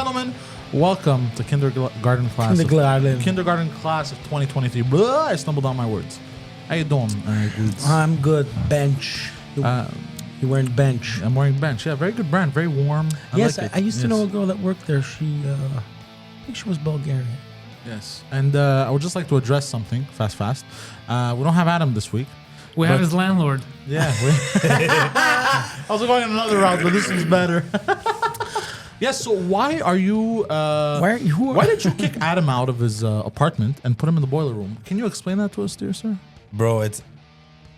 gentlemen, welcome to kindergarten class. Kindergarten class of 2023. Blah, I stumbled on my words. How you doing? I'm good. Bench. You're wearing Bench. I'm wearing Bench. Yeah, very good brand. Very warm. Yes, I used to know a girl that worked there. She, I think she was Bulgarian. Yes, and I would just like to address something fast. We don't have Adam this week. We have his landlord. Yeah. I was going in another route, but this is better. Yes. So why are you? Why did you kick Adam out of his apartment and put him in the boiler room? Can you explain that to us, dear sir? Bro, it's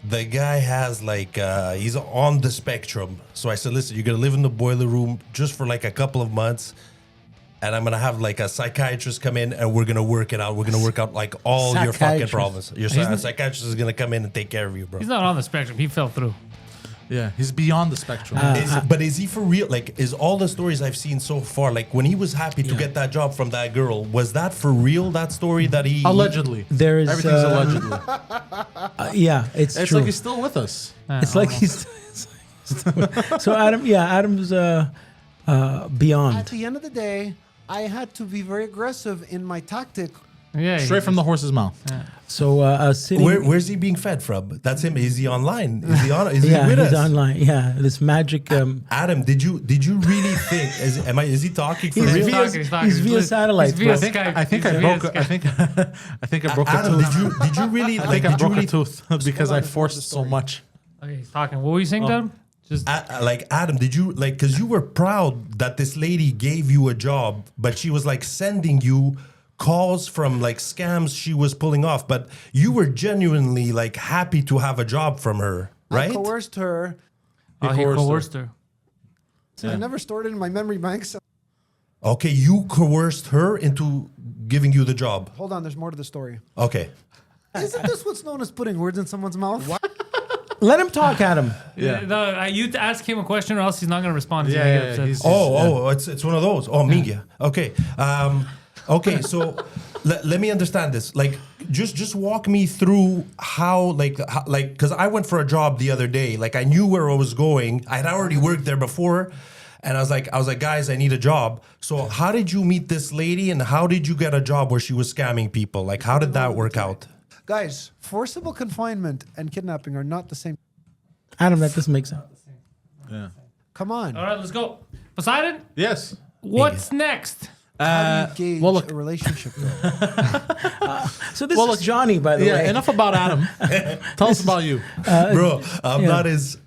the guy has like he's on the spectrum. So I said, listen, you're gonna live in the boiler room just for like a couple of months, and I'm gonna have like a psychiatrist come in and we're gonna work it out. We're gonna work out like all your fucking problems. Your psychiatrist is gonna come in and take care of you, bro. He's not on the spectrum. He fell through. Yeah, he's beyond the spectrum. But is he for real? Like, is all the stories I've seen so far, like when he was happy to get that job from that girl, was that for real? That story that he allegedly. There is everything's allegedly. Yeah, it's true. It's like he's still with us. It's like he's. So Adam's beyond. At the end of the day, I had to be very aggressive in my tactic. Yeah, Straight from the horse's mouth. Yeah. So sitting. Where's he being fed from? That's him. Is he online? Is he on? Is he with he's us? online. Yeah, this magic. Adam, did you really think? Is he talking for He's real? He's via satellite. He's via bro. Skype. I think I broke a Adam, tooth. did you really? I think I broke a really, tooth because I forced so much. Okay, he's talking. What were you saying, Dad? Just like Adam, did you like? Because you were proud that this lady gave you a job, but she was like sending you calls from like scams she was pulling off, but you were genuinely like happy to have a job from her, right? I coerced her. he coerced her. I never stored it in my memory bank. So Okay, you coerced her into giving you the job. hold on, there's more to the story. Okay. Isn't this what's known as putting words in someone's mouth? Let him talk, Adam. Yeah. No, you ask him a question, or else he's not going to respond. He's Yeah, gonna yeah, get upset. he's- It's one of those. Oh, media. Okay. Okay, so let me understand this. Like, just walk me through how, because I went for a job the other day. Like, I knew where I was going. I'd already worked there before, and I was like, guys, I need a job. So, how did you meet this lady, and how did you get a job where she was scamming people? Like, how did that work out? Guys, forcible confinement and kidnapping are not the same. Adam, that doesn't make sense. Yeah. Come on. All right, let's go. Poseidon, Yes. what's next? How do you gauge well, look- a relationship? So this is Johnny, by the way. Yeah. Enough about Adam. Tell us about you. Bro, I'm not his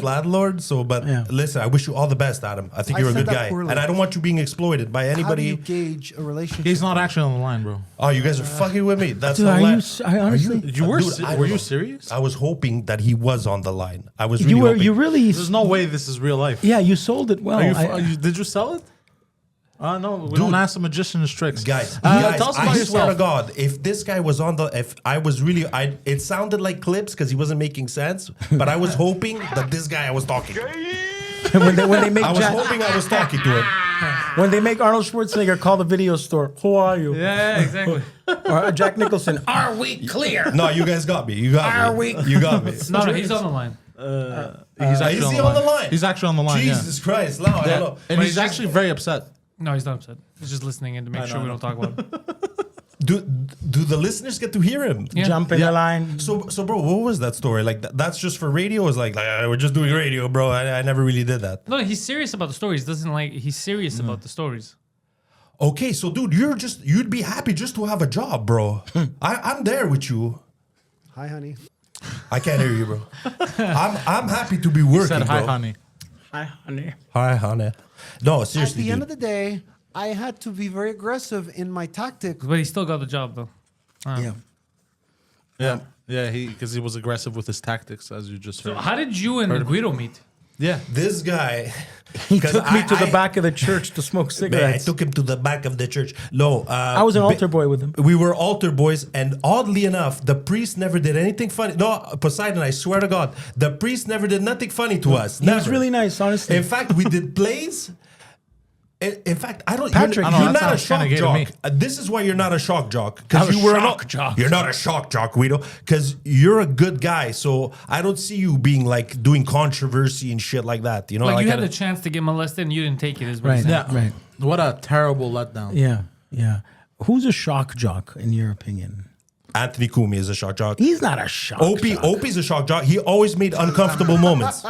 landlord. So, but Yeah. listen, I wish you all the best, Adam. I think I you're a said good that guy, poorly. and I don't want you being exploited by How do anybody. you gauge a relationship? He's not actually on the line, bro. Oh, you guys are fucking with me. That's Dude, not are you? hilarious. I honestly. You were Dude, I were don't you know. serious? I was hoping that he was on the line. I was really You were. hoping. You really. There's no way this is real life. Yeah, you sold it well. Did you sell it? No, we don't ask the magician his tricks. Guys, tell us about I swear yourself. to God, if this guy was on the, if I was really, it sounded like clips because he wasn't making sense. But I was hoping that this guy I was talking to. when they make I was hoping I was talking to him. when they make Arnold Schwarzenegger call the video store. Who are you? Yeah, exactly. Or Jack Nicholson. Are we clear? No, you guys got me. You got me. Are we- You got me. No, he's on the line. He's actually is he on the line? He's actually on the line. Jesus Christ! No, I Yeah. don't know. And he's actually very upset. No, he's not upset. He's just listening in to make sure we don't talk about it. Do the listeners get to hear him? Yeah. Jump in the line. So, bro, what was that story? Like, that's just for radio? It's like we're just doing radio, bro. I never really did that. No, he's serious about the stories. He's serious about the stories. Okay, so, dude, you'd be happy just to have a job, bro. I'm there with you. Hi, honey. I can't hear you, bro. I'm happy to be working, Said hi, bro. honey. Hi, honey. Hi, honey. No, At seriously, the end dude. of the day, I had to be very aggressive in my tactic. But he still got the job, though. Yeah. Yeah, because he was aggressive with his tactics, as you just So heard. how did you and Guido meet? Yeah. This guy, He 'cause took me to the I- back of the church to smoke man, I cigarettes. took him to the back of the church. No, I was an altar boy with him. We were altar boys, and oddly enough, the priest never did anything funny. No, Poseidon, I swear to God, the priest never did nothing funny to us. He Never. was really nice, honestly. In fact, we did plays, In fact, I don't. Patrick, you're, I know, you're that not a sounds kinda shock gay to jock. me. This is why you're not a shock jock I'm because a you were shock jock. You're not a shock jock, Guido, because you're a good guy. So I don't see you being like doing controversy and shit like that. You know, Like you I had the chance to get molested and you didn't take it. Is what Right. he's saying. Yeah. Right. What a terrible letdown. Yeah. Yeah. Who's a shock jock in your opinion? Anthony Kumi is a shock jock. He's not a shock jock. Opie's a shock jock. He always made uncomfortable moments.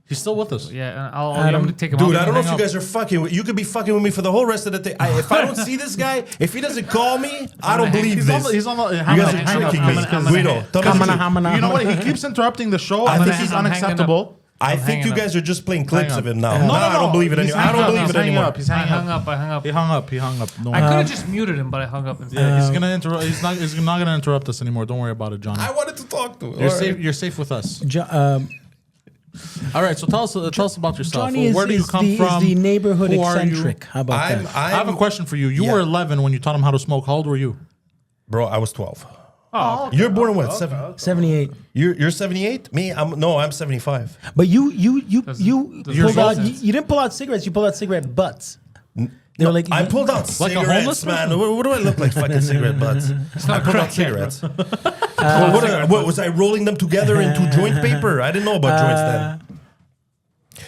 He's still with us. Yeah, and I'm gonna take him Dude, off. I don't know if Hang you up. guys are fucking with. You could be fucking with me for the whole rest of the day. If I don't see this guy, if he doesn't call me, I don't believe He's this. on the. He's on the. You guys are hang up, tricking I'm me. gonna- I'm gonna Guido, hang- tell me the truth. You know what? He keeps interrupting the show. I I'm think gonna- he's I'm hanging unacceptable. I think hanging you up. guys are just playing clips Hang of up. him now. No, I don't believe it He's anymore. I don't hanging up, believe he's it hanging anymore. up, He's I hanging hung up. up. I hung up. He hung up. He hung up. No, I could have just muted him, but I hung up. Instead. yeah, he's gonna interrupt. He's not gonna interrupt us anymore. Don't worry about it, Johnny. I wanted to talk to him. You're safe. You're safe with us. All right. So tell us about yourself. Johnny Where do you come from? is the neighborhood Who are you? eccentric. How about I'm, that? I have a question for you. You were 11 when you taught him how to smoke. How old were you? Bro, I was 12. Oh, You're born in what? 78. You're 78? Me? I'm 75. But you doesn't pulled make out. sense. You didn't pull out cigarettes. You pulled out cigarette butts. They were like I pulled out Like a cigarettes, homeless man. What do I look like? Fucking cigarette butts. I pulled out cigarettes. What was I rolling them together into joint paper? I didn't know about joints then.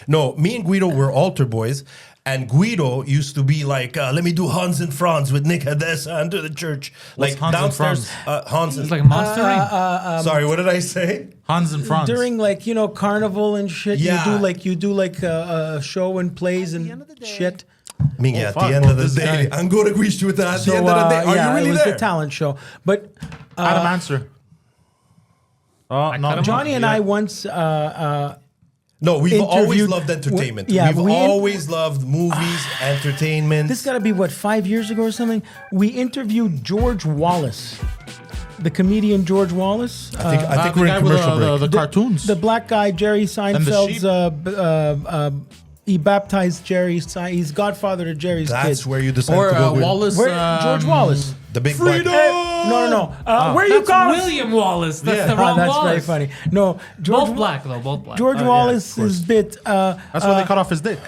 No, me and Guido were altar boys, and Guido used to be like, "Let me do Hans and Franz with Nick Hadessa under the church." What's Like Hans and downstairs, Franz? Hans. it's like a monster ring. Sorry, what did I say? Hans and Franz. during like carnival and shit. Yeah. You do like a show and plays and end of the day- shit. I mean, at fuck, the end well, of the this day, guy- I'm going to wish you with that. At the So end of the day, are yeah, you really it was there? the talent show. But Adam, answer. Oh no, cut him Johnny and yeah. I once No, we've always interviewed- loved entertainment. Yeah, we've we- always loved movies, entertainment. this got to be what 5 years ago or something. We interviewed George Wallace, the comedian George Wallace. I think the we're guy in with commercial break. the cartoons. The black guy, Jerry Seinfeld's. sheep? He baptized Jerry. He's godfather to Jerry's That's kids. where you decide or to go with Wallace. George Wallace. the big Freedom! black. No. Where you That's calling? William Wallace. That's Yeah. the wrong that's Wallace. very funny. No, George. Both black though. Both black. George yeah, Wallace's of course. bit. That's why they cut off his dick.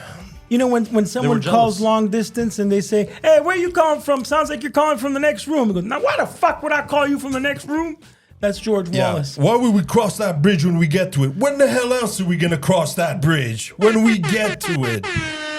You know when someone calls jealous. long distance and they say, "Hey, where you calling from? Sounds like you're calling from the next room." He goes, "Now why the fuck would I call you from the next room?" That's George Yeah. Wallace. Why would we cross that bridge when we get to it? When the hell else are we gonna cross that bridge? When we get to it.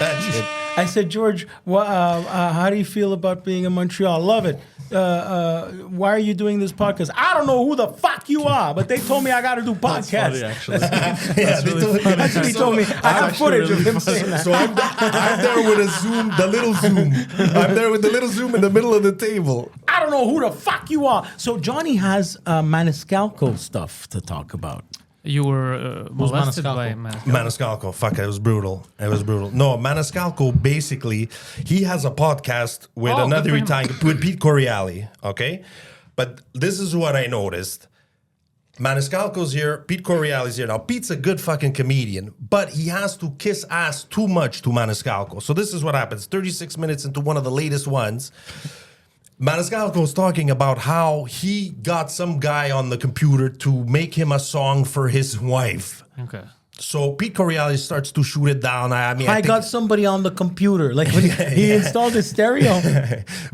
That shit. I said, George, how do you feel about being in Montreal? Love it. Why are you doing this podcast? I don't know who the fuck you are, but they told me I got to do podcasts. actually. Yeah, That's what he told me. I have footage of him saying that. So I'm there with a Zoom, the little Zoom. I'm there with the little Zoom in the middle of the table. I don't know who the fuck you are. So Johnny has Maniscalco stuff to talk about. You were molested Maniscalco? by man. Maniscalco, fuck, it was brutal. It was brutal. No, Maniscalco, basically, he has a podcast with Oh, another good for Italian, with Pete Correale, okay? But this is what I noticed. Maniscalco's here, Pete Correale's here. Now, Pete's a good fucking comedian, but he has to kiss ass too much to Maniscalco. So this is what happens. 36 minutes into one of the latest ones, Maniscalco's talking about how he got some guy on the computer to make him a song for his wife. Okay. So Pete Correale starts to shoot it down. I mean, I think- got somebody on the computer. Like when he installed his stereo.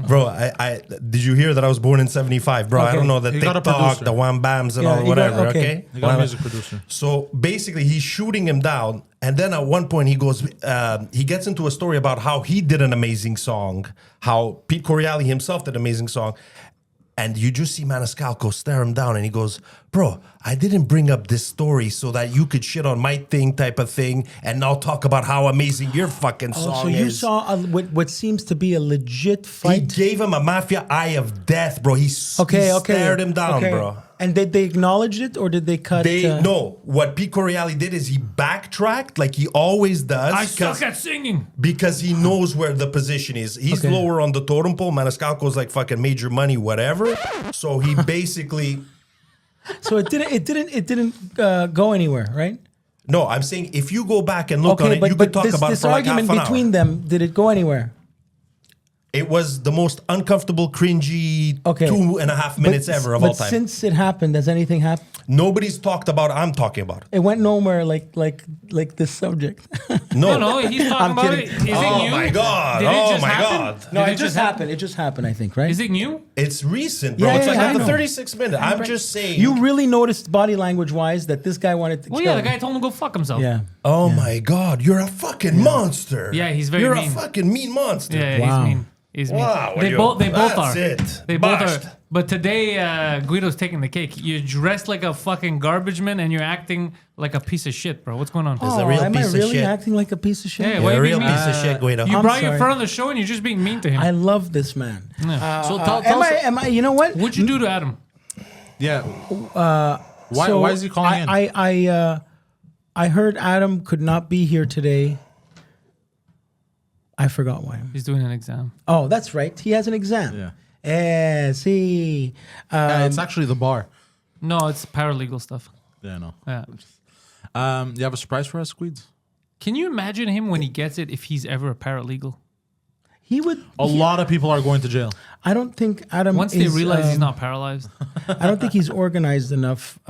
bro. I did you hear that I was born in '75, bro? I Okay. don't know the You got a TikTok, producer. the Wham Bams, and Yeah, all you got- whatever. okay. Okay, You got a music producer. So basically, he's shooting him down, and then at one point he goes, he gets into a story about how he did an amazing song, how Pete Correale himself did an amazing song. And you just see Maniscalco stare him down, and he goes, "Bro, I didn't bring up this story so that you could shit on my thing, type of thing, and I'll talk about how amazing your fucking song So you is." saw what seems to be a legit He fight. gave him a mafia eye of death, bro. He stared him down, bro. And did they acknowledge it or did they cut? They no. What Pete Correale did is he backtracked, like he always does, I suck at singing. because he knows where the position is. He's Okay. lower on the totem pole. Maniscalco's like fucking major money, whatever. So he basically. So it didn't go anywhere, right? No, I'm saying if you go back and look on it, you could talk this, about it this for like argument half an between hour. them, did it go anywhere? It was the most uncomfortable, cringy 2.5 minutes ever of all time. But since it happened, has anything happened? Nobody's talked about it. I'm talking about it. It went nowhere like this subject. No, he's talking about kidding. it. Is it Oh new? my God. Did it Oh just my happen? God. No, Did it just happened. It just happened, I think, right? Is it new? It's recent, bro. Yeah, it's yeah, like I at the know. 36 minute. I'm just saying. You really noticed body language wise that this guy wanted to Well, kill yeah, the him. guy told him to go fuck himself. Yeah. Oh my God. You're a fucking monster. Yeah, he's very You're mean. a fucking mean monster. Yeah, Wow. he's mean. He's mean. Wow, They you- both that's are. it. They both Bashed. are. But today, Guido's taking the cake. You're dressed like a fucking garbage man, and you're acting like a piece of shit, bro. What's going on? a real am I piece of really shit. acting like a piece of shit? Yeah, You're why a you real being mean? piece of shit, Guido. You I'm brought your sorry. friend on the show, and you're just being mean to him. I love this man. So tell am us, I? You know what? What'd you do to Adam? yeah. Why So is he calling in? I heard Adam could not be here today. I forgot why. He's doing an exam. Oh, that's right. He has an exam. Yeah. See. It's actually the bar. No, it's paralegal stuff. Yeah, no. Yeah. You have a surprise for us, Squeeds? Can you imagine him when he gets it if he's ever a paralegal? He would. A lot of people are going to jail. I don't think Adam. Once they is, realize he's not paralyzed. I don't think he's organized enough.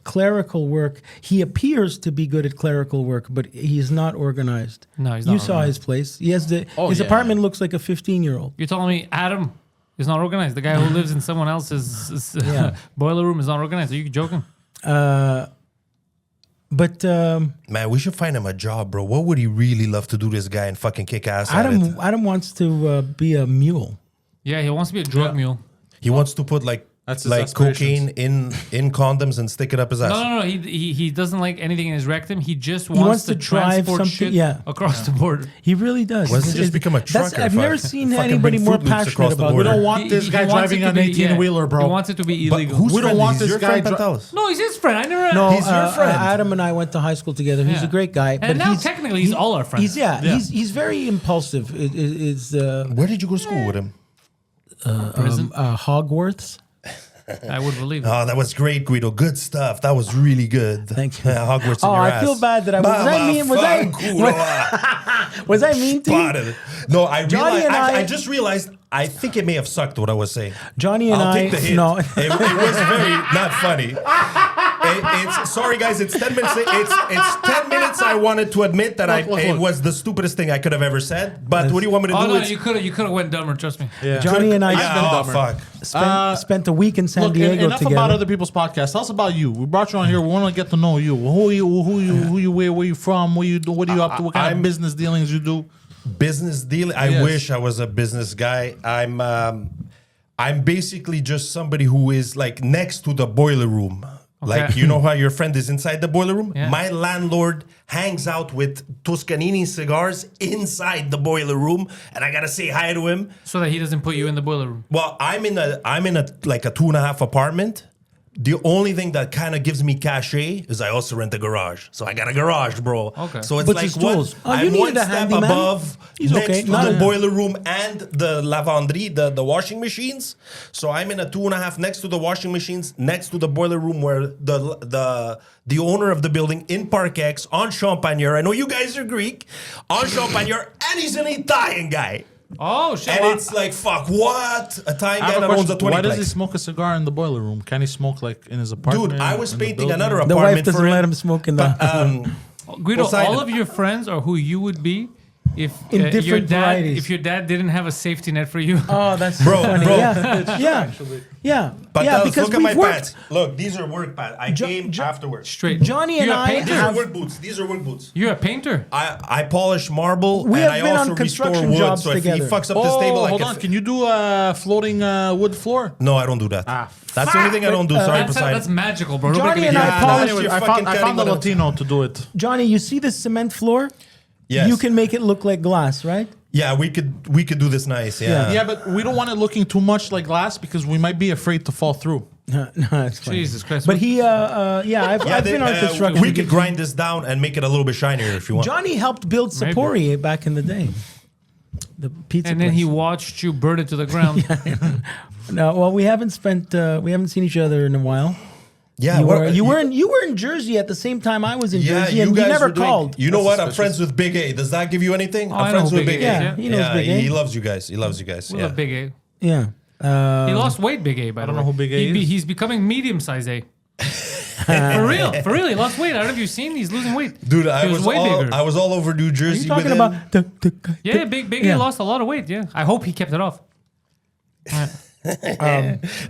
Clerical work. He appears to be good at clerical work, but he's not organized. No, he's not You saw organized. his place. He has the. Oh, his yeah. apartment looks like a 15-year-old. You're telling me Adam is not organized? The guy who lives in someone else's Yeah. boiler room is not organized? Are you joking? But Man, we should find him a job, bro. What would he really love to do, this guy, and fucking kick ass at it? Adam wants to be a mule. Yeah, he wants to be a drug mule. He wants to put That's his like cocaine aspirations. in condoms and stick it up his ass. No. He doesn't like anything in his rectum. He just wants wants to to drive transport something- shit yeah. across the border. He really does. Why doesn't he just become a That's- trucker? I've never Fuck. seen Fucking anybody bring more Fruit Loops passionate across the about We it. border. don't want this guy wants driving it to an be- 18-wheeler, bro. He wants it to be But illegal. whose We don't friend? want He's this your guy friend, Pantelis. No, he's his friend. I never. No, He's your friend. Adam and I went to high school together. He's Yeah. a great guy. And now he's, technically he's all our friends. He's very impulsive. Where did you go to school with him? Prison. Hogwarts. I would believe it. Oh, that was great, Guido. Good stuff. That was really good. Thank you. Hogwarts in Oh, your I ass. feel bad that I was I mean was I mean to you? Spotted it. No, I Johnny realized. and I I- just realized. I think it may have sucked what I was saying. Johnny and I'll I take the hit. no. It was very not funny. It's sorry, guys. It's 10 minutes. It's 10 minutes. I wanted to admit that it was the stupidest thing I could have ever said. But what do you want me to Oh do? no, It's- you could have went dumber. Trust me. Yeah. Johnny and I Yeah, oh, fuck. spent a week in San Look, Diego enough together. about other people's podcasts. Tell us about you. We brought you on here. We want to get to know you. Who you, where you from? What you do? What are you up to? What kind of business dealings you do? Business deal. I Yes. wish I was a business guy. I'm basically just somebody who is like next to the boiler room. Like, you know how your friend is inside the boiler room? Yeah. My landlord hangs out with Toscanini cigars inside the boiler room, and I gotta say hi to him. So that he doesn't put you in the boiler room. Well, I'm in a like a 2.5 apartment. The only thing that kind of gives me cachet is I also rent a garage. So I got a garage, bro. Okay. So it's But like his tools. what? Oh, you I'm needed one a step handyman. above He's next okay. to Not the a- boiler room and the lavanderie, the washing machines. So I'm in a 2.5 next to the washing machines, next to the boiler room where the owner of the building in parc-ex on Champagneur. I know you guys are Greek. On Champagneur, and he's an Italian guy. Oh shit! And it's like, fuck, what? Italian I guy have a that owns a question. 20 Why does he smoke a cigar in the boiler room? Can he smoke like in his apartment? Dude, I was in the painting building? another the apartment wife doesn't for let him smoke in the Guido, Poseidon. all of your friends are who you would be if In your different dad varieties. if your dad didn't have a safety net for you. Oh, that's Bro, so funny. bro. Yeah. But because look at my we've worked. pants. Look, these are work pants. I came afterwards. Straight. Johnny and You're a I painter? These are have- work boots. These are work boots. You're a painter. I polish marble We and have I been also on restore construction wood. jobs So if he together. fucks up this table, I hold can on. Can you do a floating wood floor? No, I don't do that. That's the only thing I don't do. Sorry, That's Poseidon. magical, bro. Johnny Nobody and can I do that. polish Anyways, your I fucking found Kenny a went Latino to do it. Johnny, you see this cement floor? Yes. You can make it look like glass, right? Yeah, we could do this nice. Yeah. Yeah, but we don't want it looking too much like glass because we might be afraid to fall through. No, it's fine. Jesus Christ. But he, I've been on construction. We could grind this down and make it a little bit shinier if you want. Johnny helped build Sapori back in the day. The pizza and then place. he watched you burn it to the ground. No, well, we haven't seen each other in a while. Yeah, you were in Jersey at the same time I was in Jersey, and you guys never were doing- called. You know what? I'm friends with Big A. Does that give you anything? I I'm know friends who with Big Big A A. is, Yeah, he knows Big A. He loves you guys. He loves you guys. We Yeah. love Big A. Yeah. He lost weight, Big A, by the way. don't know who Big A is. He's becoming medium size A. For real. He lost weight. I don't know if you've seen. He's losing weight. Dude, He I was bigger. all over New Are Jersey. you talking with him. about the Yeah, Big Yeah. A lost a lot of weight. Yeah, I hope he kept it off.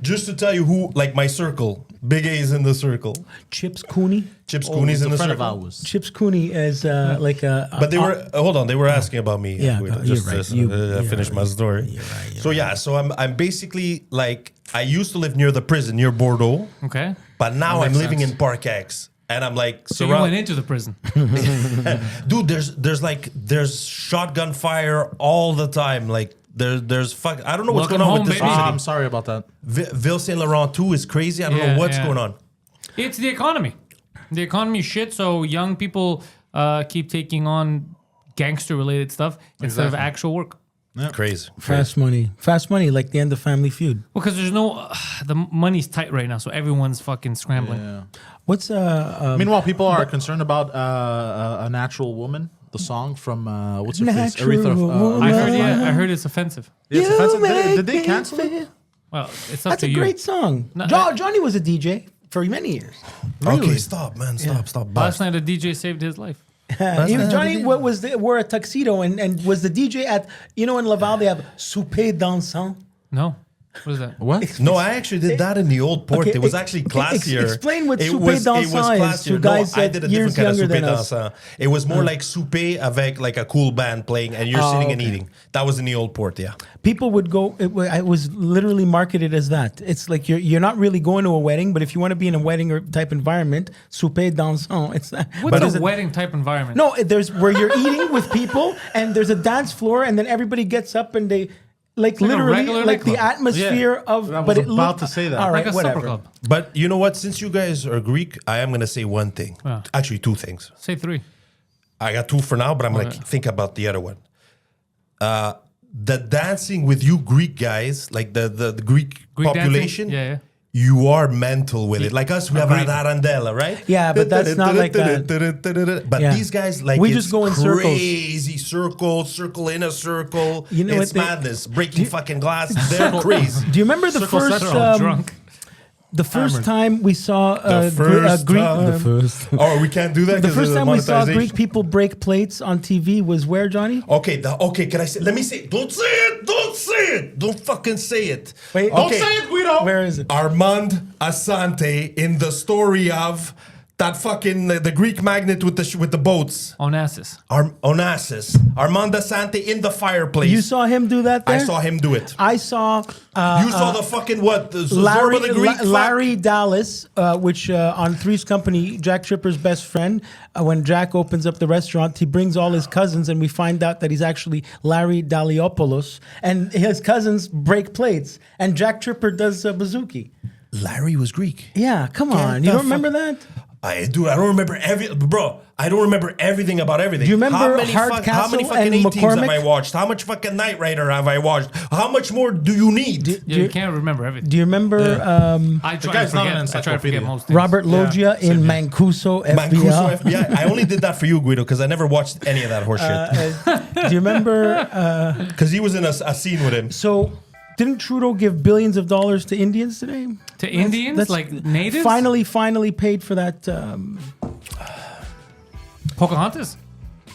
Just to tell you who, like my circle, Big A is in the circle. Chips Cooney? Chips Oh, Cooney's he's in a the friend of circle. ours. Chips Cooney is like a. But they were hold on. They were asking about me. Yeah, Wait, no, just you're right. to You're finish my right. story. You're right. So yeah, so I'm basically like I used to live near the prison near Bordeaux, Okay. but now I'm makes living sense. in Parc-ex, and I'm like So you went into the prison. dude. There's shotgun fire all the time. Like there's fuck. I don't know what's Welcome going on home, with this baby. city. I'm sorry about that. Ville Saint Laurent too is crazy. I don't Yeah, know what's yeah. going on. It's the economy. The economy is shit. So young people keep taking on gangster-related stuff instead of actual work. Crazy. Fast money, like the end of Family Feud. Well, because there's no, the money's tight right now, so everyone's fucking scrambling. Yeah. What's Meanwhile, people are concerned about a natural woman. The song from what's her face? Natural woman. I heard it's offensive. Yeah, it's You offensive. Did make they me cancel it? feel- Well, it's up That's to a you. great song. No, Johnny was a DJ for many years. Okay, stop, man. Stop. Last Bust. night, a DJ saved his life. Johnny wore a tuxedo and was the DJ at, in Laval they have souper dansant. No. What is that? What? No, I actually did that in the old port. Okay, it was actually classier. explain what it souper was dansant is to guys I that did a years different kind of younger souper than us. dansant. It was more like souper avec like a cool band playing, and you're sitting and okay. eating. That was in the old port, yeah. People would go. It was literally marketed as that. It's like you're not really going to a wedding, but if you want to be in a wedding or type environment, souper dansant. It's not. What's a wedding type environment? No, there's where you're eating with people, and there's a dance floor, and then everybody gets up and they. Like a literally, regular like the nightclub. atmosphere of. I was but it about looked, to say that. All right, Like a whatever. supper club. But you know what? Since you guys are Greek, I am gonna say one thing. Yeah. Actually, two things. Say 3. I got two for now, but I'm gonna think about the other one. The dancing with you Greek guys, like the Greek Greek population, dancing? Yeah. you are mental with it. Like us, we have Agreed. Arandela, right? Yeah, but that's not like But Yeah. these guys, like, We it's just go in circles. crazy circle in a circle. You know it's what they- madness. Breaking fucking glass. They're crazy. Do you remember the Circle first? Central, All drunk. The first time we saw The first Greek. time. The first. Oh, we can't do that. The 'cause first of the time we saw monetization? Greek people break plates on TV was where, Johnny? Okay, can I say? Let me say. Don't say it. Don't say it. Don't fucking say it. Wait, Don't say it, Guido. Where is it? Armand Asante in the story of that fucking the Greek magnet with the boats. Onassis. Onassis. Armand Asante in the fireplace. You saw him do that there? I saw him do it. I saw You saw the fucking what? The Zorba the Greek? Larry Dallas, which on Three's Company, Jack Tripper's best friend, when Jack opens up the restaurant, he brings all his cousins, and we find out that he's actually Larry Daliopoulos, and his cousins break plates, and Jack Tripper does bouzouki. Larry was Greek. Yeah, come on. You the don't remember that? I don't remember I don't remember everything about everything. Do you remember how many Hardcastle fucking and A-teams have McCormick? I watched? How much fucking Knight Rider have I watched? How much more do you need? Yeah, you can't remember everything. Do you remember I try to guy's not an forget. I try to forget encyclopedia. most things. Robert Loggia in Mancuso FBI? Mancuso FBI. I only did that for you, Guido, because I never watched any of that horseshit. Do you remember? Because he was in a scene with him. So, didn't Trudeau give billions of dollars to Indians today? To Indians, like natives? Finally paid for that. Pocahontas?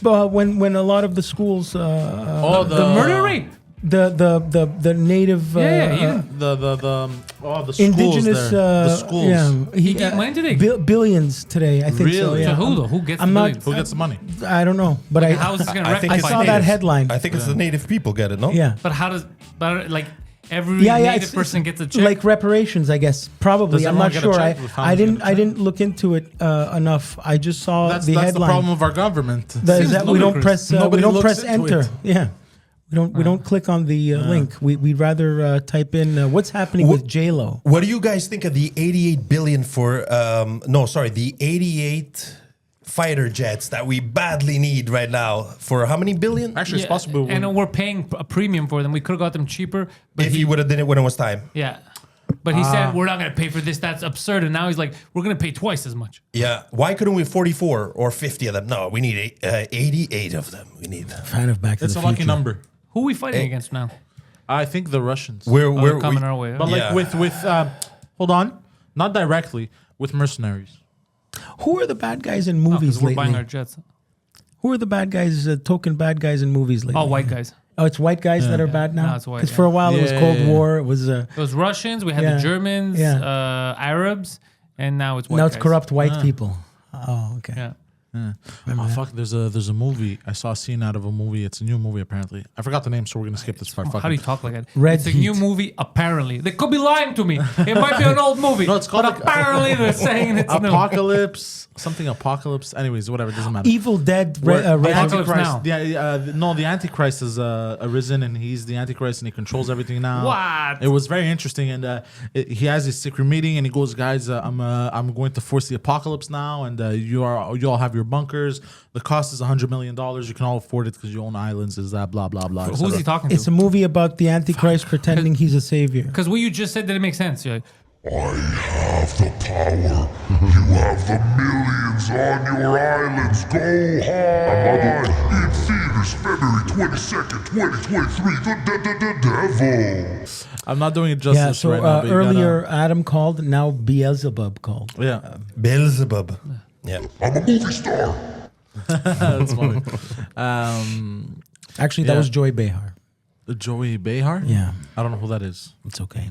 When a lot of the schools, Oh, The murder rate. the native, Yeah. the schools indigenous, there. The schools. yeah, He gave money today? billions today. I think so. Really? Yeah. To who though? Who gets I'm the not- millions? Who gets the money? I don't know, but How is this going to I think rectify it's I saw it? that natives. headline. I think it's the native people get it, no? Yeah. But how does, like, every Yeah, native it's person gets a check? like reparations, I guess. Probably, Does I'm not everyone sure. get a check? I didn't. Get a check? I didn't look into it enough. I just saw That's the the headline. problem of our government. That is Seems that we don't ludicrous. press. We Nobody don't looks press into enter. it. Yeah, we don't click on the link. We'd rather type in what's happening with J Lo. What do you guys think of the 88 billion for the 88 fighter jets that we badly need right now for how many billion? Actually, Yeah, it's possible. and we're paying a premium for them. We could have got them cheaper. But If he would have done it when it was time. yeah. But he said, we're not going to pay for this. That's absurd. And now he's like, we're going to pay twice as much. Yeah. Why couldn't we 44 or 50 of them? No, we need 88 of them. We need them. Fan of Back to It's the a Future. lucky number. Who are we fighting against now? I think the Russians. We're coming our way. But Huh? like with hold on, not directly, with mercenaries. Who are the bad guys in movies Because we're buying lately? our jets. Who are the bad guys, token bad guys in movies lately? Oh, white guys. Oh, it's white guys that are bad now? No, it's white, Because yeah. for a while it was Yeah, Cold yeah, yeah. War. It was... It was Russians. We had Yeah. the Germans, Yeah. Arabs, and now it's white now it's guys. corrupt white people. Oh, okay. Yeah. Oh fuck! There's a movie. I saw a scene out of a movie. It's a new movie apparently. I forgot the name, so we're gonna skip this part. Fuck How do it. you talk like that? Red it's a Heat. new movie, apparently. They could be lying to me. It might be an old movie. No, it's called but like- apparently they're saying it's new. Apocalypse, something apocalypse. Anyways, whatever. It doesn't matter. Evil Dead. Where the Apocalypse Antichrist. Now. Yeah, no, the Antichrist has arisen, and he's the Antichrist, and he controls everything now. What? It was very interesting, and he has his secret meeting, and he goes, "Guys, I'm going to force the apocalypse now, and you all have your bunkers. The cost is $100 million. You can all afford it because you own islands. Is that blah blah blah?" Who's he talking It's to? a movie about the Antichrist pretending he's a savior. Because what you just said didn't make sense. You're like, I have the power. You have the millions on your islands. Go hard. In theaters, February 22nd, 2023. The devil. I'm not doing it justice Yeah, so right now. But you earlier Adam called, now Beelzebub called. yeah, Beelzebub. Yeah. I'm a movie star. that's funny. Actually, that Yeah. was Joy Behar. Joey Behar. Yeah, I don't know who that is. it's okay.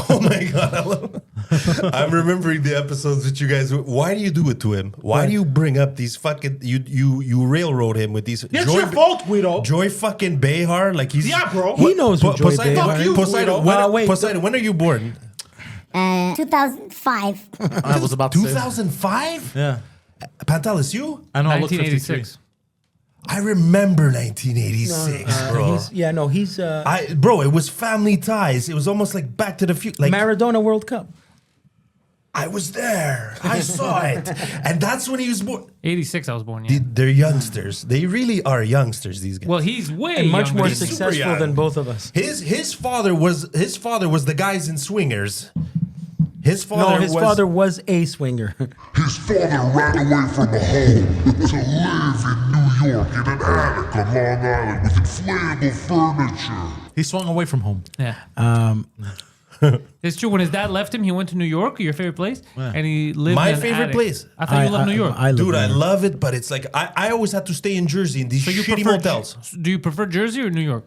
Oh my god! I'm remembering the episodes that you guys. Why do you do it to him? Why do you bring up these fucking? You railroad him with these. It's your fault, Guido. Joy fucking Behar, like he's bro. He knows who Joy Poseidon, Behar is. Poseidon, Wait, Poseidon, when are you born? 2005. I was about to say. 2005. Yeah, Pantelis, you? I know. I look 53. 1986. I remember 1986, bro. He's It was Family Ties. It was almost like Back to the Future. Like Maradona World Cup. I was there. I saw it, and that's when he was born. 86, I was born, yeah. They're youngsters. They really are youngsters. These guys. Well, he's way And much younger more than me. super successful young. than both of us. His father was the guys in Swingers. His father No, his father was a swinger. His father ran away from the home to live in New York in an attic on Long Island with inflatable furniture. He swung away from home. Yeah. It's true. When his dad left him, he went to New York, your favorite place, and he lived My in an favorite attic. place. I thought you loved New York. Dude, I love it, but it's like I always had to stay in Jersey in these so you shitty prefer, motels. do you prefer Jersey or New York?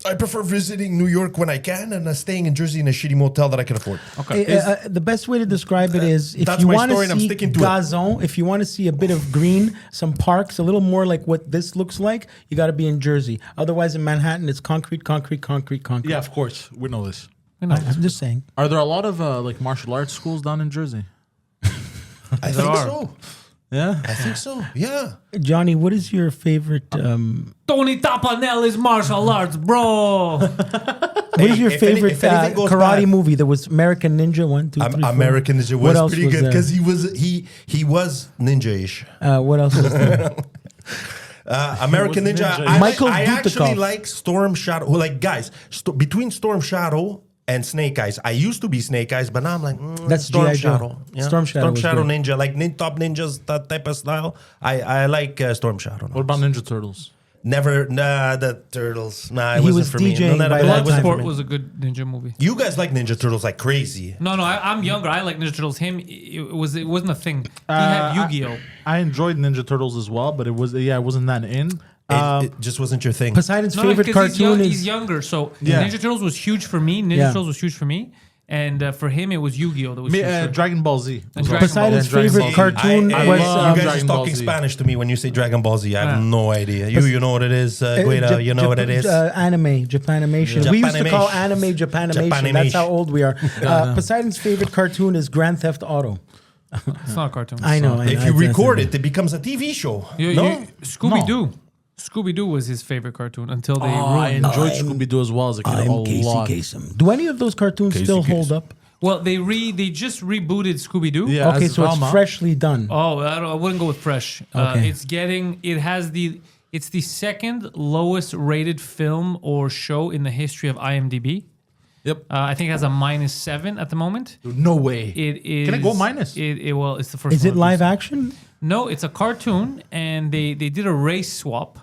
I prefer visiting New York when I can and staying in Jersey in a shitty motel that I can afford. Okay. The best way to describe it is if That's you my want story to and I'm see sticking to it. gazon, if you want to see a bit of green, some parks, a little more like what this looks like, you got to be in Jersey. Otherwise, in Manhattan, it's concrete. Yeah, of course. We know this. I'm just saying. Are there a lot of like martial arts schools down in Jersey? I think are. so. Yeah. I think so. Yeah. Johnny, what is your favorite? Tony Tapanelli's martial arts, bro. What is your if any- favorite if anything goes karate bad- movie? There was American Ninja 1, 2, 3, 4. American Ninja What was else pretty was good there? because he was ninja-ish. What else was there? American was Ninja. Ninja. I, Michael I actually Dudikoff. like Storm Shadow. Like guys, between Storm Shadow and Snake Eyes, I used to be Snake Eyes, but now I'm like That's Storm G.I. Joe. Shadow. Storm Shadow was good. Ninja, like Top Ninjas, that type of style. I like Storm Shadow. What about Ninja Turtles? Never, the Turtles. Nah, it He wasn't was for me. DJing None of by it that wasn't time. for Bloodsport me. was a good ninja movie. You guys like Ninja Turtles like crazy. No, I'm younger. I like Ninja Turtles. Him, it wasn't a thing. He had Yu-Gi-Oh. I enjoyed Ninja Turtles as well, but it wasn't that in. It just wasn't your thing. Poseidon's No, favorite because cartoon he's is younger. So Yeah. Ninja Turtles was huge for me. Ninja Turtles was huge for me. And for him, it was Yu-Gi-Oh that was huge. for him. Dragon Ball Z. And as well. Dragon Poseidon's Ball. Yeah, Dragon favorite Ball Z. cartoon I was love you guys Dragon are Ball talking Z. Spanish to me when you say Dragon Ball Z. I have Yeah. no idea. You know what it is, Guido. You know what it is. Anime, Japanimation. We used to call anime Japanimation. That's how old we are. Poseidon's favorite cartoon is Grand Theft Auto. It's not a cartoon. I know. If you record it, it becomes a TV show. No? Scooby-Doo. Scooby-Doo was his favorite cartoon until they I ruined it. enjoyed Scooby Doo as well as a kid. I'm a Casey lot. Kasem. Do any of those cartoons still hold up? Well, they just rebooted Scooby-Doo. Yeah. Okay, as so Velma. it's freshly done. Oh, I wouldn't go with fresh. Okay. It's the second lowest rated film or show in the history of IMDb. Yep. I think it has a -7 at the moment. No way. It is. Can it go minus? Well, it's the first. Is one it of live these. action? No, it's a cartoon, and they did a race swap.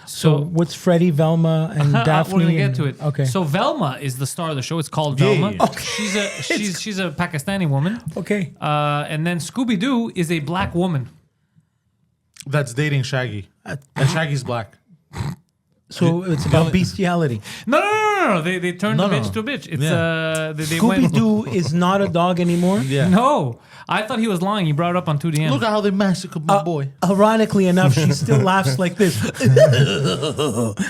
So what's Freddie, Velma, and Daphne? We're gonna get and- to it. Okay. So Velma is the star of the show. It's called Yeah, Velma. yeah. She's a Pakistani woman. okay. And then Scooby Doo is a black woman. That's dating Shaggy. And Shaggy's black. So it's about bestiality. No. They turned No, the no. bitch to a bitch. It's Yeah. they Scooby went. Doo is not a dog anymore. Yeah. No, I thought he was lying. He brought it up on 2DM. Look at how they massacred my boy. Ironically enough, she still laughs like this.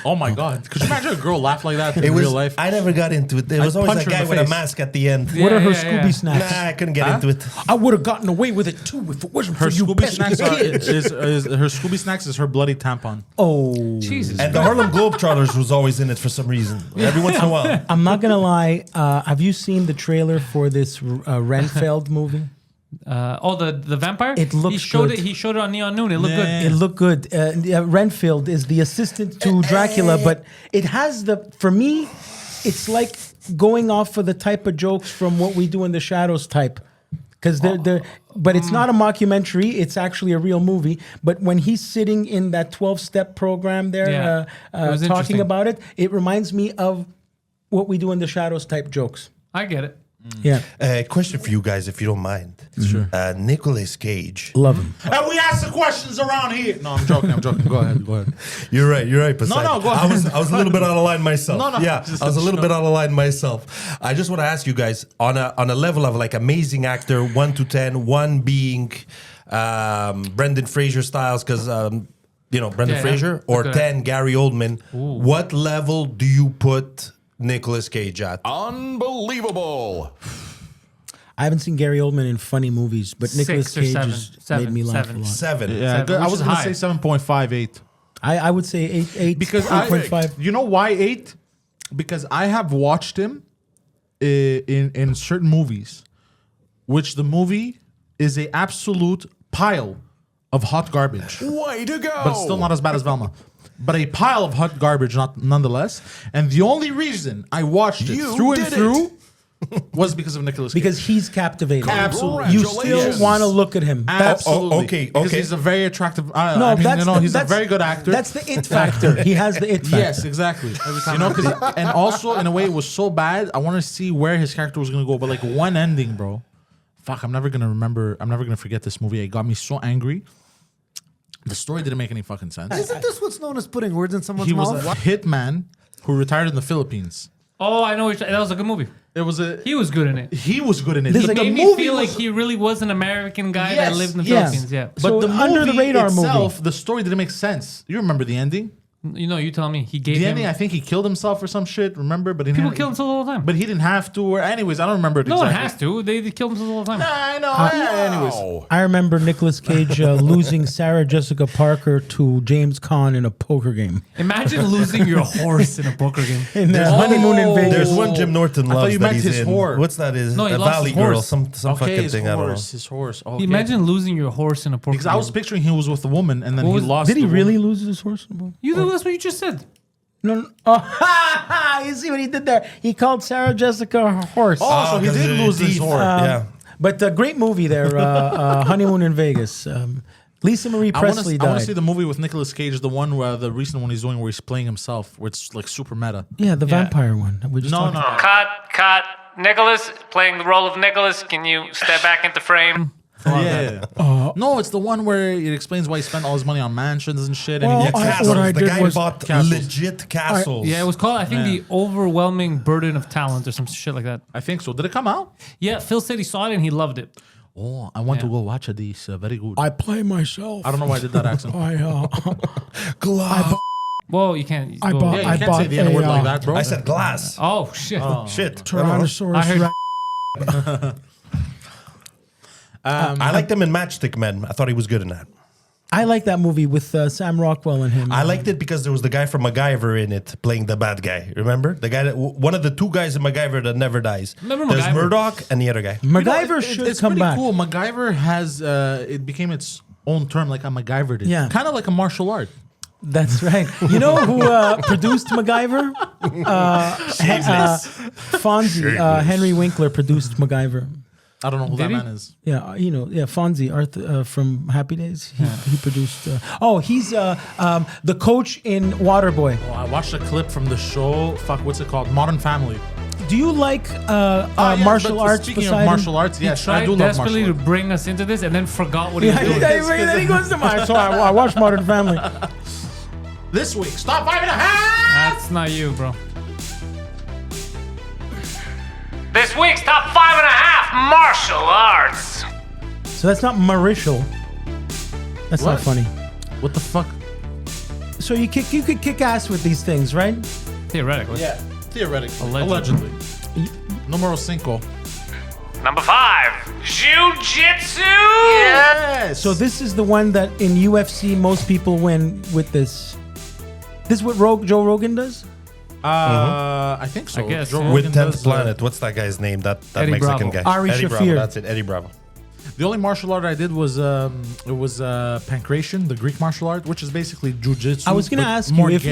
Oh my God. Could you imagine a girl laugh like that in It was. real life? I never got into it. There was always punch a her in guy the with a face. mask at the end. What are her yeah, Scooby yeah. snacks? Nah, I couldn't get into it. I would have gotten away with it too if it wasn't Her for you Scooby pesky snacks are, kids. is her Scooby snacks is her bloody tampon. Oh, Jesus. And the Harlem Globetrotters was always in it for some reason. Every once in a while. I'm not gonna lie. Have you seen the trailer for this Renfeld movie? The vampire. It looks He showed good. it. He showed it on Neon Noon. It looked Yeah. It looked good. Renfield is the assistant to Dracula, but it has for me, it's like going off for the type of jokes from What We Do in the Shadows type. Because but it's not a mockumentary. It's actually a real movie. But when he's sitting in that 12-step program there, Yeah. It was talking interesting. about it, it reminds me of What We Do in the Shadows type jokes. I get it. Yeah, Question for you guys, if you don't mind. Sure. Nicolas Cage. love him. And we ask the questions around here. No, I'm joking. Go ahead. You're right, Poseidon. No, go I was ahead. a little bit out of line myself. No, Yeah, just I was a little show. bit out of line myself. I just want to ask you guys on a level of like amazing actor, 1 to 10, 1 being Brendan Fraser styles, because Brendan Yeah, Fraser, yeah. or Okay. 10 Gary Oldman. What level do you put Nicolas Cage at? Unbelievable. I haven't seen Gary Oldman in funny movies, but Nicolas 6 or Cage 7. has made me laugh a 7. lot. 7. Yeah, Seven, I which was is going to high. say 7.58. I would say 8, Because 8.5. you know why 8? Because I have watched him in certain movies, which the movie is a absolute pile of hot garbage, Way to go. but still not as bad as Velma. But a pile of hot garbage, nonetheless. And the only reason I watched it You through and did it. through was because of Nicolas Cage. Because he's captivating. Absolutely. You still Congratulations. want to look at him. Absolutely. okay, Because okay. he's a very attractive. No, I mean, that's he's a that's- very good actor. That's the it factor. He has the it factor. Yes, exactly. And also in a way it was so bad. I want to see where his character was gonna go. But like one ending, bro. Fuck, I'm never gonna forget this movie. It got me so angry. The story didn't make any fucking sense. Isn't this what's known as putting words in someone's He was mouth? a hitman who retired in the Philippines. Oh, I know. That was a good movie. It was He was good in it. he was good in it. This But is the Made me movie feel like was- he really was an American guy Yes, that lived in the yes. Philippines. Yeah. but So the under the movie radar movie. itself, the story didn't make sense. You remember the ending? You tell me. He gave The him. ending, I think he killed himself or some shit. Remember? But he People didn't- kill themselves all the time. But he didn't have to. Or anyways, I don't remember it no exactly. one has to. They kill themselves all the time. I know. Anyways, I remember Nicolas Cage losing Sarah Jessica Parker to James Caan in a poker game. Imagine losing your horse in a poker game. In their honeymoon in Vegas. There's one Jim Norton I thought loves you that meant he's his in. whore. What's that? Is No, he a lost Valley his Girl? horse. Some fucking his thing. I don't know. horse. His horse. Okay. Imagine losing your horse in a poker Because I was game. picturing he was with a woman and then What he was- lost. Did he the really woman. lose his horse? That's what you just said. No. Oh, you see what he did there? He called Sarah Jessica a horse. Oh, so he 'cause did of the lose his teeth. horse. Yeah. But a great movie there, Honeymoon in Vegas. Lisa Marie I want Presley to see died. the movie with Nicolas Cage, the one where the recent one he's doing where he's playing himself, where it's like super meta. Yeah, the Yeah. vampire one. We just No, talked no. about. Cut. Nicholas playing the role of Nicholas. Can you step back into frame? Yeah. No, it's the one where it explains why he spent all his money on mansions and shit. And Well, he I- Castles. what I The did guy was- bought Castles. legit castles. Yeah, it was called, I think, Yeah. The Overwhelming Burden of Talent or some shit like that. I think so. Did it come out? Yeah, Phil said he saw it and he loved it. Oh, I want to Yeah. go watch it. This very good. I play myself. I don't know why I did that accent. I Well, you can't. I go- bought- Yeah, you I can't say the N word like that, bro. I said glass. Oh, shit. Shit. Tyrannosaurus I heard- Rex. I liked him in Matchstick Men. I thought he was good in that. I like that movie with Sam Rockwell and him. I liked it because there was the guy from MacGyver in it playing the bad guy. Remember? The guy that one of the two guys in MacGyver that never dies. Remember There's MacGyver? Murdoch and the other guy. MacGyver should it's come pretty back. cool. MacGyver has it became its own term, like a MacGyver did. Yeah. Kind of like a martial art. That's right. You know who produced MacGyver? Fonzie. Henry Winkler produced MacGyver. I don't know who Did that he? man is. Yeah, Fonzie, Arthur from Happy Days. He produced. He's the coach in Waterboy. Oh, I watched a clip from the show. Fuck, what's it called? Modern Family. Do you like Yeah, martial but arts? Speaking Poseidon? of martial arts, yes, I Tried do love martial desperately to arts. bring us into this and then forgot what he was Yeah, doing. then he goes to my. So I watched Modern Family. This week, stop 5.5. That's not you, bro. This week's top 5.5 martial arts. So that's not Marital. That's not What? funny. What the fuck? So you could kick ass with these things, right? Theoretically. Yeah, theoretically, Allegedly. Numero 5. Number 5, Jiu-Jitsu. Yes. So this is the one that in UFC most people win with this. This is what Joe Rogan does? I think so. I guess, Joe yeah. Rogan With 10th does, Planet. What's that guy's name? That Eddie Mexican Bravo. guy. Ari Eddie Bravo. Shafir. That's it. Eddie Bravo. The only martial art I did was pancration, the Greek martial art, which is basically jujitsu. I was going to but ask more you if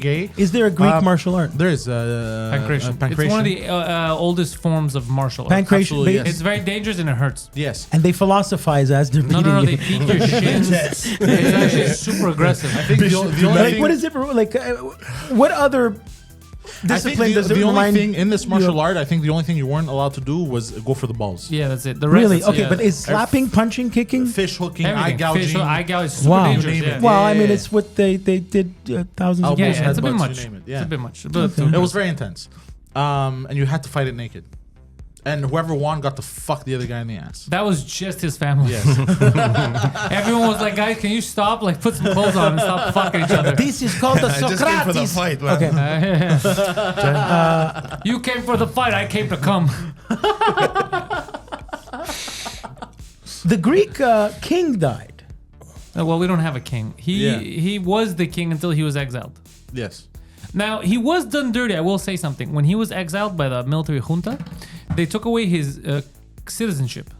gay, is there a Greek Uh, martial art? There is Pancration. pancration. It's one of the oldest forms of martial arts. Pancration. absolutely, They- yes. It's very dangerous and it hurts. Yes. And they philosophize as they're beating No, you. they beat your shins. It's actually super aggressive. I think the only Like thing, what is it? Like what other I think discipline does it the only remind thing in this you martial of? art, I think the only thing you weren't allowed to do was go for the balls. Yeah, that's it. The rest Really? is, Okay, yeah, but is slapping, punching, kicking? Fish hooking, eye everything. gouging. Facial eye gouge is super Wow. dangerous. You name Yeah. it. Well, I mean, Yeah. it's what they did thousands of Elbows, years Yeah, ago. it's a bit headbutts, much. you name it, It's yeah. a bit much. It was very intense. And you had to fight it naked. And whoever won got to fuck the other guy in the ass. That was just his family. Yes. Everyone was like, guys, can you stop? Like, put some clothes on and stop fucking each other. This is called the I just came for the Socrates. fight, man. Okay. You came for the fight. I came to come. The Greek king died. Well, we don't have a king. He was the king until he was exiled. Yes. Now, he was done dirty. I will say something. When he was exiled by the military junta, they took away his citizenship.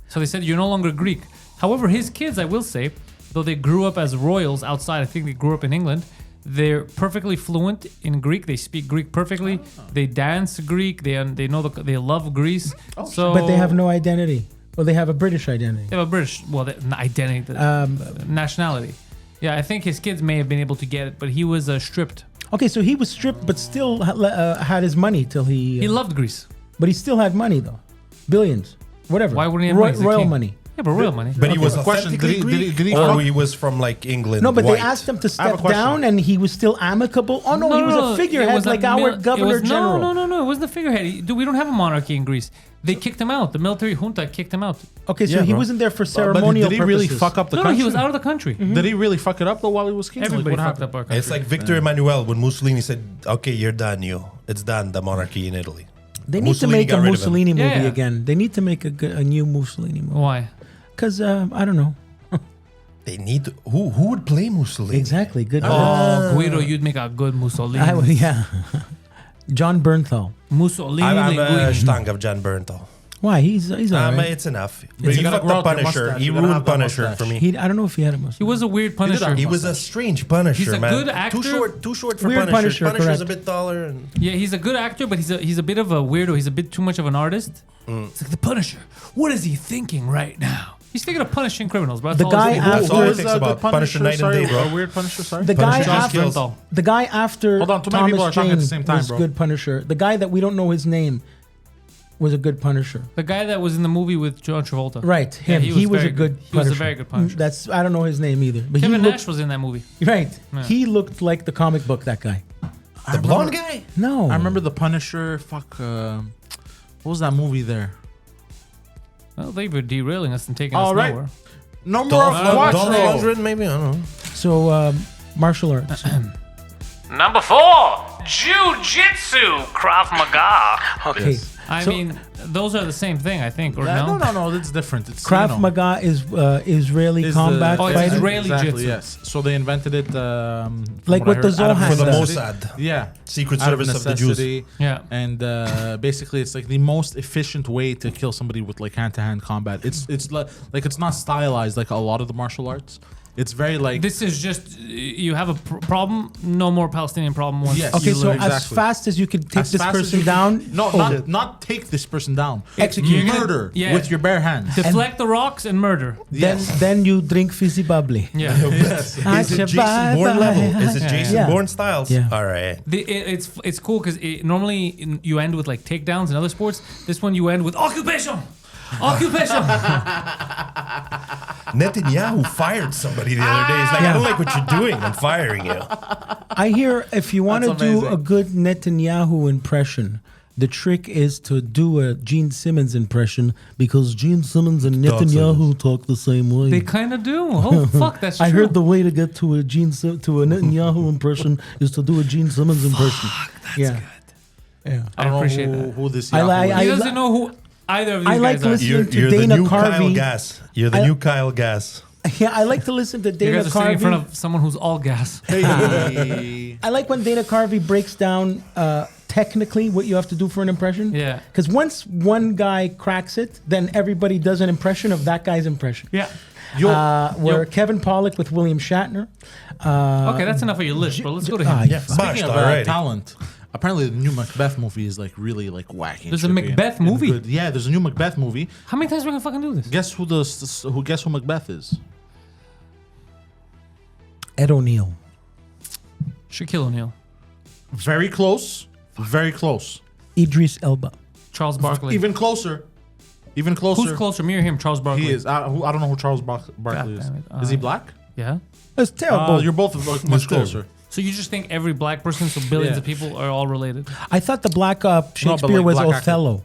So they said, you're no longer Greek. However, his kids, I will say, though they grew up as royals outside, I think they grew up in England, they're perfectly fluent in Greek. They speak Greek perfectly. They dance Greek. They know they love Greece. So But they have no identity. Well, they have a British identity. They have a British, identity, nationality. Yeah, I think his kids may have been able to get it, but he was stripped. Okay, so he was stripped, but still had his money till he. He loved Greece. But he still had money though, billions, whatever. Why wouldn't he have money? He's the royal king. money? Yeah, but real money. But he was Question, authentically did he- Greek, did he or fuck- he was from like England. No, but white. they asked him to I have a step question. down, and he was still amicable. Oh no, he was a It figurehead was like a our mil- governor it was, general. No, it wasn't the figurehead. Dude, we don't have a monarchy in Greece. They kicked him out. The military junta kicked him out. Okay, so Yeah, he bro. wasn't there for But ceremonial did he really purposes. fuck up the No, country? he was out of the country. Did he really fuck it up though while he was king? Everybody Like, what fucked happened? up our country. It's like Victor Emmanuel when Mussolini said, "Okay, you're done. It's done. The monarchy in Italy." They need to Mussolini make got a rid of him. Mussolini movie Yeah. again. They need to make a new Mussolini movie. Why? Because I don't know They need to, who would play Mussolini? exactly. Good. Oh, Guido, you'd make a good Mussolini. I would, yeah. John Bernthal. Mussolini. I'm a linguini. stang of Jan Bernthal. Why? He's alright. It's enough. You He gotta fucked grow up out your Punisher. mustache. He You gotta have ruined that Punisher mustache. for me. I don't know if he had a He Mussolini. was a weird Punisher. He was a strange Punisher, He's a man. good actor. Too short for Weird Punisher. Punisher, Punisher's a correct. bit taller. And Yeah, he's a good actor, but he's a bit of a weirdo. He's a bit too much of an artist. It's like the Punisher. What is he thinking right now? He's thinking of punishing criminals, bro. That's The all guy he's That's thinking. after- all he was thinks a about. good Punisher night and sorry, day, bro. A weird Punisher, sorry. The guy Punisher after Skilled. the guy after Hold on, too many people Thomas are talking at the Jane same time, was bro. good Punisher. The guy that we don't know his name was a good Punisher. The guy that was in the movie with John Travolta. Right, Yeah, him. he was very a good He Punisher. was a very good Punisher. That's I don't know his name either. But Kevin he Nash looked was in that movie. right. Yeah. He looked like the comic book. That guy. the blonde guy. No, I remember the Punisher. Fuck. What was that movie there? Well, they were derailing us and taking All us right. nowhere. No more Dolph Quattro. Lundgren, maybe, I don't know. So martial arts. Number 4, Jiu-Jitsu, Krav Maga. Okay. I So- mean, those are the same thing, I think, or No, no? no, it's different. It's Krav you know, Maga is Israeli is combat Oh, it's fighting. Israeli exactly, jitsu. yes. So they invented it. From Like what what I the heard, out of Zohan For the does. necessity. Mossad. Yeah. Secret Out of Service of the Jews. necessity. Yeah. And basically, it's like the most efficient way to kill somebody with like hand-to-hand combat. It's like it's not stylized like a lot of the martial arts. It's very like This is just you have a problem. No more Palestinian problem. Once Yes. Okay, You so learn as exactly. fast as you could take as this fast as person you can- down. No, oh, not take this person down. Execute. You're gonna- Murder yeah. with your bare hands. deflect the rocks and murder. then you drink fizzy bubbly. Yeah. Yes. Is it Jason Bourne level? Is it Jason Yeah. Bourne styles? Yeah. All right. It's cool because normally you end with like takedowns in other sports. This one you end with occupation. Occupation. Netanyahu fired somebody the other day. He's like, I don't like what you're doing. I'm firing you. I hear if you want to That's do amazing. a good Netanyahu impression, the trick is to do a Gene Simmons impression because Gene Simmons and Netanyahu talk the same way. They kind of do. Oh fuck, that's true. I heard the way to get to a Netanyahu impression is to do a Gene Simmons impression. That's good. Yeah. I don't appreciate know that. who this I Yahoo like- is. He doesn't know who either of these I like guys are. listening to You're Dana the new Kyle Carvey. Gass. You're the new Kyle Gass. Yeah, I like to listen to You Dana guys are sitting in front Carvey. of someone who's all gas. Hey. I like when Dana Carvey breaks down technically what you have to do for an impression. Yeah. Because once one guy cracks it, then everybody does an impression of that guy's impression. Yeah. Where Kevin Pollak with William Shatner. Okay, that's enough of your list, bro. Let's go to him. Yeah. Speaking of alright. talent, apparently the new Macbeth movie is like really like wacky. and There's a trippy Macbeth and movie? good. Yeah, there's a new Macbeth movie. How many times are we gonna fucking do this? Guess who Macbeth is? Ed O'Neill. Shaquille O'Neal, Very close. Very close. Idris Elba. Charles Barkley. Even closer. Even closer. Who's closer, me or him? Charles Barkley. He is. I don't know who Charles Barkley is. damn it. Is he black? Yeah. That's terrible. You're both like, much closer. So you just think every black person, so billions Yeah. of people, are all related? I thought the black Shakespeare like was black actor. Othello.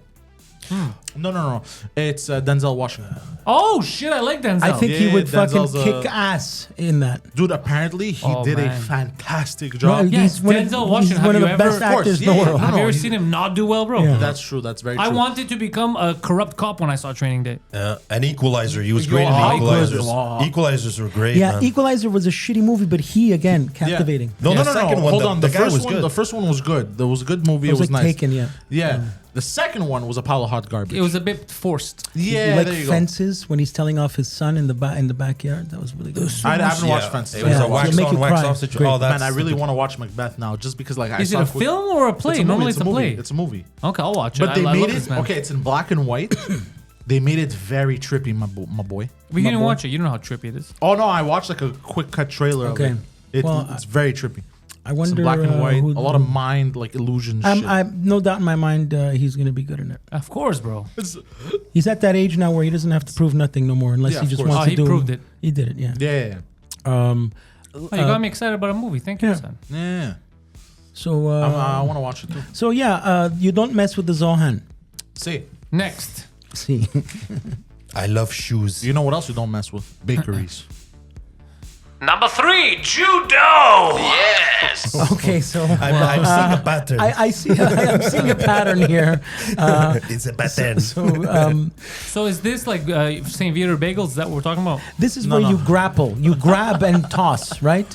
No. It's Denzel Washington. Oh shit! I like Denzel. I think he Yeah, would Denzel's fucking kick ass in that. Dude, apparently he Oh, did a man. fantastic No, job. Yes, he's one of- Denzel he's Washington. one Have of you the ever- best Of course, actors in the yeah. world. Have you ever he- seen him not do well, bro? Yeah. That's true. That's very true. I wanted to become a corrupt cop when I saw Training Day. An Equalizer. He was great in Wow. Equalizers. Wow. Equalizers were great, Yeah, man. Equalizer was a shitty movie, but he again Yeah. captivating. No, Yeah, the second one, Hold the- on. the The guy first was one. good. The first one was good. There was a good movie. It was like nice. Taken, yeah. Yeah. The second one was a pile of hot garbage. It was a bit forced. Yeah. like there you go. Fences when he's telling off his son in the backyard. That was really good. I haven't watched Yeah, Fences. It was Yeah. a wax It'll make on, you wax cry. off situation. Great. Oh, that's Man, I really want to watch Macbeth now, just because like I Is it saw a quick- film or a play? It's a movie, Normally it's it's a movie. play. It's a movie. Okay, I'll watch it. But they I made love it. this man. Okay, it's in black and white. They made it very trippy, my boy. We My didn't boy. watch it. You don't know how trippy it is. Oh no, I watched like a quick cut trailer. Okay. Of it. Well, It's very trippy. I It's wonder. in black and white. who- A lot of mind like illusion shit. I'm no doubt in my mind he's gonna be good in it. Of course, bro. He's at that age now where he doesn't have to prove nothing no more, unless Yeah, he of just course. wants Oh, to he do. proved it. He did it, yeah. Yeah. Um, Oh, you got me excited about a movie. Thank you, yeah. son. Yeah. so I want to watch it too. so yeah, you don't mess with the Zohan. See, Next. See, I love shoes. you know what else you don't mess with? Bakeries. Number 3, judo. okay, so I'm seeing a pattern. I see. I'm seeing a pattern here. It's a pattern. So So is this like St. Viator bagels? Is that what we're talking about? this is No, where no. you grapple. You grab and toss, right?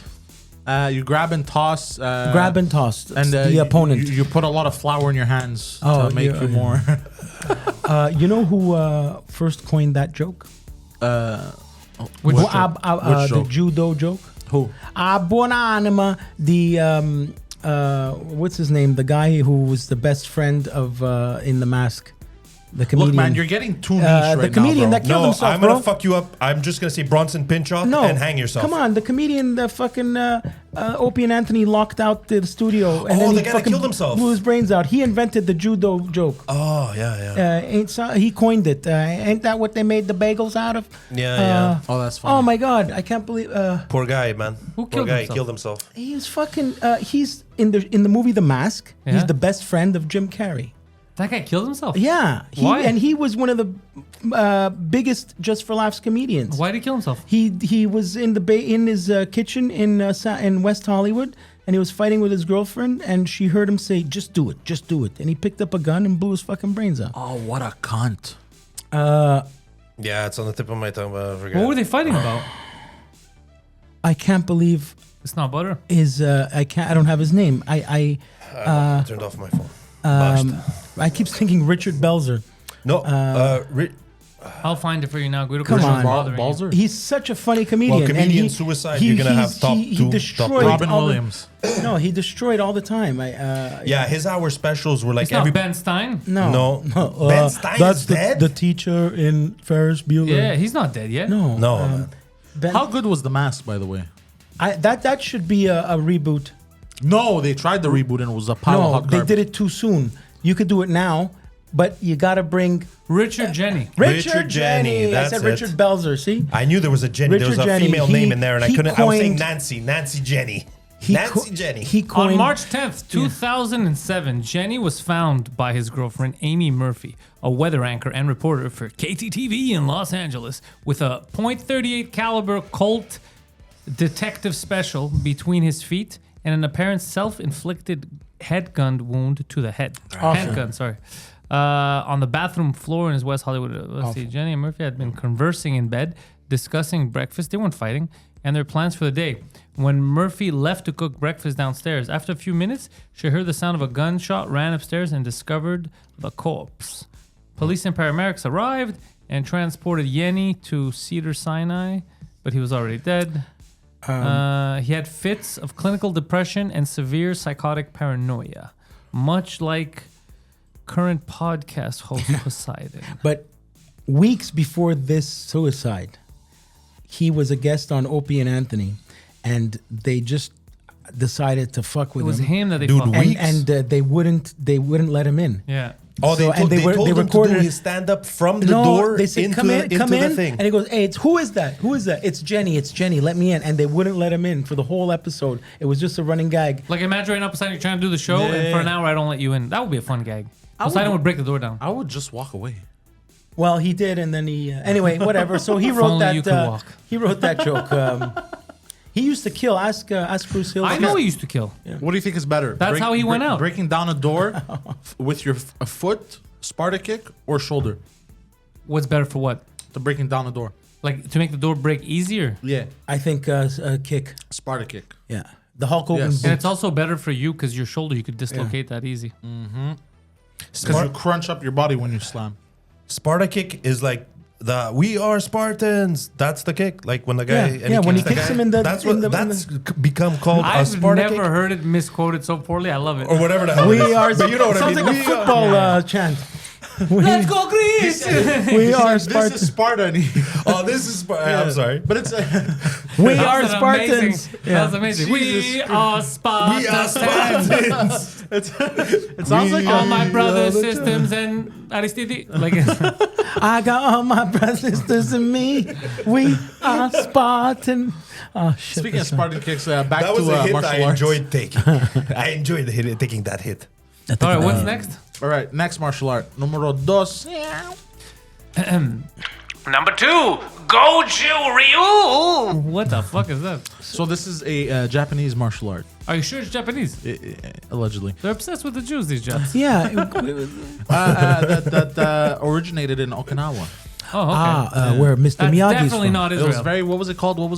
You grab and toss. Grab and toss. and the opponent. You put a lot of flour in your hands Oh, to make yeah, you yeah. more. You know who first coined that joke? Which What joke? Which The joke? judo joke. Who? Buona anima. The what's his name? The guy who was the best friend of in The Mask. The comedian. Look, man, you're getting too niche the right comedian now, that bro. killed No, himself, I'm gonna bro. fuck you up. I'm just gonna say Bronson Pinchot No, and hang yourself. Come on, the comedian, the fucking Opie and Anthony locked out the studio, and Oh, then the he guy that fucking killed himself. blew his brains out. He invented the judo joke. Oh yeah. He coined it. Ain't that what they made the bagels out of? Yeah. Oh, that's funny. Oh my God, I can't believe. Poor guy, man. Who Poor killed guy himself? killed himself. He's fucking. He's in the movie The Mask. Yeah. He's the best friend of Jim Carrey. That guy killed himself? Yeah, Why? he was one of the biggest Just for Laughs comedians. Why did he kill himself? He was in his kitchen in West Hollywood, and he was fighting with his girlfriend, and she heard him say, "Just do it," and he picked up a gun and blew his fucking brains out. Oh, what a cunt. Yeah, it's on the tip of my tongue, but I forgot. What were they fighting about? I can't believe It's not butter. I don't have his name. I turned off my phone. I keep thinking Richard Belzer. No, I'll find it for you now, Guido. Come on. Balzer? He's such a funny comedian. Well, comedian and suicide, you're gonna have top he two, destroyed top three. Robin all the- Williams. No, he destroyed all the time. Yeah, his hour specials were like It's not Ben Stein. No. Ben Stein that's is dead? the teacher in Ferris Bueller. Yeah, he's not dead yet. No. No, man. Ben, How good was The Mask, by the way? that should be a reboot. No, they tried the reboot and it was a pile of No, hot they garbage. did it too soon. You could do it now, but you got to bring Richard Jenny. Richard Jenny, I that's said it. Richard Belzer. See, I knew there was a Jenny. There was Richard a Jenny, female name in there, and I he couldn't. I was saying coined- Nancy Jenny. he Nancy co- Jenny. He coined On March 10th, 2007, Jenny was found by his girlfriend Amy Murphy, a weather anchor and reporter for KTTV in Los Angeles, with a .38 caliber Colt detective special between his feet and an apparent self-inflicted headgun wound to the head. Handgun, sorry. On the bathroom floor in his West Hollywood. Let's see. Jenny and Murphy had been conversing in bed, discussing breakfast. They weren't fighting, and their plans for the day. When Murphy left to cook breakfast downstairs, after a few minutes, she heard the sound of a gunshot, ran upstairs, and discovered the corpse. Police and paramedics arrived and transported Jenny to Cedars-Sinai, but he was already dead. He had fits of clinical depression and severe psychotic paranoia, much like current podcast host Poseidon. But weeks before this suicide, he was a guest on Opie and Anthony, and they just decided to fuck It with was him. him that they Dude, fucked. weeks? And they wouldn't let him in. Yeah. Oh, So- and they they told him to recorded do it. his stand-up from the door they said, into, come in, into come the in. thing. And he goes, hey, who is that? Who is that? It's Jenny, let me in. And they wouldn't let him in for the whole episode. It was just a running gag. Like imagine right now, Poseidon, you're trying to do the show, and for an hour I don't let you in. That would be a fun gag. Poseidon would break the door down. I would just walk away. Well, he did, and then he... anyway, whatever. So he wrote only you could that... walk. He wrote that joke. He used to kill. Ask Bruce Hill. I know he used to kill. What do you think is better? That's how he went out. Breaking down a door with your a foot, Sparta kick, or shoulder? What's better for what? To breaking down a door. Like to make the door break easier. Yeah. I think kick. Sparta kick. Yeah. The Hulk Hogan Yes. boot. And it's also better for you because your shoulder, you could dislocate that easy. Because you crunch up your body when you slam. Sparta kick is like we are Spartans. That's the kick. Like when the guy when he the kicks guy, him in the- that's in what the- that's become called a I've Sparta never kick heard it misquoted so poorly. I love it. or whatever the hell. We it is. are... But you know what I sounds mean. like a football chant. Let's go Greece! We are This Spartans. is Sparta. and he- Oh, this is I'm sorry. But it's We That are was Spartans. amazing. That was amazing. We are Spartans. We are Spartans. it sounds like All my brothers, the systems, and Aristide. Like, I got all my brothers, sisters, and me. We are Spartan. Oh, shit. Speaking of Spartan kicks, back That was to a hit martial I arts. enjoyed taking. I enjoyed taking that hit. all right, what's next? All right, next martial art. Numero dos. Number 2, Goju Ryu. What the fuck is that? So this is a Japanese martial art, Are you sure it's Japanese? allegedly. They're obsessed with the Jews, these Japs. Yeah. that originated in Okinawa. Oh, okay. Where Mr. That's Miyagi's definitely from. not It was Israel. very. What was it called? It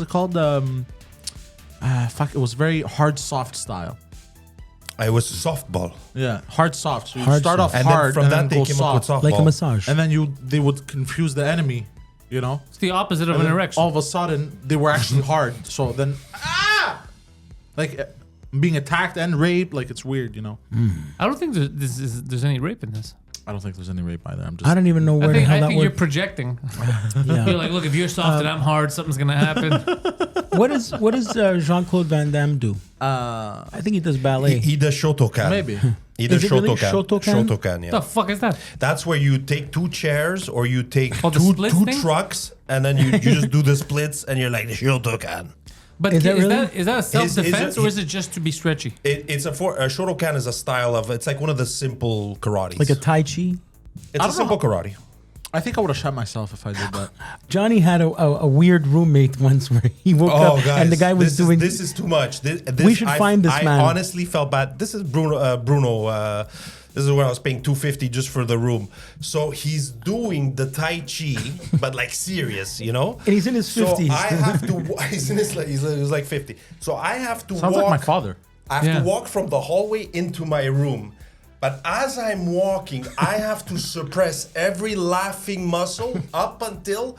was very hard soft style. I was softball. Yeah, hard soft. So you Hard start soft. off And hard, then from and that then they go came up with soft, softball. Like a massage. and then they would confuse the enemy. You know, It's the opposite of and an then erection. all of a sudden they were actually hard. So then, like being attacked and raped, like it's weird. You know, I don't think there's any rape in this. I don't think there's any rape either. I'm just. I don't even know where I the think, hell I that think you're works. projecting. Yeah. You're like, look, if you're soft and I'm hard, something's gonna happen. What does Jean-Claude Van Damme do? I think he does ballet. He does Shotokan. Maybe. He does Is it really Shotokan. Shotokan? Shotokan, yeah. What the fuck is that? That's where you take 2 chairs or you take Oh, the two splits thing? trucks and then you just do the splits and you're like the Shotokan. But Is that really? is that a self-defense is or is it just to be stretchy? It's a Shotokan is a style of it's like one of the simple karates. Like a Tai Chi. it's a simple karate. I think I would have shot myself if I did that. Johnny had a weird roommate once where he woke Oh, up guys, and the guy was doing. this is too much. This, We should find this I man. honestly felt bad. This is Bruno. This is when I was paying $250 just for the room. So he's doing the Tai Chi, but like serious, you know. And he's in his 50s. So I have to. He's like 50. So I have to Sounds walk. like my father. I have Yeah. to walk from the hallway into my room. But as I'm walking, I have to suppress every laughing muscle up until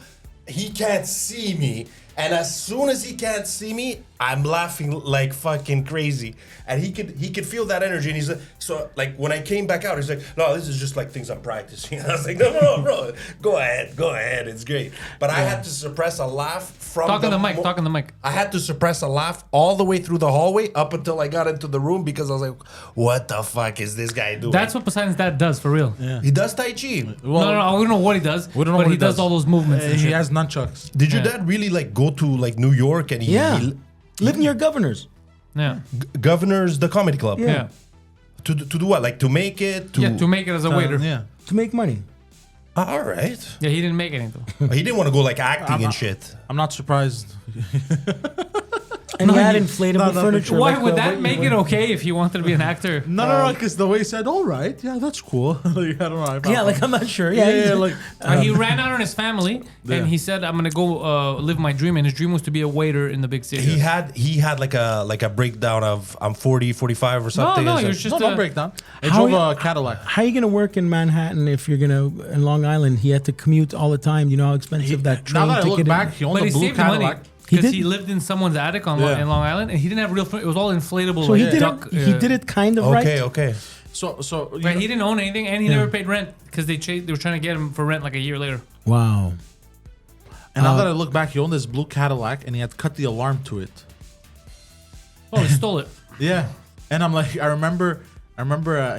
he can't see me. And as soon as he can't see me, I'm laughing like fucking crazy. And he could feel that energy. And he's like, so like when I came back out, he's like, no, this is just like things I'm practicing. And I was like, no, bro, go ahead, it's great. But I had to suppress a laugh from Talk on the mic. I had to suppress a laugh all the way through the hallway up until I got into the room because I was like, what the fuck is this guy doing? That's what Poseidon's dad does for real. Yeah. He does Tai Chi. No, we don't know what he does. We don't know but what he does all those movements. And He shit. has nunchucks. Did your dad really like go to like New York and he Live near governors. Yeah. Governors the comedy club? Yeah. To do what? Like to make it? To make it as a waiter. Yeah. To make money. All right. Yeah, he didn't make any though. He didn't want to go like acting and shit. I'm not surprised. And he had inflatable furniture. Why like, would that what- make it okay if he wanted to be an actor? No, because the way he said, all right, yeah, that's cool. Like, I don't know. I found Yeah, like I'm not sure. Yeah, yeah, like He ran out on his family and he said, "I'm gonna go live my dream." And his dream was to be a waiter in the big city. He had like a breakdown of I'm 40, 45 or something. no, It's he like- was just no breakdown. He How drove he- a Cadillac. How are you gonna work in Manhattan if you're gonna in Long Island? He had to commute all the time. You know how expensive that train Now that I ticket look back, is. he owned but a he blue saved the money Cadillac. because did? he lived in someone's attic on Yeah. in Long Island, and he didn't have real. It was all inflatable. So like he did duck, it. He did it kind of right. Okay. So Right, he didn't own anything, and he never paid rent because they were trying to get him for rent like a year later. Wow. and now that I look back, he owned this blue Cadillac, and he had cut the alarm to it. Oh, he stole it. Yeah, and I'm like, I remember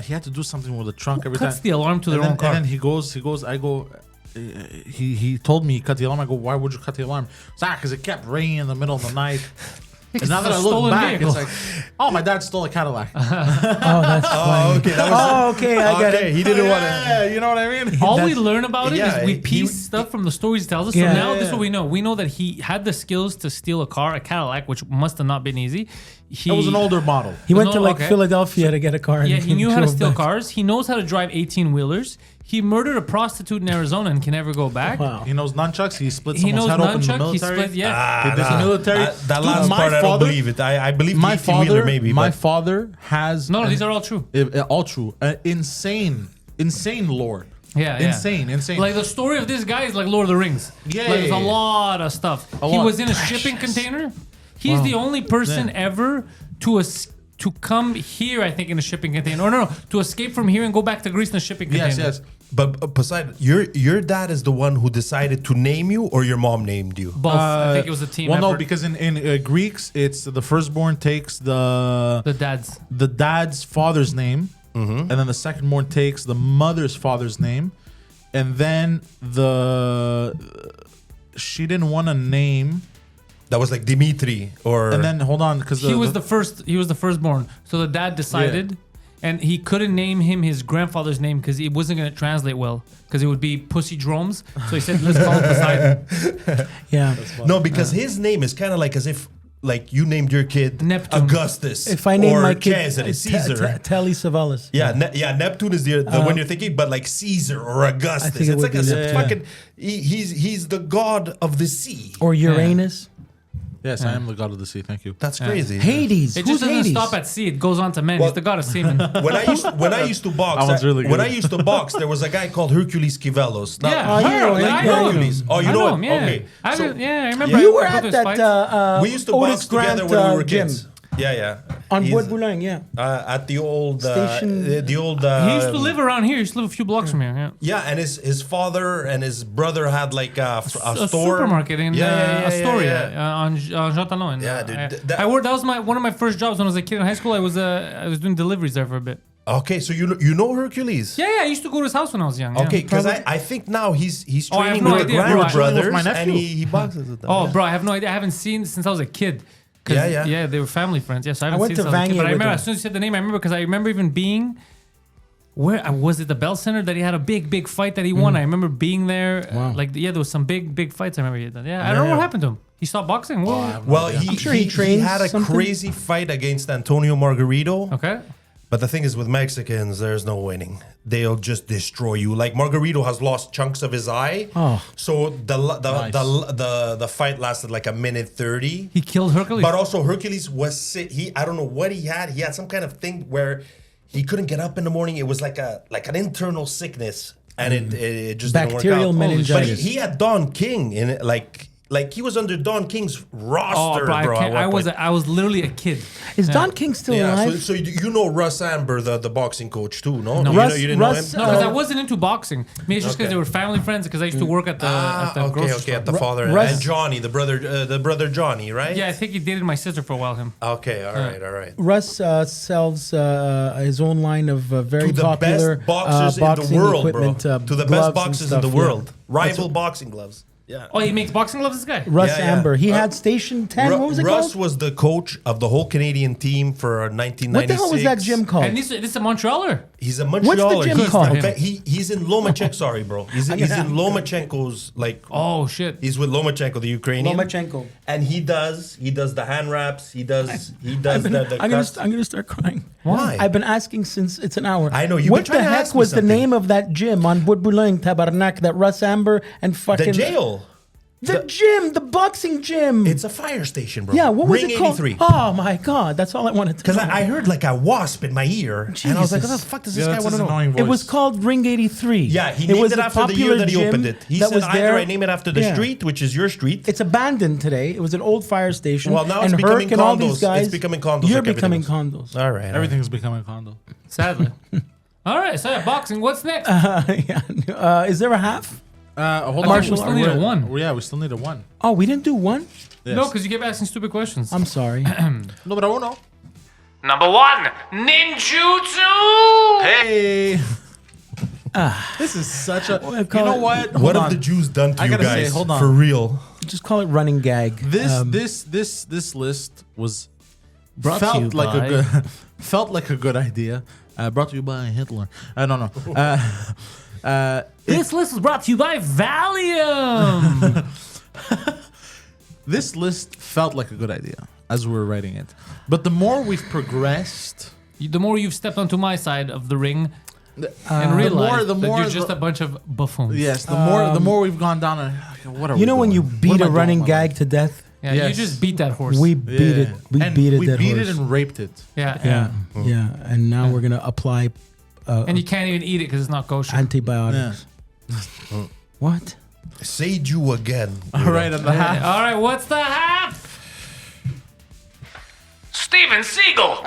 he had to do something with the trunk every Cuts time. the alarm to their and own car. then he goes. I go. He told me he cut the alarm. I go, why would you cut the alarm? Because it kept ringing in the middle of the night. And now that It's I a look stolen back, vehicle. it's like, oh, my dad stole a Cadillac. Oh, that's funny. Okay, that was Oh, okay, I get it. He didn't want to. Yeah, you know what I mean? All we learn about it yeah, is we he- piece stuff from the stories he tells us. Yeah. So now this is what we know. We know that he had the skills to steal a car, a Cadillac, which must have not been easy. It was an older model. He went No, to like okay. Philadelphia to get a car. Yeah, and he knew how to drove steal back. cars. He knows how to drive 18-wheelers. He murdered a prostitute in Arizona and can never go back. Wow. He knows nunchucks. He split He someone's knows head open in the nunchuck. He military. split. Yeah. He did the military. That Dude, last my part, I don't father- believe it. I believe My the 18-wheeler father, maybe. my but father has No, these are all true. all true. Insane lore. Yeah, insane. Like the story of this guy is like Lord of the Rings. Yeah, like, there's yeah, a yeah. lot of stuff. He lot. was in a shipping container. He's the only person ever to come here, I think, in a shipping container. Or no, to escape from here and go back to Greece in a shipping container. Yes. But Poseidon, your dad is the one who decided to name you, or your mom named you? Both. I think it was a team Well, no, effort. because in Greeks, it's the firstborn takes the dads. the dad's father's name, and then the secondborn takes the mother's father's name, and then she didn't want a name, That was like Dimitri, or and then hold on, because He was the firstborn. So the dad decided, and he couldn't name him his grandfather's name because it wasn't going to translate well, because it would be Pussy Dromes. So he said, "Let's call him Poseidon." Yeah. no, because his name is kind of like as if like you named your kid Neptune. Augustus. If I name or my kid Caesar, Caesar. Telly Savalas. Yeah, Neptune is the one you're thinking, but like Caesar or Augustus. think it It's would like be a that. fucking. He's the god of the sea. Or Uranus. yes, I am the god of the sea. Thank you. That's crazy. Hades. It Who's just doesn't Hades? stop at sea. It goes on to men. Well- He's the god of semen. When I used to box, That one's really when good. I used to box, there was a guy called Hercules Kivelos. Now, Yeah. Oh, you know him. like Yeah, Hercules. Oh, you I know him. him? Yeah. Okay. I So remember. You I were go to at his that fights. we used to Otis box together Grant, when we were gym. kids. Yeah. On He's, Bois de Boulogne, yeah. at the old Station- the old. He used to live around here. He used to live a few blocks from here. Yeah. Yeah, and his father and his brother had like a A store, supermarket in Astoria on Jean Talon. Yeah, dude, I worked. That was one of my first jobs when I was a kid in high school. I was doing deliveries there for a bit. Okay, so you know Hercules. Yeah, I used to go to his house when I was young. Okay, Yeah. because I think now he's Oh, I have training no with the idea, bro. Grant I- brothers with my and nephew. he boxes with them. Oh, bro, I have no idea. I haven't seen since I was a kid. 'Cause, Yeah. they were family friends. Yes, I haven't went seen to since I was a kid. Vanier But I with remember him. as soon as you said the name, I remember because I remember even being. Where was it? The Bell Center that he had a big fight that he won. I remember being there. Wow. There was some big fights. I remember he had done. Yeah, I don't know what happened to him. He stopped boxing. Whoa. Well, I'm sure he trains had a something. crazy fight against Antonio Margarito. Okay. But the thing is, with Mexicans, there's no winning. They'll just destroy you. Like Margarito has lost chunks of his eye. Oh. So the fight lasted like a minute 30. He killed Hercules. But also Hercules was sick. I don't know what he had. He had some kind of thing where he couldn't get up in the morning. It was like an internal sickness, and it just Bacterial didn't work out. meningitis. But he had Don King in it, like he was under Don King's roster, bro, bro. I was literally a kid. Is Don King still alive? So you know Russ Amber, the boxing coach too, no? No. You didn't know him? No, because I wasn't into boxing. Maybe it's just because Okay. they were family friends. Because I used to work at the grocery store. at the father Russ- and Johnny, the brother Johnny, right? Yeah, I think he dated my sister for a while. Him. Okay, all right. Russ sells his own line of very To the popular best boxers in boxing the world, equipment. bro. To the gloves best and boxers in stuff, the yeah. world. Rival boxing gloves. Yeah. Oh, he makes boxing gloves. This guy. Russ Yeah, yeah. Amber. He had Station 10. What was it Russ called? was the coach of the whole Canadian team for 1996. What the hell was that gym called? And this is a Montrealer. He's a Montrealer. What's the gym He's- called? Okay, he's in Lomachenko. Sorry, bro. He's in Lomachenko's Oh shit. He's with Lomachenko, the Ukrainian. Lomachenko. And he does the hand wraps. He does the I'm cuts. gonna start crying. Why? I've been asking since it's an hour. I know, you've What been trying the to heck ask me was the something. name of that gym on Budbulang Tabarnak that Russ Amber and fucking The jail. The gym, the boxing gym. It's a fire station, bro. yeah, what was Ring it called? 83. Oh my god, that's all I wanted to Because know. I heard like a wasp in my ear, and I was like, "What Jesus. the fuck does this Yeah, guy that's want his to know?" annoying voice. It was called Ring 83. Yeah, he It named was it a after the year popular that he gym opened it. He that said, was "Either there- I name it after the Yeah. street, which is your street." It's abandoned today. It was an old fire station. Well, now it's and becoming Herc and all condos. these guys. It's becoming condos You're like becoming everything condos. All right, Everything's becoming a condo. Sadly. All right. So yeah, boxing. What's next? Is there a half? Hold I on. think we still need a one. Yeah, we still need a one. Oh, we didn't do one? Yes. No, because you kept asking stupid questions. I'm sorry. No, but I won't know. Number 1, ninjutsu. Hey. This is such a. You call know it- what? Hold What on. have the Jews done to I you gotta guys? say, hold on. For real. Just call it running gag. This list was Brought to you felt like by- a good felt like a good idea. Brought to you by Hitler. I don't know. This list was brought to you by Valium. This list felt like a good idea as we were writing it, but the more we've progressed, The more you've stepped onto my side of the ring and the realized more that you're just a bunch of buffoons. yes, the more we've gone down. What are You we know when doing? you What beat am I a doing running with my gag life? to death? Yeah, Yes. you just beat that horse. We beat it. We And beat it. We that beat horse. it and raped it. yeah. Yeah. And now we're gonna apply And you can't even eat it because it's not kosher. antibiotics. What? Say you again. All right, and the half. All right, what's the half? Steven Seagal.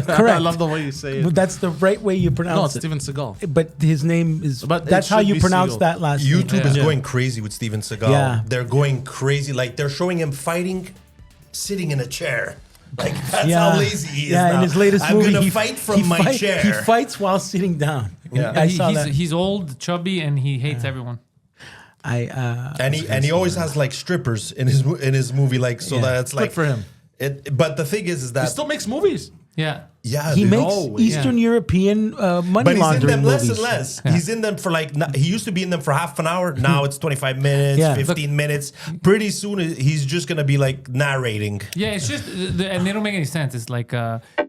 Correct. I love the way you say it. But that's the right way you No, pronounce it's it. Steven Seagal. But his name is. But it that's how should you be pronounce Seagal. that last name. YouTube is Yeah. going crazy with Steven Seagal. Yeah. They're going crazy. Like they're showing him fighting, sitting in a chair. Like that's Yeah. how lazy he is. Yeah, now. in his latest I'm movie, gonna he fight from my chair. He fights while sitting down. Yeah. I saw that. He's old, chubby, and he hates everyone. and he always has like strippers in his movie. Like so Yeah. that's like Good for him. But the thing is He that still makes movies. Yeah. yeah, he dude. makes Oh, Eastern European money But he's in laundering them less movies. and less. He's in them for like he used to be in them for half an hour. Now it's 25 minutes, Yeah. 15 minutes. Pretty soon he's just gonna be like narrating. Yeah, it's just, and they don't make any sense. It's like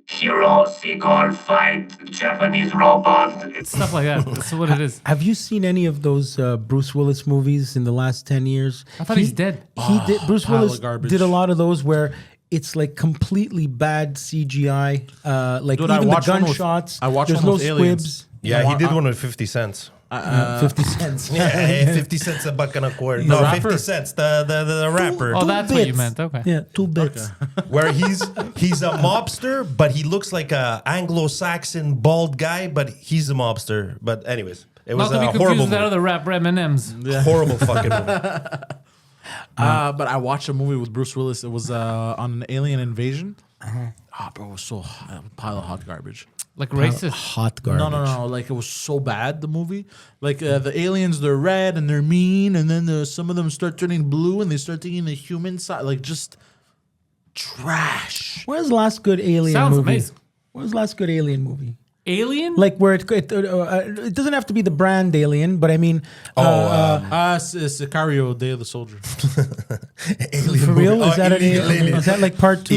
Hero Seagal fight Japanese robot. It's stuff like that. That's what it is. Have you seen any of those Bruce Willis movies in the last 10 years? I thought he's dead. He did. Bruce pile of Willis garbage. did a lot of those where it's like completely bad CGI. Like Dude, I even the watched one with- gunshots. I watched There's one no with aliens. squibs. Yeah, he did one with 50 cents. 50 cents. Yeah, 50 cents a buck and a quarter. No, rapper? 50 cents. The rapper. Oh, that's what you bits. meant. Okay. Yeah, 2 bits. Where he's a mobster, but he looks like a Anglo-Saxon bald guy, but he's a mobster. But anyways, it was Not to be a confused horrible with that movie. other rapper M&M's. Horrible fucking movie. But I watched a movie with Bruce Willis. It was on an alien invasion. Oh, bro, it was so a pile of hot garbage. Like racist. Hot garbage. No. Like it was so bad. The movie, like the aliens, they're red and they're mean, and then some of them start turning blue and they start taking the human side. Like just trash. Where's the last good alien Sounds movie? amazing. Where's the last good alien movie? Alien? Like where it doesn't have to be the brand Alien, but I mean, Sicario, Day of the Soldier. for real, is that Alien. is that like part 2?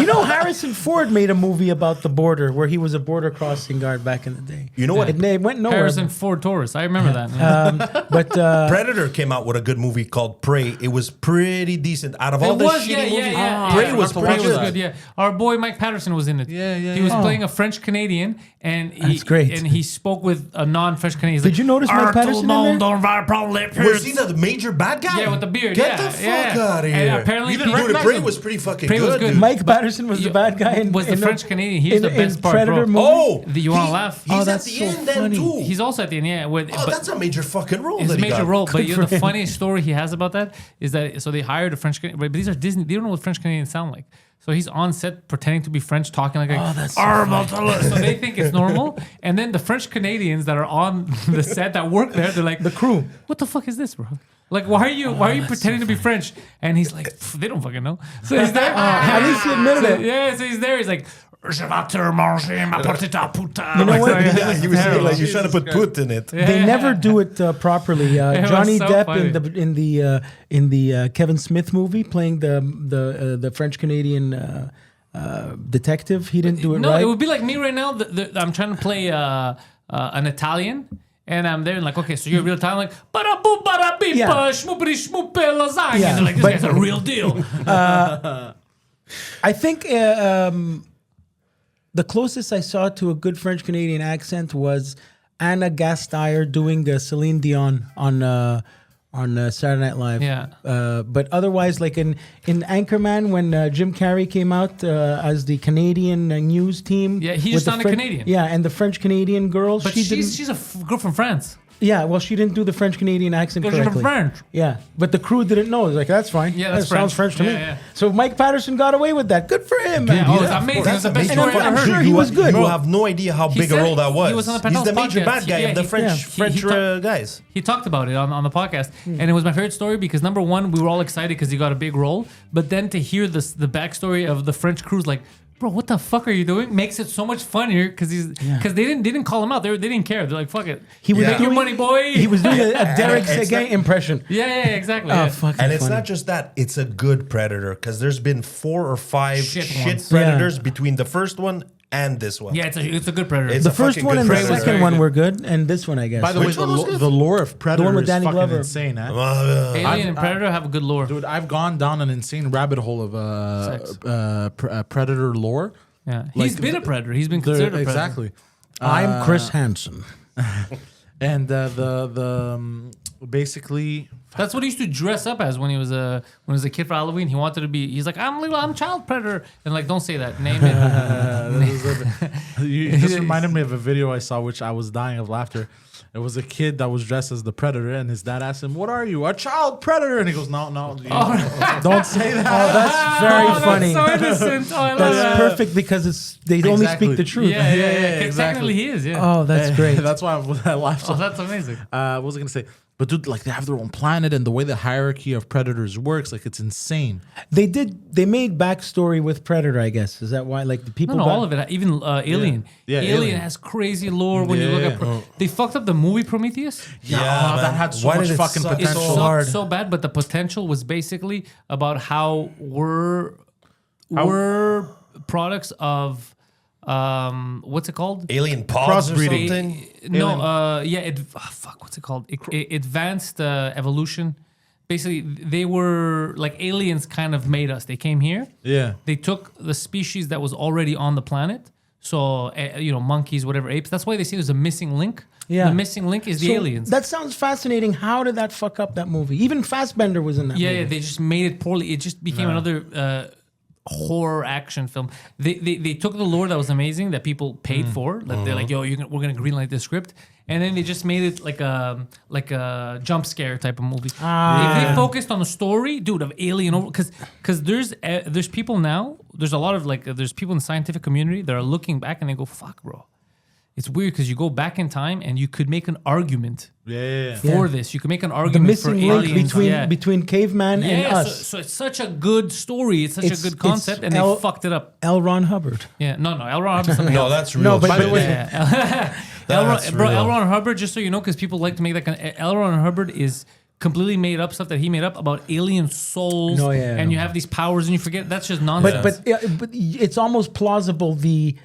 You know, Harrison Ford made a movie about the border where he was a border crossing guard back in the day. You know what? It went nowhere. Harrison Ford Taurus. I remember that. Yeah. But Predator came out with a good movie called Prey. It was pretty decent. Out of all the shitty movies, Prey was Prey pretty was good. good. Yeah, our boy Mike Patterson was in it. Yeah. He was playing a French Canadian, and That's great. And he spoke with a non-French Canadian. Did you notice Mike Patterson in there? Was he the major bad guy? Yeah, with the beard. Get yeah, the fuck yeah. out of And here. apparently, You didn't people- Dude, Prey was pretty fucking Prey was good. good. Dude. Mike Patterson was the bad guy was the in French Canadian. He's the best part, Predator bro. movie. Oh, You want to laugh? He's at that's the so end then funny. too. He's also at the end, yeah. But that's a major fucking role. It's that a he major got. role, but you know, for the him. funniest story he has about that is that so they hired a French Canadian, but these are Disney. They don't know what French Canadians sound like. So he's on set pretending to be French, talking like, that's so so they think it's normal. And then the French Canadians that are on the set that work there, they're like, The crew. what the fuck is this, bro? Like, why are you pretending to be French? And he's like, they don't fucking know. So he's there. At least he admitted it. Yeah, so he's there. He's like, je vais te manger ma petite putain. You know what? Yeah, he was terrible. like, you're trying to put put in it. They never do it properly. was Johnny so Depp funny. in the Kevin Smith movie playing the French Canadian detective. He didn't do it No, right. it would be like me right now. I'm trying to play an Italian, and I'm there and like, okay, so you're a real Italian, like, ba-da-boop, ba-da-beep, Yeah. shmoopity shmoop, lasagna. Yeah, And they're like, this but- guy's a real deal. I think the closest I saw to a good French Canadian accent was Anna Gasteyer doing Celine Dion on Saturday Night Live. Yeah. But otherwise, like in Anchorman, when Jim Carrey came out as the Canadian news team. Yeah, he with just the sounded Canadian. Yeah, and the French Canadian girl. But she didn't. she's a girl from France. Yeah, well, she didn't do the French Canadian accent Because she's correctly. from French. Yeah, but the crew didn't know. It was like, that's fine. Yeah, that's that sounds French. French to Yeah, me. yeah. So Mike Patterson got away with that. Good for him, man. Oh, it's amazing. That's the best amazing. story I've I'm ever sure heard. he was good. You have no idea how He big a said role that was. he was on the He's the Pantelis major podcast. bad guy Yeah, of the he- French he French talked- guys. He talked about it on the podcast, and it was my favorite story because number one, we were all excited because he got a big role, but then to hear the backstory of the French crew's like, bro, what the fuck are you doing? Makes it so much funnier because they didn't call him out. They didn't care. They're like, fuck it. He was Make your doing- money, boy. He was doing a Derek It's Seguin not- impression. yeah, exactly. Oh, yeah. fucking And it's funny. not just that; it's a good Predator because there's been 4 or 5 Shit shit ones. Predators between the first one and this one. Yeah, it's a good Predator. It's The a first fucking one good and the Predator. second Very one good. were good, and this one, I guess. By the way, Which one was good? the lore of Predator with is Danny fucking Glover. insane, eh? Alien and Predator have a good lore. Dude, I've gone down an insane rabbit hole of Sex. Predator lore. Yeah, he's Like, been a Predator. He's been They're- considered a Predator. exactly. I'm Chris Hansen. And basically, That's what he used to dress up as when he was a kid for Halloween. He wanted to be. He's like, I'm child predator, and like, don't say that. Name it. you just reminded me of a video I saw, which I was dying of laughter. It was a kid that was dressed as the predator, and his dad asked him, "What are you, a child predator?" And he goes, "No, don't say that." Oh, that's very funny. That's so innocent. Oh, I love That's that. perfect because they only Exactly. speak the truth. Yeah. exactly. Technically, he is. Yeah. Oh, that's great. That's why I laughed. Oh, So, that's amazing. what was I gonna say? But dude, like they have their own planet, and the way the hierarchy of predators works, like it's insane. They made backstory with Predator, I guess. Is that why? Like the people. No, got- all of it. Even Alien. Yeah, Alien Alien. has crazy lore when you look at. Yeah. They fucked up the movie Prometheus. Yeah, man. that had so Why much did it fucking suck? It It's potential. so hard. sucked so bad, but the potential was basically about how we're products of what's it called? Alien pods or Crossbreeding. something. No, what's it called? Advanced evolution. Basically, they were like aliens kind of made us. They came here. Yeah. They took the species that was already on the planet. So, monkeys, whatever, apes. That's why they say there's a missing link. Yeah. The missing link is the So aliens. That sounds fascinating. How did that fuck up that movie? Even Fassbender was in that Yeah, movie. they just made it poorly. It just became another horror action film. They took the lore that was amazing that people paid for. Like they're like, yo, we're gonna greenlight this script, and then they just made it like a jump scare type of movie. If they focused on the story, dude, of Alien, because there's people now. There's a lot of there's people in the scientific community that are looking back and they go, fuck, bro. it's weird because you go back in time and you could make an argument Yeah. for this. You could make an The argument for missing link aliens. between caveman and Yeah, us. so it's such a good story. It's such It's- a good it's concept, and L- they fucked it up. L. Ron Hubbard. Yeah, no, L. Ron Hubbard. Something No, else. that's real. No, but- By the shit. way, Yeah. That's real. L. Ron Hubbard, just so you know, because people like to make that kind of, L. Ron Hubbard is completely made up stuff that he made up about alien souls, No, yeah, and no. you have these powers, and you forget that's just nonsense. But it's almost plausible. The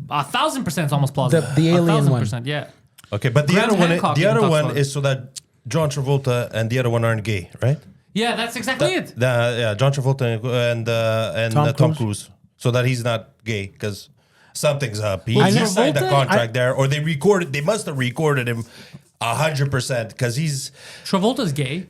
1,000% is almost plausible. The alien one. 1,000%, yeah. Okay, but the Graham other one, Hancock the even other talks one about is so that John Travolta and the other one aren't gay, right? Yeah, that's exactly it. Yeah, John Travolta and Tom Tom Cruise. Cruise, so that he's not gay because something's up. He, Well, he signed a Travolta- contract there, or they recorded. They must have recorded him 100% because he's. Travolta's gay.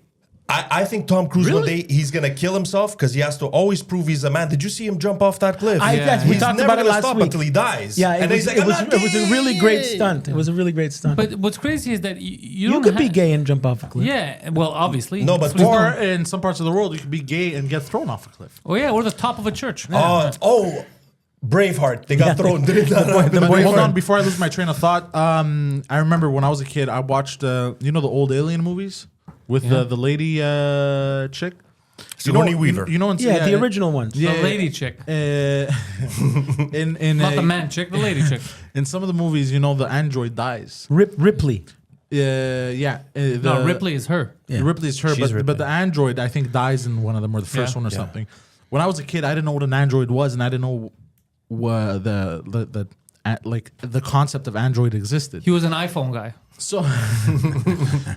I think Tom Cruise one day he's gonna kill himself because he has to always prove he's a man. Did you see him jump off that cliff? Yes, we He's talked never about it gonna last stop week. until he dies. Yeah, and he's like, it was a really great gay." stunt. It was a really great stunt. But what's crazy is that you you don't could be ha- gay and jump off a cliff. Yeah, well, obviously. No, but That's what he's Or doing. in some parts of the world, you could be gay and get thrown off a cliff. Oh yeah, or the top of a church. Oh, Braveheart. They got thrown. Did that happen? But hold on, before I lose my train of thought, I remember when I was a kid, I watched, the old Alien movies with the lady chick? Sigourney Weaver. You know, Yeah, the original ones. The lady chick. in Not the man chick, the lady chick. in some of the movies, the android dies. Ripley. No, Ripley is her. Ripley is her, She's but Ripley. the android I think dies in one of them or the first one or something. When I was a kid, I didn't know what an android was, and I didn't know what the concept of android existed. He was an iPhone guy. So,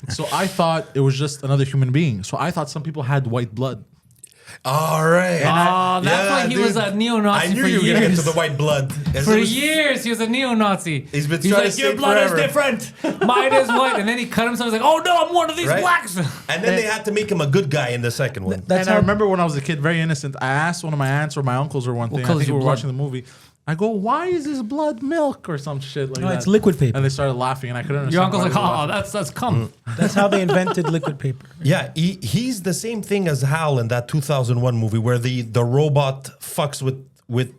so I thought it was just another human being. So I thought some people had white blood. All right. That's why he was a neo-Nazi I knew for you were gonna get years. to the white blood. As For it was- years, he was a neo-Nazi. He's been He's trying like, to your say blood forever." is different. Mine is white. And then he cut himself. He's like, oh no, I'm one of these Right? blacks. And then they had to make him a good guy in the second one. That's And I how remember when I was a kid, very innocent, I asked one of my aunts or my uncles or one thing. I color's think we your were blood? watching the movie. I go, why is this blood milk or some shit like No, that? it's liquid paper. And they started laughing, and I couldn't understand. Your uncle's why like, they were oh, laughing. that's cum. That's how they invented liquid paper. Yeah, he's the same thing as Hal in that 2001 movie where the robot fucks with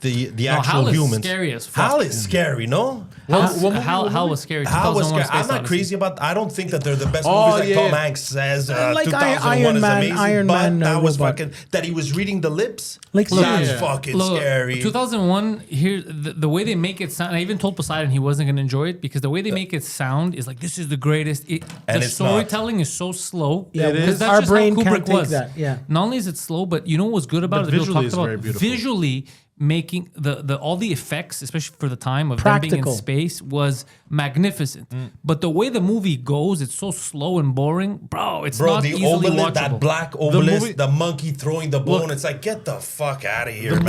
the actual Hal is humans. scary as fuck. Hal is scary, no? Hal was scary. Hal was 2001 scary. I'm Space not Odyssey. crazy about. I don't think that they're the best Oh, movies like yeah. Tom Hanks says. Like 2001 Iron is Man- amazing, Iron but Man, that was robot. fucking that he was reading the lips. Like, That's yeah. fucking Look, scary. 2001, here, the way they make it sound, I even told Poseidon he wasn't going to enjoy it because the way they make it sound is like, this is the greatest. And The it's not. storytelling is so slow. Yeah, It is. Because that's Our just how brain can't Kubrick take was. that, yeah. Not only is it slow, but you know what was good about But it? that people visually talked it's about? very beautiful. Visually making the all the effects, especially for the time of them being Practical. in space, was magnificent. But the way the movie goes, it's so slow and boring. Bro, it's Bro, not the easily obelisk, watchable. that black obelisk, movie- the monkey throwing the bone. Look, It's like, get the fuck out of here, the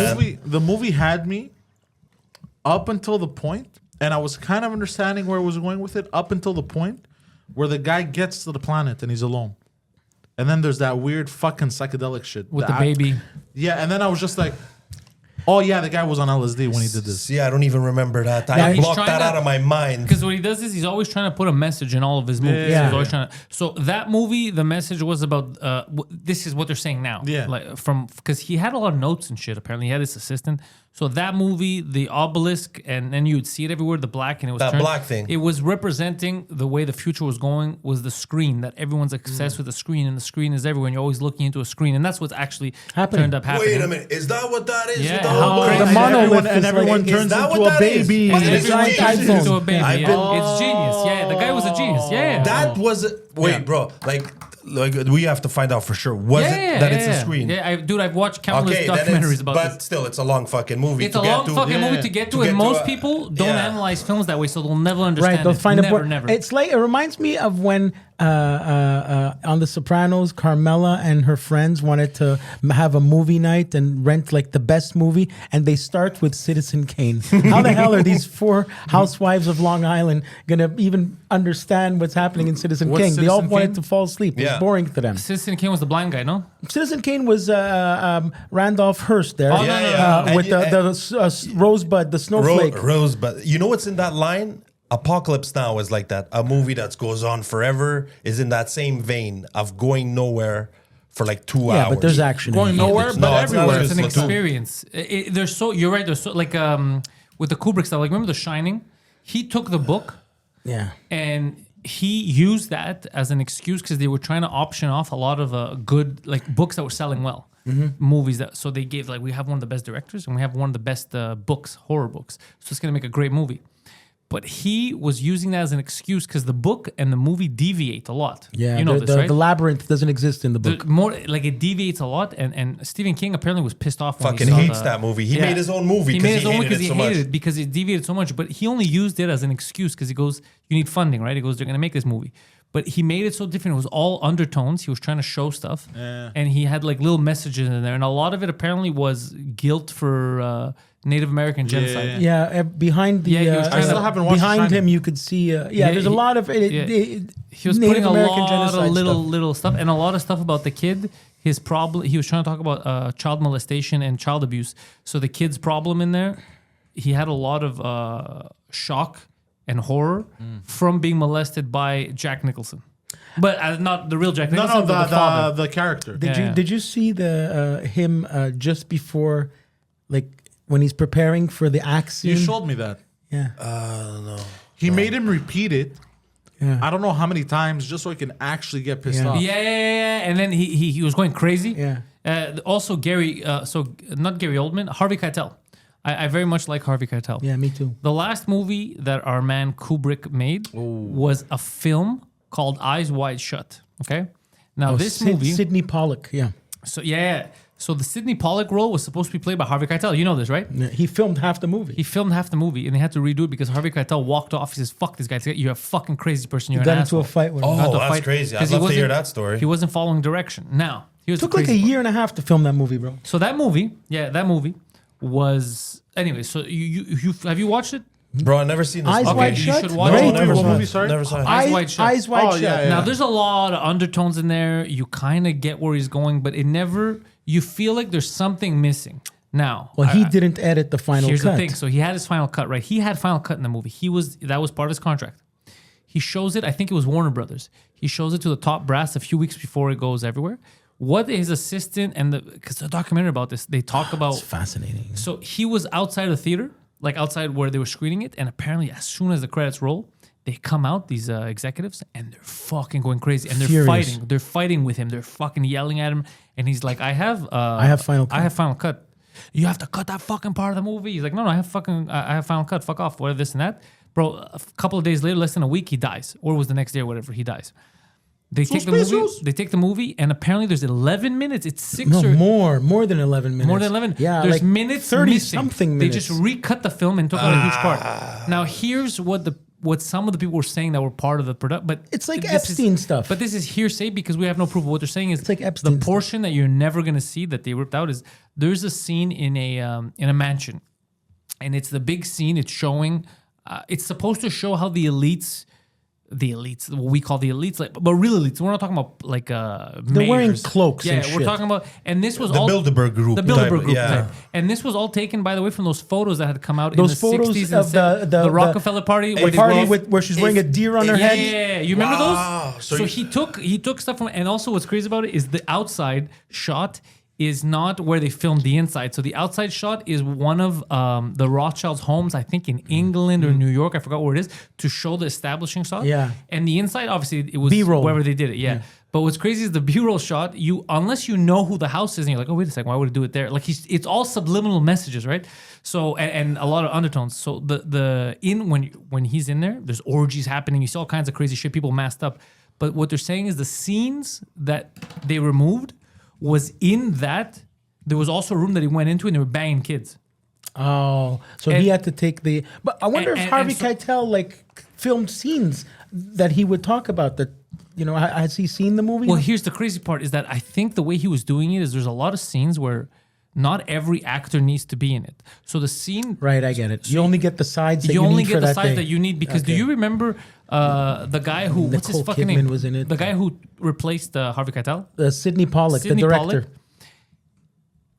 man. movie had me up until the point, and I was kind of understanding where it was going with it up until the point where the guy gets to the planet and he's alone. And then there's that weird fucking psychedelic shit. with the that baby. Yeah, and then I was just like, oh yeah, the guy was on LSD when he did this. See, I don't even remember that. Yeah, I he's blocked trying that to- out of my mind. Because what he does is he's always trying to put a message in all of his movies. Yeah. He's always trying to. So that movie, the message was about. This is what they're saying now. Yeah. Like because he had a lot of notes and shit. Apparently, he had his assistant. So that movie, the obelisk, and then you'd see it everywhere, the black, and it was That turned- black thing. It was representing the way the future was going. Was the screen that everyone's obsessed with the screen, and the screen is everywhere. And you're always looking into a screen, and that's what's actually Happening. turned up happening. Wait a minute. Is that what that is? Yeah, with the how whole crazy. The brain? monolith and is everyone like, Is turns that into what a that is? baby. Fucking And everyone genius. turns into a baby. I've Yeah. been- It's genius. Yeah, the guy was a genius. Yeah. That was wait, bro. Like we have to find out for sure. Was it that it's a screen? Yeah, I've watched countless Okay, then documentaries it's, about but this. still, it's a long fucking movie. It's to a get long to. fucking movie yeah. to get to, To get and to most a- people don't yeah. analyze films that way, so they'll never understand. Right, they'll it. find never, a never. It's like it reminds me of when on The Sopranos, Carmela and her friends wanted to have a movie night and rent like the best movie, and they start with Citizen Kane. How the hell are these four housewives of Long Island gonna even understand what's happening in Citizen What's Kane? They all Citizen wanted Kane? to fall asleep. It Yeah. was boring to them. Citizen Kane was the blind guy, no? Citizen Kane was Randolph Hearst there, Oh, no, no, no, no. with And the rosebud, the snowflake. Rose, but you know what's in that line? Apocalypse Now is like that. A movie that goes on forever is in that same vein of going nowhere for like 2 Yeah, hours. but there's action. in Going it. nowhere, No, but it's not everywhere. It's an Just look- experience. They're so. You're right. They're so like with the Kubrick stuff. Like remember The Shining? He took the book Yeah. and he used that as an excuse because they were trying to option off a lot of good like books that were selling well, movies that. So they gave like we have one of the best directors and we have one of the best books, horror books. So it's gonna make a great movie. But he was using that as an excuse because the book and the movie deviate a lot. Yeah, you know the, this, right? the labyrinth doesn't exist in the book. More like it deviates a lot, and Stephen King apparently was pissed off. When Fucking he saw hates that movie. He made his own movie He because made he his own hated because it he so hated much. it because it deviated so much. But he only used it as an excuse because he goes, "You need funding, right?" He goes, "They're gonna make this movie." But he made it so different. It was all undertones. He was trying to show stuff, and he had like little messages in there, and a lot of it apparently was guilt for Native American genocide. Yeah, behind the Yeah, he was trying I still haven't watched behind Shining. him, you could see. There's a lot of it. He was Native putting a American lot genocide of stuff. little stuff and a lot of stuff about the kid. His problem. He was trying to talk about child molestation and child abuse. So the kid's problem in there, he had a lot of shock and horror from being molested by Jack Nicholson, but not the real Jack Nicholson, but the father. the character. Did you see the him just before, like when he's preparing for the axe scene? You showed me that. Yeah. He made him repeat it. Yeah. I don't know how many times just so he can actually get pissed Yeah. off. Yeah. And then he was going crazy. Yeah. Also Gary, not Gary Oldman, Harvey Keitel. I very much like Harvey Keitel. Yeah, me too. The last movie that our man Kubrick made was a film called Eyes Wide Shut. Okay, now this movie, Sidney Pollack. Yeah. So the Sidney Pollack role was supposed to be played by Harvey Keitel. You know this, right? Yeah, he filmed half the movie. He filmed half the movie, and they had to redo it because Harvey Keitel walked off. He says, "Fuck this guy! You're a fucking crazy person. You're He got an into a asshole." fight with him. Oh, Got to that's fight crazy. I'd 'cause he love to hear wasn't- that story. He wasn't following direction. Now, here's Took the like a crazy part. year and a half to film that movie, bro. So that movie was anyway. So you have you watched it? Bro, I've never seen this Eyes movie. Wide you Shut. should watch Great it. Never movie. saw movie, sorry? Never saw it. Eyes Wide Shut. Eyes Wide Oh, Shut. yeah, yeah. Now there's a lot of undertones in there. You kind of get where he's going, but it never. You feel like there's something missing. Now, Well, he didn't edit the final here's cut. the thing. So he had his final cut, right? He had final cut in the movie. That was part of his contract. He shows it. I think it was Warner Brothers. He shows it to the top brass a few weeks before it goes everywhere. What his assistant and because the documentary about this, they talk about. It's fascinating. So he was outside the theater, like outside where they were screening it, and apparently as soon as the credits roll, they come out, these executives, and they're fucking going crazy, and they're Furious. fighting. They're fighting with him. They're fucking yelling at him, and he's like, "I have final cut. I have final cut. You have to cut that fucking part of the movie." He's like, "No, I have final cut. Fuck off. What this and that, bro." A couple of days later, less than a week, he dies, or it was the next day or whatever. He dies. They take the movie. Suspicious. They take the movie, and apparently there's 11 minutes. It's six No, or more than 11 minutes. more than 11. Yeah, There's like minutes 30 missing. something They minutes. just recut the film and took out a huge part. Now here's what some of the people were saying that were part of the production, but It's like this Epstein stuff. But this is hearsay because we have no proof of what they're saying. Is It's like Epstein the stuff. portion that you're never gonna see that they ripped out is there's a scene in a mansion, and it's the big scene. It's showing. It's supposed to show how the elites, what we call the elites, like, but real elites. We're not talking about like They're wearing mayors. cloaks Yeah, and we're shit. talking about, and this was The all Bilderberg group The Bilderberg type, group, yeah. type. And this was all taken, by the way, from those photos that had come out Those in the photos 60s of and the Rockefeller party, where The they party drove- where she's wearing a deer on her yeah, head. Yeah, you remember Wow. those? So So you- he took stuff from, and also what's crazy about it is the outside shot is not where they filmed the inside. So the outside shot is one of the Rothschilds' homes, I think in England or New York, I forgot where it is, to show the establishing shot. Yeah. And the inside, obviously, it was B-roll. wherever they did it. Yeah. But what's crazy is the B-roll shot. Unless you know who the house is, and you're like, oh wait a second, why would it do it there? Like it's all subliminal messages, right? So and a lot of undertones. So when he's in there, there's orgies happening. You see all kinds of crazy shit, people masked up. But what they're saying is the scenes that they removed was in that. There was also a room that he went into, and they were banging kids. Oh, so And- he had to take the. But I wonder if and Harvey so- Keitel like filmed scenes that he would talk about. That has he seen the movie? Well, here's the crazy part: is that I think the way he was doing it is there's a lot of scenes where not every actor needs to be in it. So the scene, right, I get it. You only get the sides that you, you only need get for the that size day. that you need because do Okay. you remember the guy who what's his Nicole fucking Kidman name? was in it. The guy who replaced Harvey Keitel. Sidney Pollack, Sidney the director, Pollack.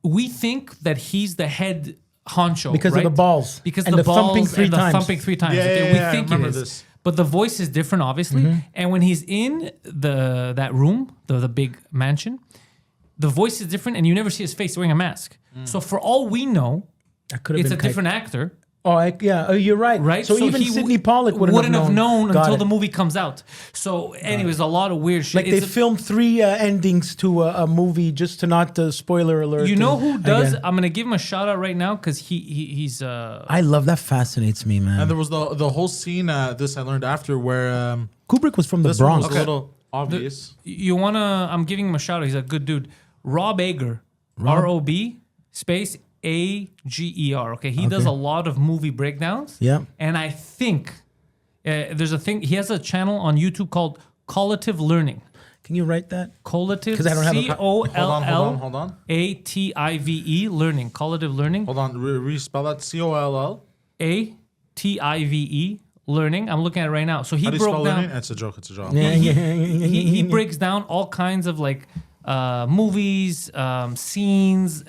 We think that he's the head honcho Because of right? the balls because and the the thumping balls three and the times. thumping 3 times. Yeah, okay? yeah, We yeah, I think it remember is. this. But the voice is different, obviously. Mm-hmm. And when he's in that room, the big mansion, the voice is different, and you never see his face wearing a mask. So for all we know, that could have it's been a different actor. You're right. Right? So even he Sidney Pollack wouldn't have known Got until it. the movie comes out. So, anyways, a lot of weird shit. Like they It's filmed 3 endings to a movie just to not spoiler alert. you know who does? Again. I'm gonna give him a shout out right now because he's I love that. Fascinates me, man. And there was the whole scene. This I learned after where Kubrick was from the this one Bronx. was a little obvious. you wanna. I'm giving him a shout out. He's a good dude. Rob Ager, ROB space AGER. Okay, he does a lot of movie breakdowns. Yeah. And I think there's a thing. He has a channel on YouTube called Collative Learning. Can you write that? Collative. 'Cause I don't have a COLLATIVE Hold learning. Collative learning. Hold on. Respell that. COLL. ATIVE learning. I'm looking at it right now. So he How do you spell broke learning? down. It's a joke. It's a joke. He breaks down all kinds of like movies, scenes.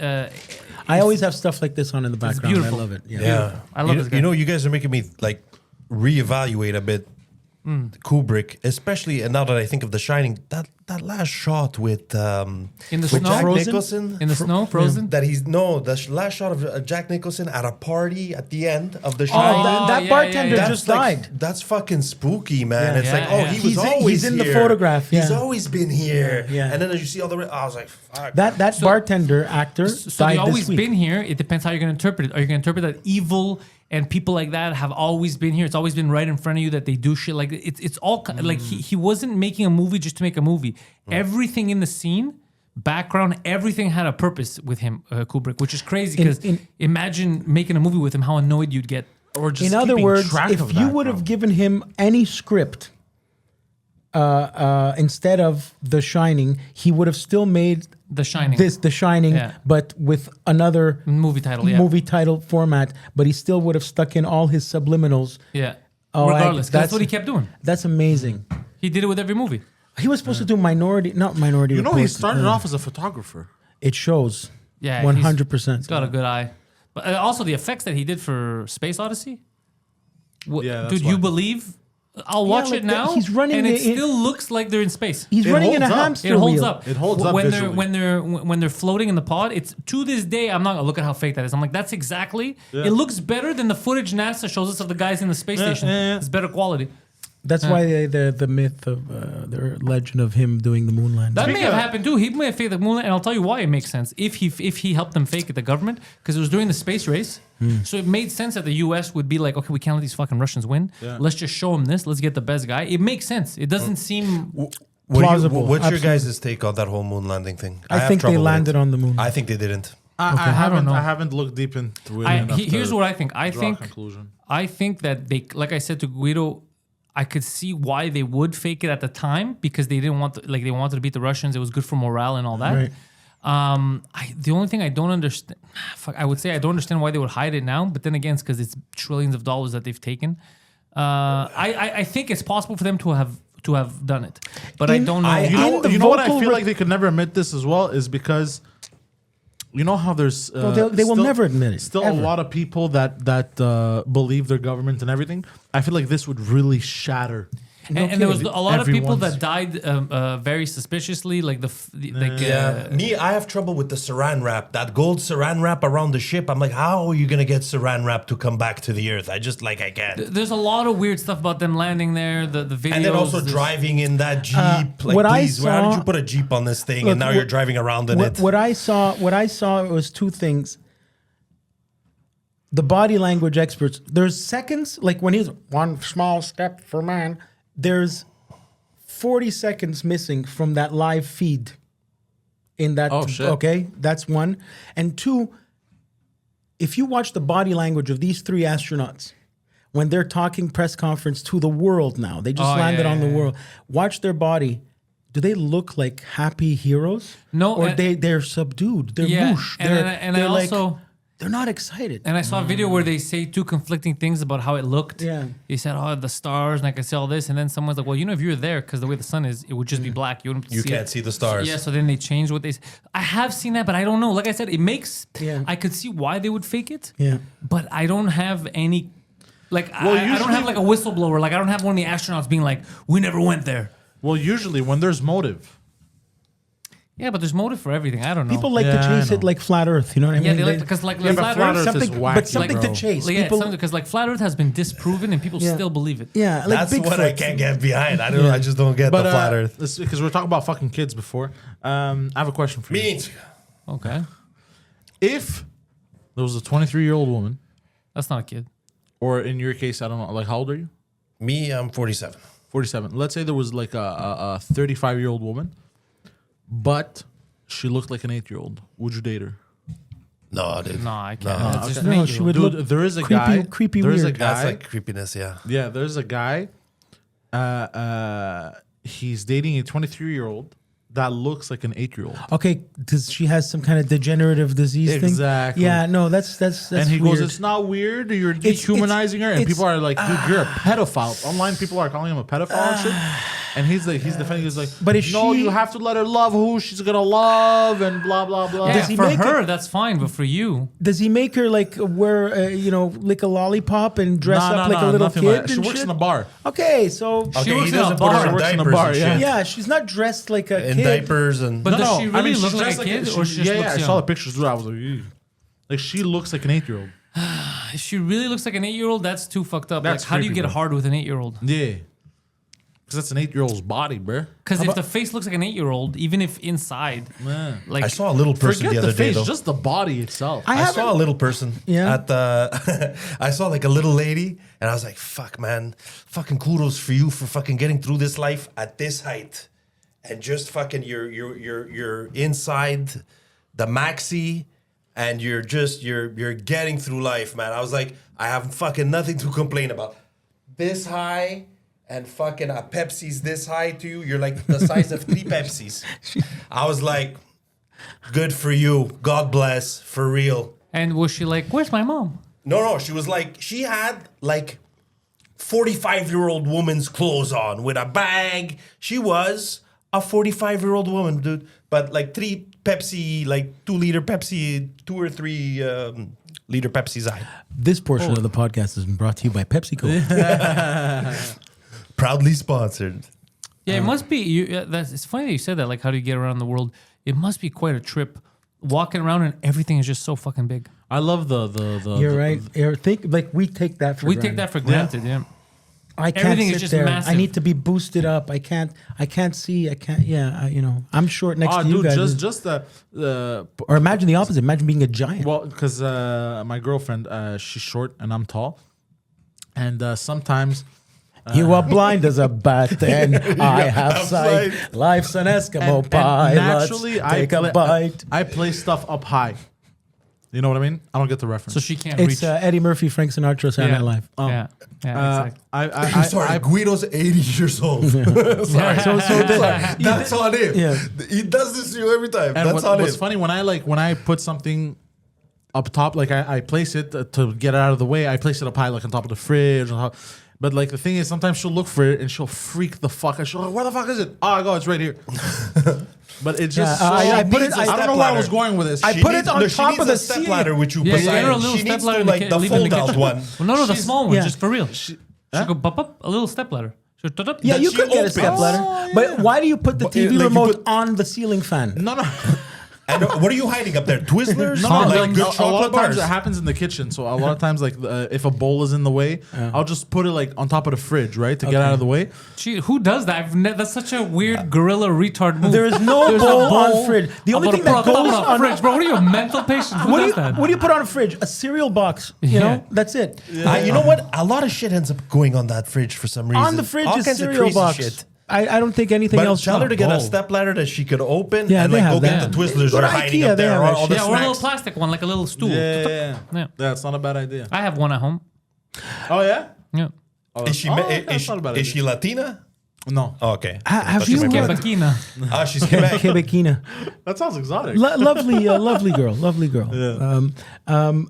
I always have stuff like this on in the background. I beautiful. love it. Yeah. Yeah, I love you, this guy. You know, you guys are making me like reevaluate a bit Kubrick, especially. And now that I think of The Shining, that last shot with In the with snow? Jack Frozen? Nicholson In the snow, Frozen. That last shot of Jack Nicholson at a party at the end of The Oh, Shining. that yeah, bartender yeah, yeah. just like, died. That's fucking spooky, man. Yeah. It's Yeah, like, yeah. he was He's always in the here. photograph, He's yeah. always been here. Yeah. And then as you see all the, I was like, fuck. That bartender actor So died they always this week. been here. It depends how you're going to interpret it. Are you going to interpret that evil and people like that have always been here? It's always been right in front of you that they do shit like it's all like he wasn't making a movie just to make a movie. Everything in the scene, background, everything had a purpose with him, Kubrick, which is crazy because imagine making a movie with him, how annoyed you'd get. Or just In other keeping words, track if of you that, would bro. have given him any script instead of The Shining, he would have still made The Shining. The Shining, Yeah. but with another Movie title, yeah. movie title format. But he still would have stuck in all his subliminals. Yeah. Oh, Regardless, 'cause that's that's- what he kept doing. That's amazing. He did it with every movie. He was supposed to do not Minority You know, he Report, started off as a photographer. It shows. Yeah, 100%. He's got a good eye. But also the effects that he did for Space Odyssey. Yeah, that's dude, why. you believe? I'll watch like it that. now. He's running and it in- still looks like they're in space. He's It running in a holds up. hamster It holds wheel. up. It holds up when visually. when they're floating in the pod. It's to this day. I'm not gonna look at how fake that is. I'm like, that's exactly. It looks better than the footage NASA shows us of the guys in the space station. yeah. It's better quality. That's why the myth of the legend of him doing the moon landing. That may Speaking have of- happened too. He may have faked the moonlight, and I'll tell you why it makes sense. If he helped them fake it, the government, because it was during the space race, so it made sense that the U.S. would be like, okay, we can't let these fucking Russians win. Let's just show them this. Let's get the best guy. It makes sense. It doesn't seem. Plausible, What's your absolutely. guys' take on that whole moon landing thing? I have think they trouble with landed it. on the moon. I think they didn't. I don't know. I haven't looked deep into it enough Here's to what I think. I draw a think conclusion. that they, like I said to Guido, I could see why they would fake it at the time because they didn't want they wanted to beat the Russians. It was good for morale and all that. Right. The only thing I don't understand, I would say I don't understand why they would hide it now. But then again, it's because it's trillions of dollars that they've taken. I think it's possible for them to have done it, but I don't know. You know what I feel like they could never admit this as well is because you know how there's they will never admit it, Still, ever. a lot of people that believe their government and everything. I feel like this would really shatter. And there was a lot of people Everyone's- that died very suspiciously, like Me, I have trouble with the saran wrap. That gold saran wrap around the ship. I'm like, how are you gonna get saran wrap to come back to the earth? I can't. There's a lot of weird stuff about them landing there. The videos, And then also this- driving in that Jeep. what I please, why saw- did you put a Jeep on this thing Look, and now you're driving around in it? What I saw was two things. The body language experts. There's seconds, like when he's one small step for man. There's 40 seconds missing from that live feed. In that, Oh, shit. Okay, that's one. And two, if you watch the body language of these three astronauts when they're talking press conference to the world now, they just Oh, landed yeah, on the yeah, world. Watch their body. Do they look like happy heroes? No, or and- they're subdued. They're Yeah, moosh. and They're, I they're also- they're not excited. And I saw a video where they say two conflicting things about how it looked. Yeah. They said, "Oh, the stars," and I can see all this. And then someone's like, "Well, if you were there, because the way the sun is, it would just be black. You wouldn't You see can't it." see the stars. Yeah. So then they changed what they. I have seen that, but I don't know. Like I said, it makes. Yeah. I could see why they would fake it. Yeah. But I don't have any. Like I don't usually- have like a whistleblower. Like I don't have one of the astronauts being like, "We never went there." Well, usually when there's motive, Yeah, but there's motive for everything. I don't know. People like to Yeah, I chase it know. like flat Earth. You know what I mean? yeah, they like because like Yeah, but flat flat Earth, Earth something, is wacky, but something bro. to chase. yeah, People, because like flat Earth has been disproven and people Yeah. still believe it. yeah, like That's Bigfoot. what I can't get behind. I don't. I just don't get the flat Earth. Because we're talking about fucking kids before. I have a question for you. Means Okay, If there was a 23-year-old woman, that's not a kid. or in your case, I don't know, like how old are you? me, I'm 47. 47. Let's say there was like a 35-year-old woman, but she looked like an 8-year-old. Would you date her? No, dude. No, I can't. No. That's just No, me. she would Dude, look there is a creepy, guy. creepy, There's a weird. That's guy. like creepiness. Yeah. Yeah, there's a guy. He's dating a 23-year-old that looks like an 8-year-old. Okay, because she has some kind of degenerative disease thing. Exactly. Yeah, no, that's And he weird. goes, "It's not weird. You're It's- dehumanizing her." And it's- people are like, "Dude, you're a pedophile." Online, people are calling him a pedophile and shit. And he's defending. He's like, But is no, she- you have to let her love who she's gonna love, and blah blah blah." Yeah, Does he for make her, it- that's fine, but for you, Does he make her like wear, lick a lollipop and dress up like a little nothing kid? like that. She and works shit? in a bar. Okay, so Okay, She works he in a doesn't put bar. her in Works in a diapers bar, and yeah. shit. yeah, she's not dressed like a In kid. diapers and. but does she really I mean, look she's like a dressed kid, she- or she just yeah, looks I young? saw the pictures. Dude, I was like, "Ew." Like she looks like an 8-year-old. If she really looks like an 8-year-old, that's too fucked up. That's Like, how do you creepy, get bro. hard with an 8-year-old? Yeah, because that's an 8-year-old's body, bruh. Because if the face looks like an 8-year-old, even if inside, Man. like I saw a little person Forget the the other day face, though. just the body itself. I saw a little person Yeah. at the. I saw like a little lady, and I was like, "Fuck, man! Fucking kudos for you for fucking getting through this life at this height, and just fucking you're inside the maxi, and you're getting through life, man." I was like, I have fucking nothing to complain about. This high. And fucking a Pepsi's this high to you. You're like the size of 3 Pepsis. I was like, good for you. God bless. For real. and was she like, "Where's my mom?" No. She was like, she had like 45-year-old woman's clothes on with a bag. She was a 45-year-old woman, dude. But like 3 Pepsi, like 2-liter Pepsi, 2 or 3 liter Pepsi's high. This portion of the podcast has been brought to you by PepsiCo. Proudly sponsored. Yeah, it must be. It's funny that you said that. Like, how do you get around the world? It must be quite a trip, walking around and everything is just so fucking big. I love the You're right. We take that for We granted. take that for granted. Yeah. I can't everything is sit just there. massive. I need to be boosted up. I can't see. I can't. Yeah, I'm short next Oh, to you dude, guys. just the Or imagine the opposite. Imagine being a giant. well, because my girlfriend, she's short and I'm tall, and sometimes You are blind as a bat, and I have sight. Life's an Eskimo pie. naturally Let's take a play, bite. I play stuff up high. You know what I mean? I don't get the reference. So she can't It's reach. Eddie Murphy, Frank Sinatra, Saturday Night Live. Yeah. Exactly. I Sorry, Guido's 80 years old. Sorry. That's on him. Yeah. He does this to you every time. And That's on what's him. funny when I put something up top, like I place it to get it out of the way. I place it up high, like on top of the fridge. But like the thing is, sometimes she'll look for it and she'll freak the fuck out. She'll go, "Where the fuck is it?" Oh, I go, it's right here. But it's just I put it- I don't know where I was going with this. I put it on she top needs of the a step ceiling. ladder with you. Yeah, Poseidon. get her a little She needs stepladder to in the like the leave in the fold out kitchen. one. Well, no, the small one, yeah. just for real. She go pop up a little step ladder. She go, Yeah, That you she could get a opens. step ladder. But why do you put the But, TV like, you remote put- on the ceiling fan? no. And what are you hiding up there? Twizzlers? No, like like, good a lot chocolate of times bars? it happens in the kitchen. So a lot of times, like if a bowl is in the way, I'll just put it like on top of the fridge, right, to get out of the way. Who does that? That's such a weird gorilla retard move. There is no There's bowl a on fridge. The only thing that goes on fridge, bro. What are you, a mental patient? Who does that? What do you put on a fridge? A cereal box. You Yeah. know, that's it. You know what? A lot of shit ends up going on that fridge for some reason. On the fridge All is kinds of cereal crazy box. shit. I don't think anything But else. tell her to get a bowl. step ladder that she could open Yeah, and they like go have get that. the Twizzlers Go to are hiding IKEA, up they there. have All, that all the Yeah, or a little snacks. plastic one, like a little stool. Yeah. Yeah. That's not a bad idea. I have one at home. Oh yeah. Yeah. Is she, Oh, ma- okay, that's not a bad is she Latina? No, Oh, okay. Have She's you? Quebec. Quebecina. Ah, she's Quebec. Quebecina. that sounds exotic. Lovely girl. Lovely girl. Yeah.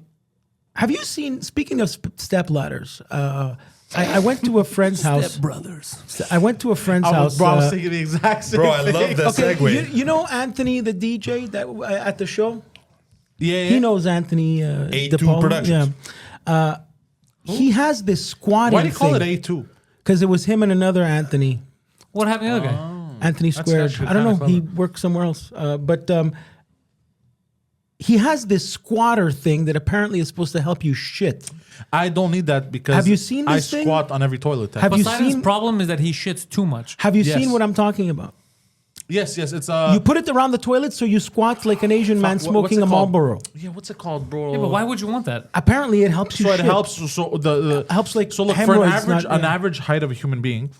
Have you seen? Speaking of step ladders, I went to a friend's house. Brothers. I went to a friend's I house. was thinking the exact same Bro, I thing. love that Okay, segue. you know Anthony, the DJ that at the show. Yeah, He knows Anthony. A2 DePaul. Productions. Yeah. He has this squatting. Why do you call it A2? Because it was him and another Anthony. What happened to the other guy? Anthony Squared. actually I don't know. kinda He clever. works somewhere else. But he has this squatter thing that apparently is supposed to help you shit. I don't need that because Have you seen this I thing? squat on every toilet. Have you Poseidon's seen- problem is that he shits too much. Have you Yes. seen what I'm talking about? Yes, it's You put it around the toilet so you squat like an Asian man what's smoking it a called? Marlboro. Yeah, what's it called, bro? Yeah, but why would you want that? Apparently, it helps you. So it shit. helps. So the Helps, like, so look for an hemorrhoids, average not- yeah. average height of a human being.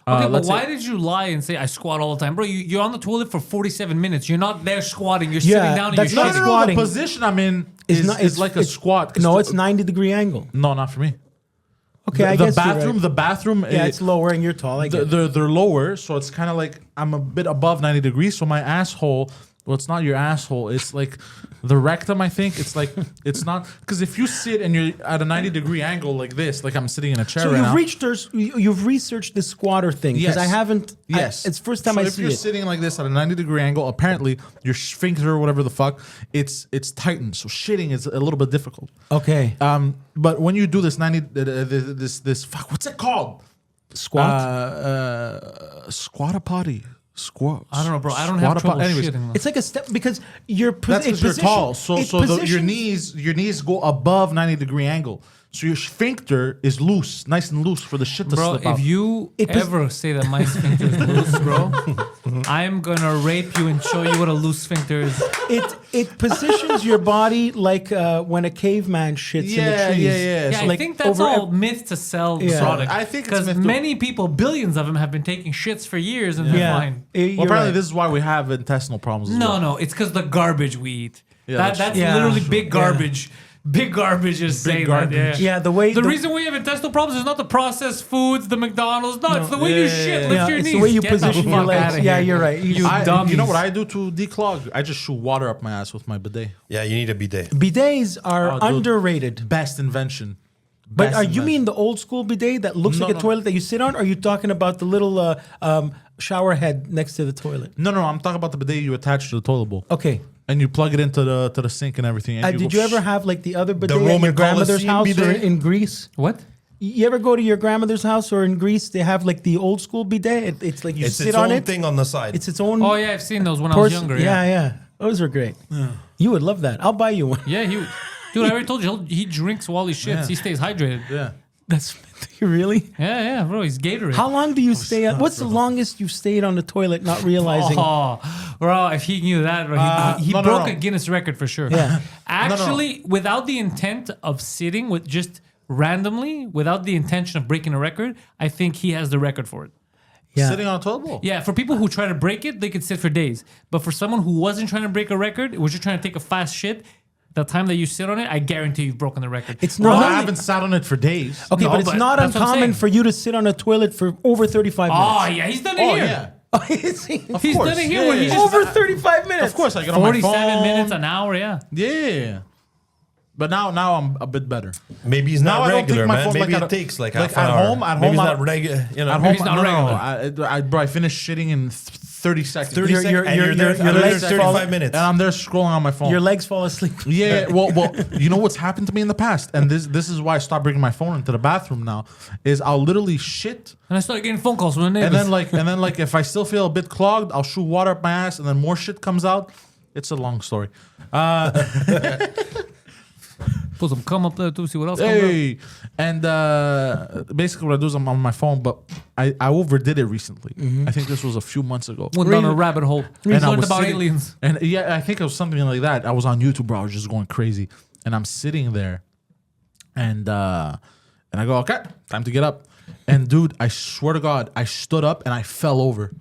Okay, but let's why say- did you lie and say I squat all the time, bro? You're on the toilet for 47 minutes. You're not there squatting. You're Yeah, sitting down and that's you're not shitting. squatting. The position I'm in is like a squat. No, it's 90-degree angle. No, not for me. Okay, I the guess you're bathroom, right. the bathroom. Yeah, it's lower and you're tall. I get it. they're lower, so it's kind of like I'm a bit above 90 degrees. So my asshole, well, it's not your asshole. It's like the rectum. I think it's like it's not because if you sit and you're at a 90-degree angle like this, like I'm sitting in a chair So right now. you've researched the squatter thing because Yes. I haven't. Yes, it's first time so I if see you're it. sitting like this at a 90-degree angle, apparently your sphincter or whatever the fuck, it's tightened. So shitting is a little bit difficult. Okay, But when you do this 90, this fuck, what's it called? squat. Squatter potty. Squat. I don't know, bro. I don't have trouble shitting. It's like a step because you're. That's because you're tall. So your knees go above 90-degree angle. So your sphincter is loose, nice and loose for the shit to Bro, slip out. if you ever say that my sphincter is loose, bro, I'm gonna rape you and show you what a loose sphincter is. It positions your body like when a caveman shits in the trees. Yeah, So I like think that's over- all myth to sell the Yeah. product. I think it's because myth to- many people, billions of them, have been taking shits for years and they're Yeah. fine. Well, You're apparently right. this is why we have intestinal problems. As well. No, it's because the garbage we eat. Yeah, that's true. literally Yeah. big garbage. Big garbage is saying garbage. that. Yeah. Yeah, the way The reason we have intestinal problems is not the processed foods, the McDonald's. No, it's the way you shit. Lift your it's knees. the way you Get the position your fuck legs. outta Yeah, here. you're right. You You dummies. know what I do to declog? I just shoot water up my ass with my bidet. Yeah, you need a bidet. Bidets are Oh, dude. underrated. Best invention. But Best are you invention. mean the old school bidet that looks No, like a no. toilet that you sit on? Or are you talking about the little shower head next to the toilet? No, I'm talking about the bidet you attach to the toilet bowl. Okay. And you plug it into the sink and everything. And Did go you ever have like the other bidet at Roman your grandmother's Colosseum house or bidet? in Greece? What? You ever go to your grandmother's house or in Greece? They have like the old school bidet. It's like you It's sit its on own it. thing on the side. It's its own. Oh yeah, I've seen those when I was portion. younger. Yeah. Those are great. You would love that. I'll buy you one. Yeah, dude, I already told you he drinks while he shits. Yeah. He stays hydrated. Yeah. That's really. Yeah, bro, he's Gatorade. How long do you stay? What's the longest you've stayed on the toilet not realizing? Oh, bro, if he knew that, bro, he no, broke no. a Guinness record for sure. Yeah. Actually, without the intent of sitting with just randomly, without the intention of breaking a record, I think he has the record for it. Yeah. Sitting on a toilet bowl. Yeah, for people who try to break it, they could sit for days. But for someone who wasn't trying to break a record, was just trying to take a fast shit, the time that you sit on it, I guarantee you've broken the record. It's Bro, not. I haven't sat on it for days. Okay, No, but it's but not that's what I'm uncommon saying. for you to sit on a toilet for over 35 minutes. Oh, yeah, he's done it Oh here. yeah. Is he? He's course. done it here Yeah, where he yeah, just Over 35 minutes. Of course, I get on my 47 phone. minutes, an hour, yeah. Yeah. But now I'm a bit better. Maybe he's Now not I don't take regular, my man. phone Maybe like it at- takes like like half an at hour. home- at Maybe home, he's I- not regular. You know, At home, he's not regular. bro, I finished shitting in 30 seconds. 30 Your- seconds, your- and your- you're there your another legs 35 fall- minutes. And I'm there scrolling on my phone. Your legs fall asleep. Yeah, well, you know what's happened to me in the past, and this is why I stopped bringing my phone into the bathroom now. Is I'll literally shit, And I started getting phone calls from the neighbors. and then like if I still feel a bit clogged, I'll shoot water up my ass, and then more shit comes out. It's a long story. Put some cum up there too, see what else comes out. Hey, and basically what I do is I'm on my phone, but I overdid it recently. I think this was a few months ago. Went down a rabbit hole. And I Learned was about sitting- aliens. And yeah, I think it was something like that. I was on YouTube, bro. I was just going crazy, and I'm sitting there, and I go, okay, time to get up. And dude, I swear to God, I stood up and I fell over.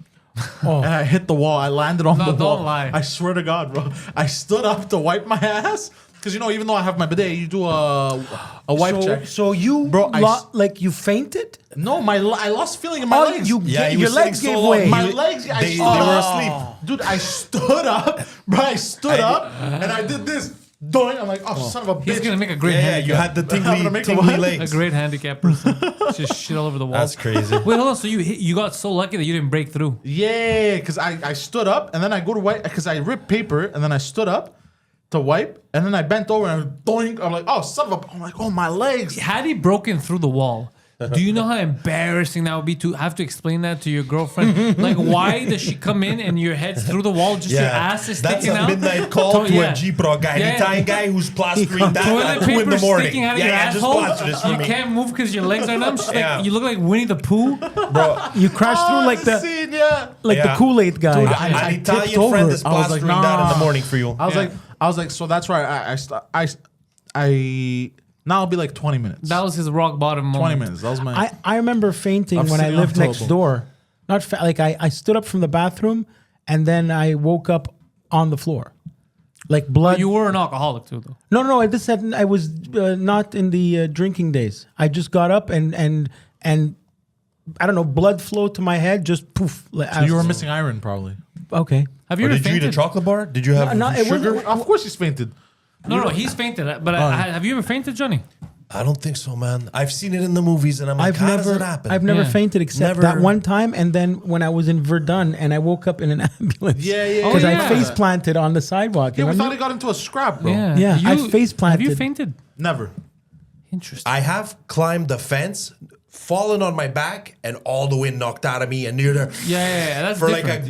And I hit the wall. I landed on No, the wall. don't lie. I swear to God, bro. I stood up to wipe my ass. Because, even though I have my bidet, you do a wipe check. So you, Bro, like you fainted? No, I lost feeling in my Oh, legs. you Yeah, he your was legs sitting so gave long. way. My legs, They were asleep. Dude, I stood up, bro. I stood up and I did this. Doing, I'm like, oh, son of a bitch. He's gonna make a great Yeah, handicap. you had the I'm gonna tingly, make a tingly what? a legs. great handicap person. Just shit all over the wall. That's crazy. Wait, hold on. So you got so lucky that you didn't break through. Yeah, because I stood up and then I go to wipe because I ripped paper and then I stood up to wipe and then I bent over and doink. I'm like, oh, son of a. I'm like, oh, my legs. Had he broken through the wall, Do you know how embarrassing that would be to have to explain that to your girlfriend? Like, why does she come in and your head's through the wall, just your ass is That's sticking a out? midnight call to a G-Pro guy, Yeah. an Italian guy who's plastering that Toilet at 2 in paper the morning. sticking out of your just asshole. plaster this for You me. can't move because your legs are numb. She's Yeah. like, you look like Winnie the Pooh. Bro, You crash through like the scene, yeah. like the Yeah. Kool-Aid guy. Dude, an I Italian tipped friend over. is I was like, plastering that in the nah. morning for you. I was like, so that's why I now it'll be like 20 minutes. That was his rock bottom moment. 20 minutes. That was my. I remember fainting I'm when I sitting on lived next toilet. door. Not like I stood up from the bathroom and then I woke up on the floor, like blood. You were an alcoholic too, though. No. I just had. I was not in the drinking days. I just got up and I don't know. Blood flowed to my head. Just poof. So you were missing iron, probably. Okay. Have you Or ever did you eat a fainted? chocolate bar? Did you have No, it sugar? wasn't- Of course, he's fainted. No, he's fainted. But have you ever fainted, Johnny? I don't think so, man. I've seen it in the movies, and I'm like, how does it happen? I've never Yeah. fainted except Never- that one time, and then when I was in Verdun and I woke up in an ambulance. Yeah, yeah, Because yeah. I face planted on the sidewalk. Yeah, we remember? thought he got into a scrap, bro. Yeah, I face Have you planted. fainted? Never. Interesting. I have climbed the fence, fallen on my back, and all the wind knocked out of me, and near there Yeah, that's for different.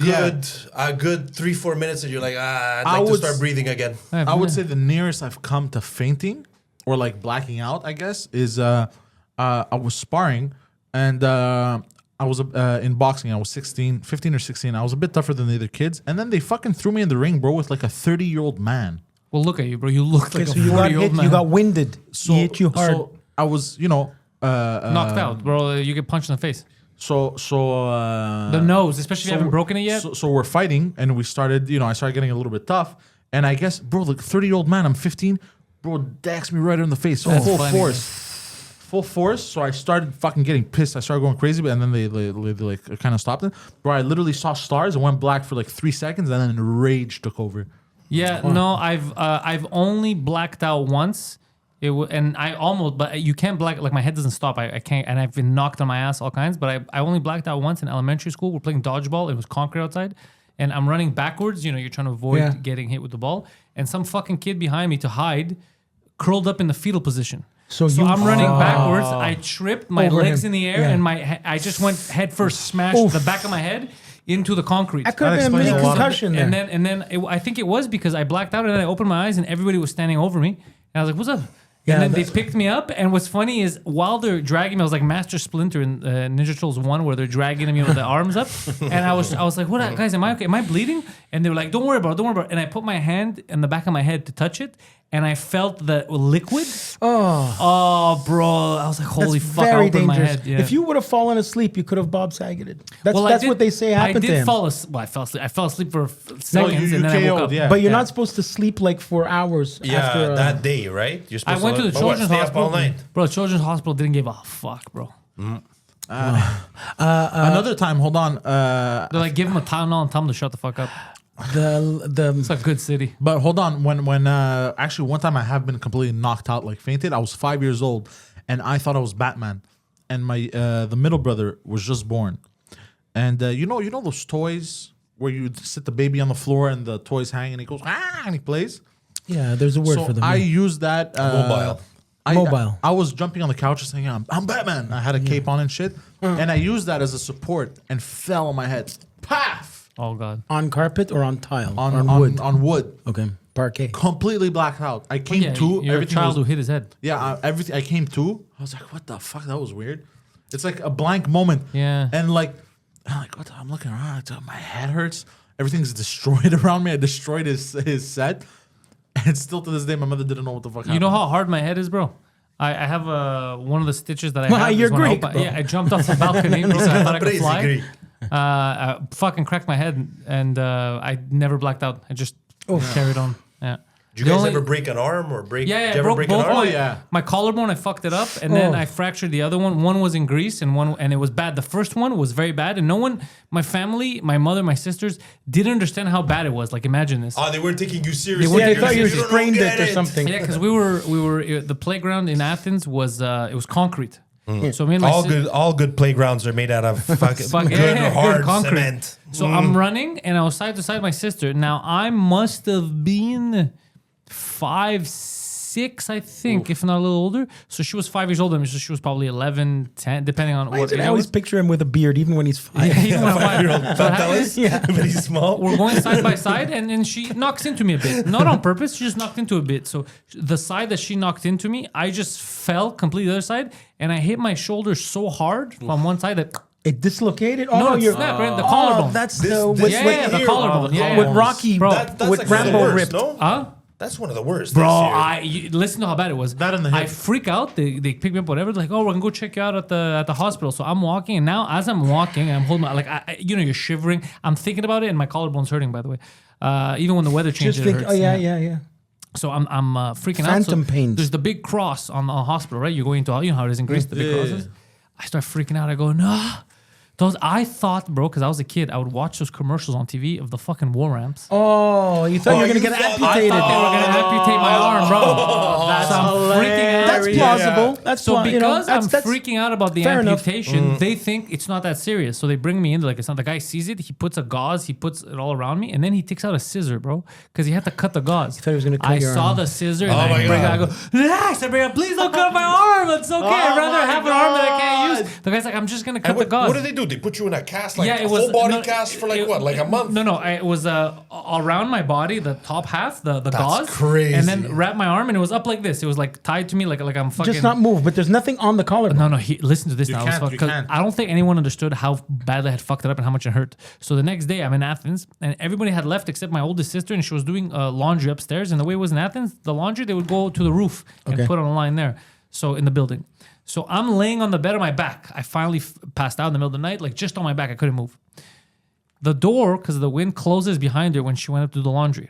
like a good 3-4 minutes, and you're like, I'd I like to would start s- breathing again. I would say the nearest I've come to fainting or like blacking out, I guess, is I was sparring and I was in boxing. I was 15 or 16. I was a bit tougher than the other kids. And then they fucking threw me in the ring, bro, with like a 30-year-old man. Well, look at you, bro. You look like Okay, so a you got 40-year-old hit. man. You got winded. So, he hit you hard. So I was, knocked out, bro. You get punched in the face. So The nose, especially if you haven't broken it yet. So we're fighting, and we started. I started getting a little bit tough, and I guess, bro, like 30-year-old man, I'm 15, bro, decks me right in the face, That's full funny, force. So I started fucking getting pissed. I started going crazy, but and then they like kind of stopped it. Bro, I literally saw stars and went black for like 3 seconds, and then rage took over. Yeah, no, I've only blacked out once. And I almost, but you can't black, like my head doesn't stop. I can't, and I've been knocked on my ass all kinds, but I only blacked out once in elementary school. We're playing dodgeball. It was concrete outside. And I'm running backwards. You're trying to avoid getting hit with the ball. And some fucking kid behind me to hide curled up in the fetal position. So I'm running backwards. I tripped, my Over legs him. in the air, Yeah. and I just went head first, smashed the back of my head into the concrete. That could have been a mini explains a lot. concussion there. And then I think it was because I blacked out and then I opened my eyes and everybody was standing over me. And I was like, what's up? Yeah, And then they that's- picked me up. And what's funny is while they're dragging me, I was like Master Splinter in Ninja Turtles 1 where they're dragging me with the arms up. And I was like, what, guys, am I okay? Am I bleeding? And they were like, don't worry about it. Don't worry about it. And I put my hand in the back of my head to touch it. And I felt the liquid. Oh, bro. I was like, holy That's fuck. I very opened my dangerous. head. Yeah. If you would have fallen asleep, you could have Bob Sageted. That's Well, I that's did- what they say happened to I did him. fall asleep. Well, I fell asleep. I fell asleep for seconds you and then I woke KO'd, up. yeah. But you're not supposed to sleep like for hours Yeah, after. that day, right? You're I supposed went to the but what, children's stay up hospital. all night. Bro, Children's Hospital didn't give a fuck, bro. Another time, hold on. They're like, give him a Tylenol and tell him to shut the fuck up. It's a good city. But hold on, when actually one time I have been completely knocked out, like fainted. I was 5 years old, and I thought I was Batman, and my the middle brother was just born, and you know those toys where you sit the baby on the floor and the toys hang and he goes and he plays. Yeah, there's a word So for them. I used that Mobile. Mobile. I was jumping on the couch and saying, I'm Batman. I had a cape on and shit, and I used that as a support and fell on my head. Paf! Oh, God. On carpet or on tile? On or on wood? On wood. Okay, parquet. Completely blacked out. I came Yeah, to. you're a Everything child was, who hit his head. yeah, everything. I came to. I was like, what the fuck? That was weird. It's like a blank moment. Yeah. And like, I'm like, what? I'm looking around. My head hurts. Everything's destroyed around me. I destroyed his set. And still to this day, my mother didn't know what the fuck happened. You know how hard my head is, bro? I have one of the stitches that I have. is You're when I Greek, open- bro. Yeah, I jumped off the balcony, bro, so I thought I could Crazy fly. Greek. I fucking cracked my head, and I never blacked out. I just carried on. Yeah. Did you The guys only- ever break an arm or break? Yeah, did yeah, you ever broke break both an arm? my, yeah. my collarbone. I fucked it up, and then I fractured the other one. One was in Greece, and it was bad. The first one was very bad, and no one, my family, my mother, my sisters, didn't understand how bad it was. Like, imagine this. Oh, they weren't taking you seriously. weren't Yeah, I taking thought you You don't sprained get it or something. Yeah, because we were the playground in Athens was it was concrete. So me and my All good playgrounds are made out of fucking Fuck, good yeah, hard good concrete. cement. So I'm running and I was side to side with my sister. Now I must have been 5, 6, I think, if not a little older. So she was 5 years older than me. So she was probably 11, 10, depending on what age I I always was. picture him with a beard, even when he's 5. Yeah, even when I'm 5-year-old Pantelis, Yeah. but he's small. We're going side by side, and then she knocks into me a bit. Not on purpose, she just knocked into a bit. So the side that she knocked into me, I just fell completely the other side, and I hit my shoulder so hard on one side that It dislocated? Oh, no, it you're snapped right in the collarbone. That's This- the this with, yeah, with, yeah, the here, collarbone. Yeah, with yeah. Rocky, Bro. That's with like one of the Rambo worst, ripped. no? Huh? That's one of the worst. Bro, this year. listen to how bad it was. That and the I hip. freak out. They pick me up, whatever. Like, oh, we're gonna go check you out at the hospital. So I'm walking, and now as I'm walking, I'm holding my you're shivering. I'm thinking about it, and my collarbone's hurting. By the way, even when the weather changes, Just think, it hurts. oh, yeah. So I'm freaking out. Phantom So pains. There's the big cross on the hospital, right? You're going to, you know how it is in Greece, the big Yeah. crosses. I start freaking out. I go, no. I thought, bro, because I was a kid, I would watch those commercials on TV of the fucking war ramps. Oh, you thought you were going to get I amputated. thought they were gonna amputate my arm, bro. So I'm freaking out. That's plausible. That's So because I'm that's freaking out about the fair enough. amputation, they think it's not that serious. So they bring me in. Like it's not. The guy sees it. He puts a gauze. He puts it all around me, and then he takes out a scissor, bro, because he had to cut the gauze. thought he was gonna cut I your saw arm. the scissor, and Oh my I bring it. I God. go, relax. I bring it. Please don't cut my arm. It's okay. I'd rather have an arm that I can't use. The guy's like, I'm just gonna cut And the gauze. what did they do? They put you in a cast, like Yeah, a it was full body no, cast for like it- what, like a month? No, it was around my body, the top half, the gauze, crazy. and then wrapped my arm, and it was up like this. It was like tied to me, like I'm fucking. just not move, but there's nothing on the collar. No, listen to this now. can't, you 'Cause can't. I don't think anyone understood how badly I had fucked it up and how much it hurt. So the next day, I'm in Athens, and everybody had left except my oldest sister, and she was doing laundry upstairs. And the way it was in Athens, the laundry, they would go to the roof and Okay. put on a line there. So in the building. So I'm laying on the bed on my back. I finally passed out in the middle of the night, like just on my back. I couldn't move. The door, because the wind closes behind her when she went up to do the laundry.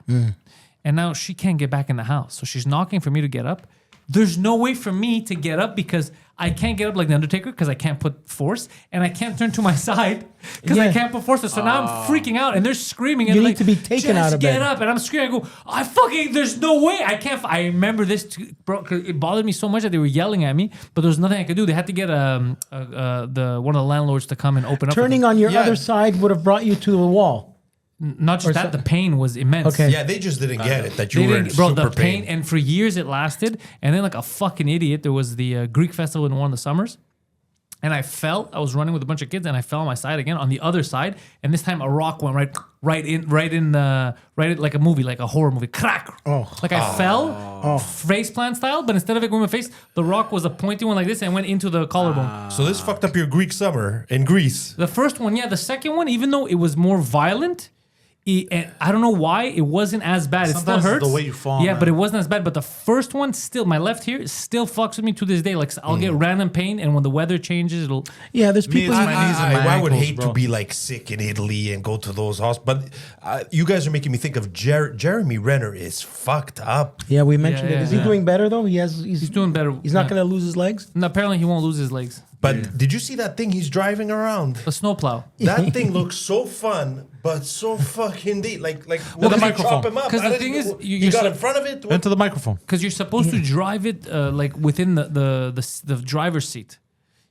And now she can't get back in the house. So she's knocking for me to get up. There's no way for me to get up because I can't get up like the Undertaker because I can't put force. And I can't turn to my side because I Yeah. can't put force. So now I'm freaking out and they're screaming. And You need like, to be taken "Just out of get bed." up. And I'm screaming. I go, there's no way. I can't. I remember this, bro, 'cause it bothered me so much that they were yelling at me, but there was nothing I could do. They had to get one of the landlords to come and open up. for Turning them. on your Yeah. other side would have brought you to the wall. Not just that, the pain was immense. Okay. Yeah, they just didn't get it that you They were in didn't, bro, super the pain, pain. and for years it lasted. And then, like a fucking idiot, there was the Greek festival in one of the summers, and I was running with a bunch of kids, and I fell on my side again on the other side, and this time a rock went right in, like a movie, like a horror movie, crack. Oh. Like I fell, face plant style, but instead of it going in my face, the rock was a pointy one like this, and went into the collarbone. So this fucked up your Greek summer in Greece. The first one, yeah. The second one, even though it was more violent, and I don't know why it wasn't as bad. It still Sometimes it's hurts. the way you fall, Yeah, man. but it wasn't as bad. But the first one, still, my left here still fucks with me to this day. Like I'll get random pain, and when the weather changes, it'll. Yeah, there's Me, people. it's my knees and my I would ankles, hate bro. to be like sick in Italy and go to those hospitals. But you guys are making me think of Jeremy Renner is fucked up. Yeah, we mentioned Yeah, it. Is he yeah. doing better though? He's doing better. He's not Yeah. going to lose his legs. No, apparently, he won't lose his legs. But did you see that thing he's driving around? The snowplow. That thing looks so fun, but so fucking deep. Like the what did you microphone. chop him up? 'Cause I the didn't thing know- is, you you're got so- in front of it. Into the microphone. Because you're supposed to drive it like within the driver's seat,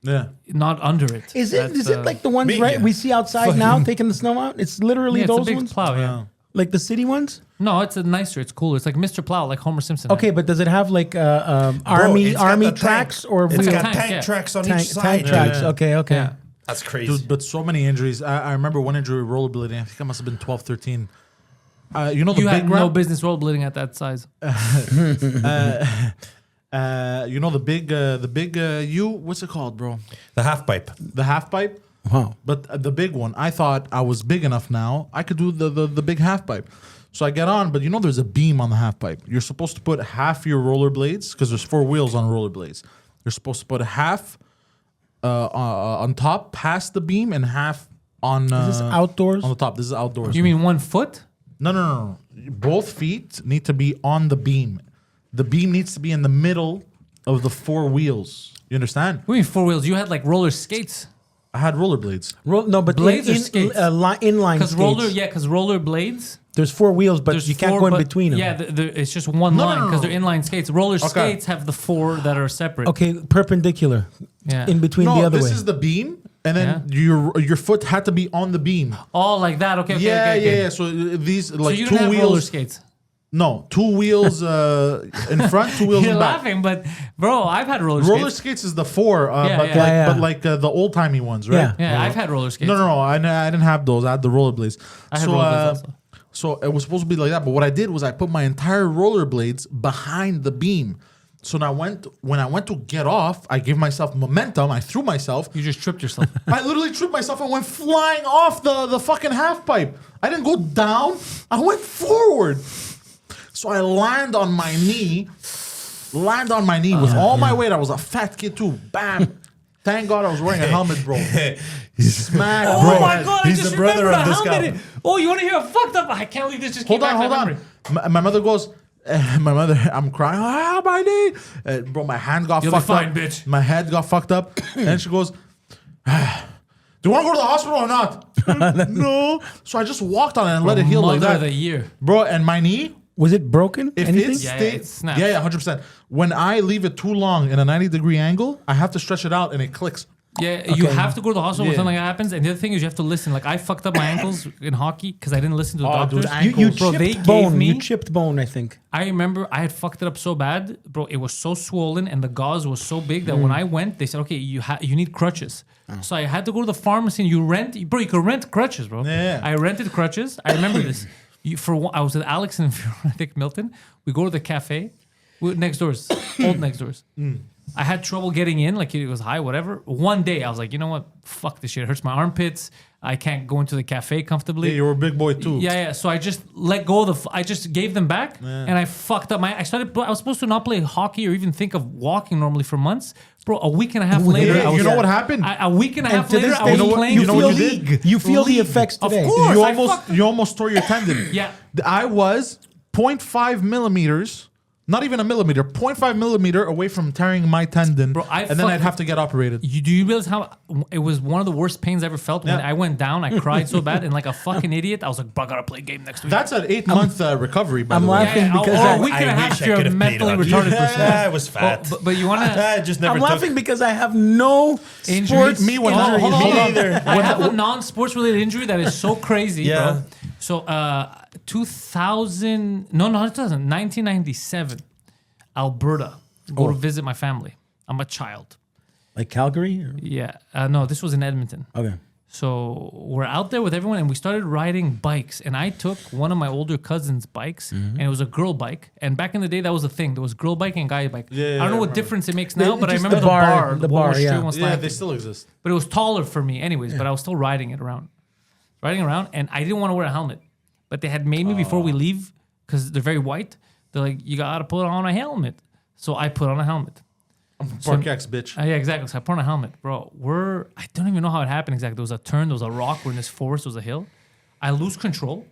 Yeah. not under it. Is it That's, like the ones big, right yeah. we see outside now taking the snow out? It's literally yeah, it's a those big ones, plow. Yeah. like the city ones. No, it's a nicer. It's cooler. It's like Mr. Plow, like Homer Simpson. Okay, but does it have like Bro, army it's got the tank. tracks or It's like a got tank, tank yeah. tracks on tank, each side. tank tracks? Yeah. Okay, okay. Yeah. That's crazy. Dude, but so many injuries. I remember one injury rollerblading. I think I must have been 12, 13. You know the You big had no ramp? business rollerblading at that size. You know the big U. What's it called, bro? The half pipe. The half pipe. Wow. But the big one, I thought I was big enough now. I could do the big half pipe. So I get on, but you know there's a beam on the half pipe. You're supposed to put half your rollerblades, because there's 4 wheels on rollerblades. You're supposed to put half on top past the beam and half on Is this outdoors? on the top. This is outdoors. You mean 1 foot? No. Both feet need to be on the beam. The beam needs to be in the middle of the 4 wheels. You understand? What do you mean 4 wheels? You had like roller skates. I had rollerblades. No, but Blades or skates? Inline Because skates. because roller blades. There's 4 wheels, but There's you can't 4, go in but- between them. Yeah, it's just one No, line no, because no. they're inline skates. Roller skates have the 4 that are separate. Okay, perpendicular. Yeah. In between No, the other this way. is the beam, and then your foot had to be on the beam. Oh, like that. Okay. Yeah. Okay. So these like So you 2 didn't have wheels. roller skates. No, 2 wheels in front, 2 wheels You're in back. laughing, but bro, I've had roller Roller skates. skates is the 4, Yeah, but the old timey ones, right? Yeah. Yeah, I've had roller skates. No, I didn't have those. I had the rollerblades. I had rollerblades also. So it was supposed to be like that. But what I did was I put my entire rollerblades behind the beam. So now when I went to get off, I gave myself momentum. I threw myself. You just tripped yourself. I literally tripped myself and went flying off the fucking half pipe. I didn't go down. I went forward. So I land on my knee with all my weight. I was a fat kid too. Bam. Thank God I was wearing a helmet, bro. Smack, Oh bro. my god! He's I just the brother remembered of this a helmet. guy. Oh, you want to hear a fucked up? I can't believe this just came Hold back on. to my memory. My mother goes, I'm crying. My knee. Bro, my hand got You'll be fucked fine, up. bitch. My head got fucked up. And she goes, do you want to go to the hospital or not? No. So I just walked on it and let it heal like Mother that. of the year. Bro, and my knee, Was it broken? if Anything? it Yeah, stayed, it snaps. yeah, 100%. When I leave it too long in a 90-degree angle, I have to stretch it out and it clicks. Yeah, you have to go to the hospital when Yeah. something like that happens. And the other thing is you have to listen. Like I fucked up my ankles in hockey because I didn't listen to the Oh, doctors. dude, You Bro, they chipped gave bone. me. You chipped bone, I think. I remember I had fucked it up so bad, bro. It was so swollen and the gauze was so big that when I went, they said, "Okay, you need crutches." So I had to go to the pharmacy and you could rent crutches, bro. Yeah. I rented crutches. I remember this. I was with Alex and I think Milton. We go to the cafe, next doors, old next doors. I had trouble getting in, like it was high, whatever. One day I was like, you know what? Fuck this shit. It hurts my armpits. I can't go into the cafe comfortably. Yeah, you were a big boy too. Yeah. So I just let go of I just gave them back, and I fucked up I was supposed to not play hockey or even think of walking normally for months, bro. A week and a half later, Yeah, I was, you know what happened? A week and a half to later, this I was day, playing. you know what you league. did? You feel the League. effects Of today. course. You almost tore your tendon. Yeah. I was 0.5 millimeters, not even a millimeter, 0.5 millimeter away from tearing my tendon. Bro, and then I'd have to get operated. Do you realize how it was one of the worst pains I ever felt when Yeah. I went down? I cried so bad, and like a fucking idiot, I was like, bro, I gotta play a game next week. That's an 8-month recovery, by I'm the way. laughing because or I- a week and a I half wish if I you're could a have played mentally on. retarded person. I was fat. But you wanna I just never I'm took. laughing because I have no Injuries? sports Me when injuries. Hold on. Me neither. I have a non-sports related injury that is so crazy, Yeah. bro. So 1997, Alberta. Go to visit my family. I'm a child. Like Calgary? Or- Yeah. No, this was in Edmonton. Okay. So we're out there with everyone, and we started riding bikes. And I took one of my older cousin's bikes, and it was a girl bike. And back in the day, that was a thing. There was girl bike and guy bike. Yeah, I don't know I what remember. difference it makes now, It but I just remember the bar, the the one bar, was straight, yeah. one was Yeah, slanted. they still exist. But it was taller for me, anyways. But I was still riding it around, and I didn't want to wear a helmet. But they had made me before we leave because they're very white. They're like, you gotta put on a helmet. So I put on a helmet. Parc-ex, bitch. Yeah, exactly. So I put on a helmet, bro. I don't even know how it happened exactly. There was a turn, there was a rock, we're in this forest, there was a hill. I lose control.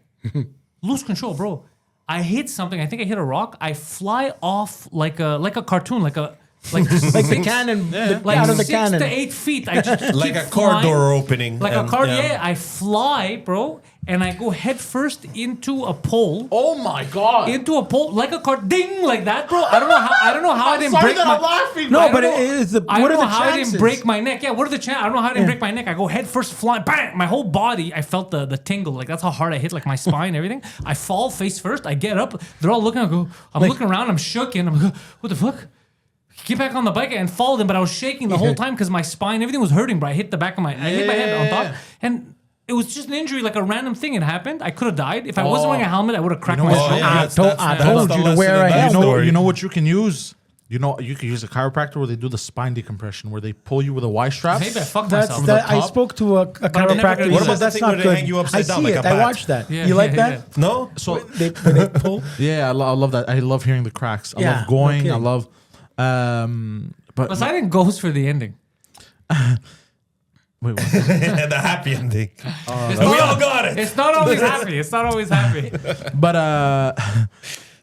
Bro. I hit something. I think I hit a rock. I fly off like a cartoon, like the cannon, like out of the 6 cannon. to 8 feet. I just Like keep a car flying. door opening. Like a and- car. Yeah, I fly, bro, and I go head first into a pole. Oh my God. Into a pole, like a car, ding, like that, bro. I don't know how I didn't break my. I'm laughing. No, I don't but know- it's the. I What don't are know the how I chances? didn't break my neck. Yeah, what are the chances? I don't know how I didn't break my neck. I go head first, flying, bang! My whole body, I felt the tingle. Like that's how hard I hit, like my spine, everything. I fall face first. I get up. They're all looking. I'm looking around. I'm shook, and I'm like, what the fuck? Get back on the bike and followed him, but I was shaking the whole time because my spine, everything was hurting. But I hit the back of I hit my head on top, and it was just an injury, like a random thing. It happened. I could have died if I wasn't wearing a helmet. I would have cracked my Oh, skull. yeah, I that's- told- that's- I that's told the you to lesson wear in a that helmet. story. You know what you can use? You can use a chiropractor where they do the spine decompression, where they pull you with a Y strap. Maybe I fucked That's myself. that. I top. spoke to a I'm never chiropractor. gonna He do said that. that's thing not where they good. hang you upside I down see like it. a I bat. watched that. Yeah, You like yeah, that? No? So When they pull. yeah, I love that. I love hearing the cracks. I Yeah, love going. okay. I love. But Poseidon goes for the ending. wait, what? The happy ending. It's And not- we all got it. It's not always happy. It's not always happy. But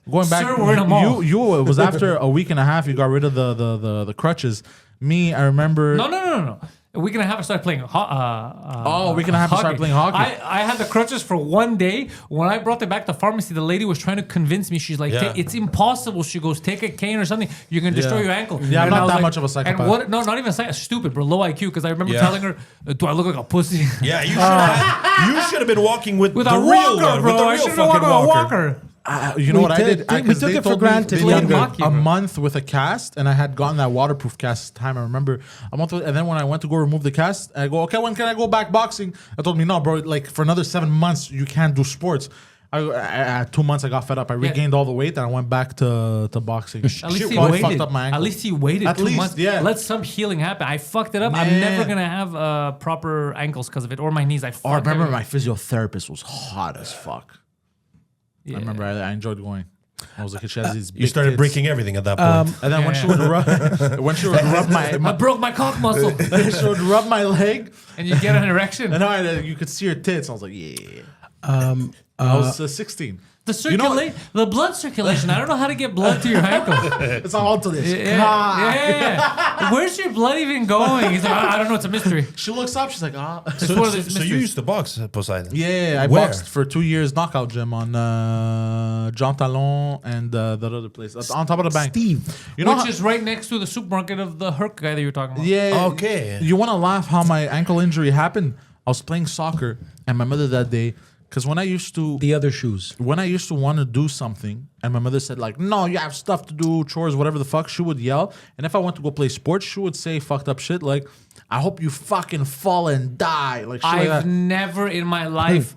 going back, Sir, we're in a mall. you it was after a week and a half. You got rid of the crutches. Me, I remember. No. A week and a half, I started playing. A week and a half, you started playing hockey. I had the crutches for one day. When I brought it back to pharmacy, the lady was trying to convince me. She's like, Yeah. It's impossible. She goes, take a cane or something. You're gonna destroy Yeah. your ankle. Yeah, I'm And not I was that like- much of a psychopath. And what? No, not even stupid, bro. Low IQ. Because I remember Yeah. telling her, do I look like a pussy? Yeah, you should have been walking with With the a real walker, one. bro. With the I real should have walked fucking with a walker. walker. You know what I did? We took it for granted. They Younger. told me Mock you, a bro. month with a cast, and I had gotten that waterproof cast time. I remember a month, and then when I went to go remove the cast, I go, okay, when can I go back boxing? I told me, no, bro, like for another 7 months, you can't do sports. I 2 months, I got fed up. I regained all the weight, and I went back to boxing. At least he Probably waited. fucked up my ankle. At least he waited At 2 least, months. yeah. Let some healing happen. I fucked it up. Man. I'm never gonna have proper ankles because of it, or my knees. I Oh, I remember everything. my physiotherapist was hot as fuck. Yeah. I remember I enjoyed going. I was like, she has these. You big started tits. breaking everything at that point. And then when she would rub, I my broke my cock muscle, she would rub my leg, and you get an erection. and you could see her tits. I was like, yeah. I was 16. The You know- the blood circulation. I don't know how to get blood to your ankle. It's all to this. Yeah. Where's your blood even going? He's like, I don't know. It's a mystery. She looks up. She's like, ah. It's one of these So you mysteries. used to box, Poseidon? Yeah, I Where? boxed for 2 years, knockout gym on Jean Talon and that other place. That's on top of the bank. Steve. You know Which how- is right next to the supermarket of the Herc guy that you were talking about. Yeah. Okay. You want to laugh how my ankle injury happened? I was playing soccer, and my mother that day, because when I used to want to do something, and my mother said like, "No, you have stuff to do, chores, whatever the fuck," she would yell. And if I went to go play sports, she would say fucked up shit like, "I hope you fucking fall and die." Like, shit like I've that. never in my life.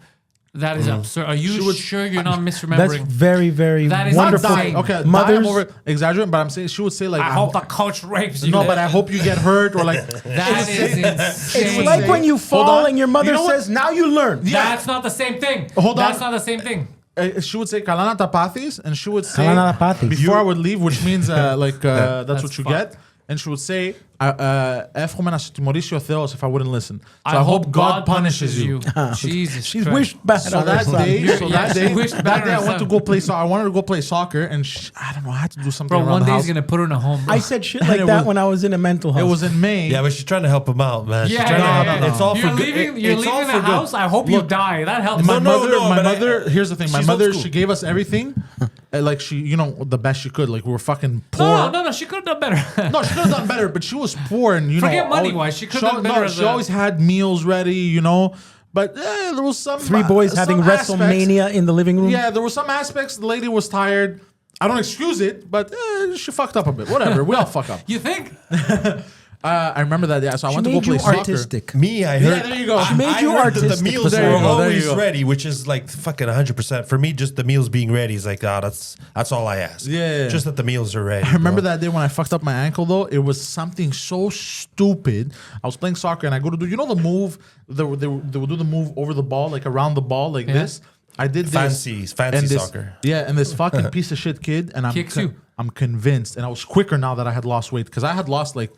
That is absurd. Are you would- sure you're not That's misremembering? very, very That is wonderful. not dying. Okay, Mothers- I'm over exaggerating, but I'm saying she would say like, I hope the coach rapes you. no, but I hope you get hurt or like. That is insane. It's like when you fall on. and your mother You know what? says, "Now you learn." That's not the same thing. Hold on. That's not the same thing. She would say "Kalana tapathis," and she would say Kalana tapathis. before I would leave, which means that's what you fucked. get. And she would say, "Εύχομαι να σου τιμωρήσει ο Θεός," if I wouldn't listen. So I hope God punishes you. Jesus She's Christ. wished bad So on her that son. day, she wished that better day I on went to son. go play. So I wanted to go play soccer, and I don't know, I had to do something Bro, around one the day house. he's gonna put her in a home. Bro. I said shit And like it that was- when I was in a mental house. It was in May. Yeah, but she's trying to help him out, man. She's Yeah, trying to help yeah, him. yeah. It's all You're for good. leaving. You're It's all leaving for the good. house. I hope you die. That helps. My No, mother, no, my but mother. Here's the thing. My she's old mother, school. she gave us everything, like she, the best she could. Like we were fucking poor. No. She could have done better. No, she could have done better, but she was poor, and Forget know, money-wise, she could have done better No, as she a- always had meals ready, But there was some Three boys having some aspects- WrestleMania in the living room. Yeah, there were some aspects. The lady was tired. I don't excuse it, but she fucked up a bit. Whatever, we all fuck up. You think? I remember that. Yeah, so I She went to go made play you soccer. artistic. Me, I heard. there you go. She made I you heard that the artistic. meals There you were go, there you always go. ready, which is like fucking 100%. For me, just the meals being ready is like, that's all I ask. Yeah. Just that the meals are ready. I remember bro. that day when I fucked up my ankle though. It was something so stupid. I was playing soccer and I go to do the move. They would do the move over the ball, like around the ball, like this. I did this. Fancy and this- soccer. Yeah, and this fucking piece of shit kid, and Kicks you. I'm convinced, and I was quicker now that I had lost weight because I had lost like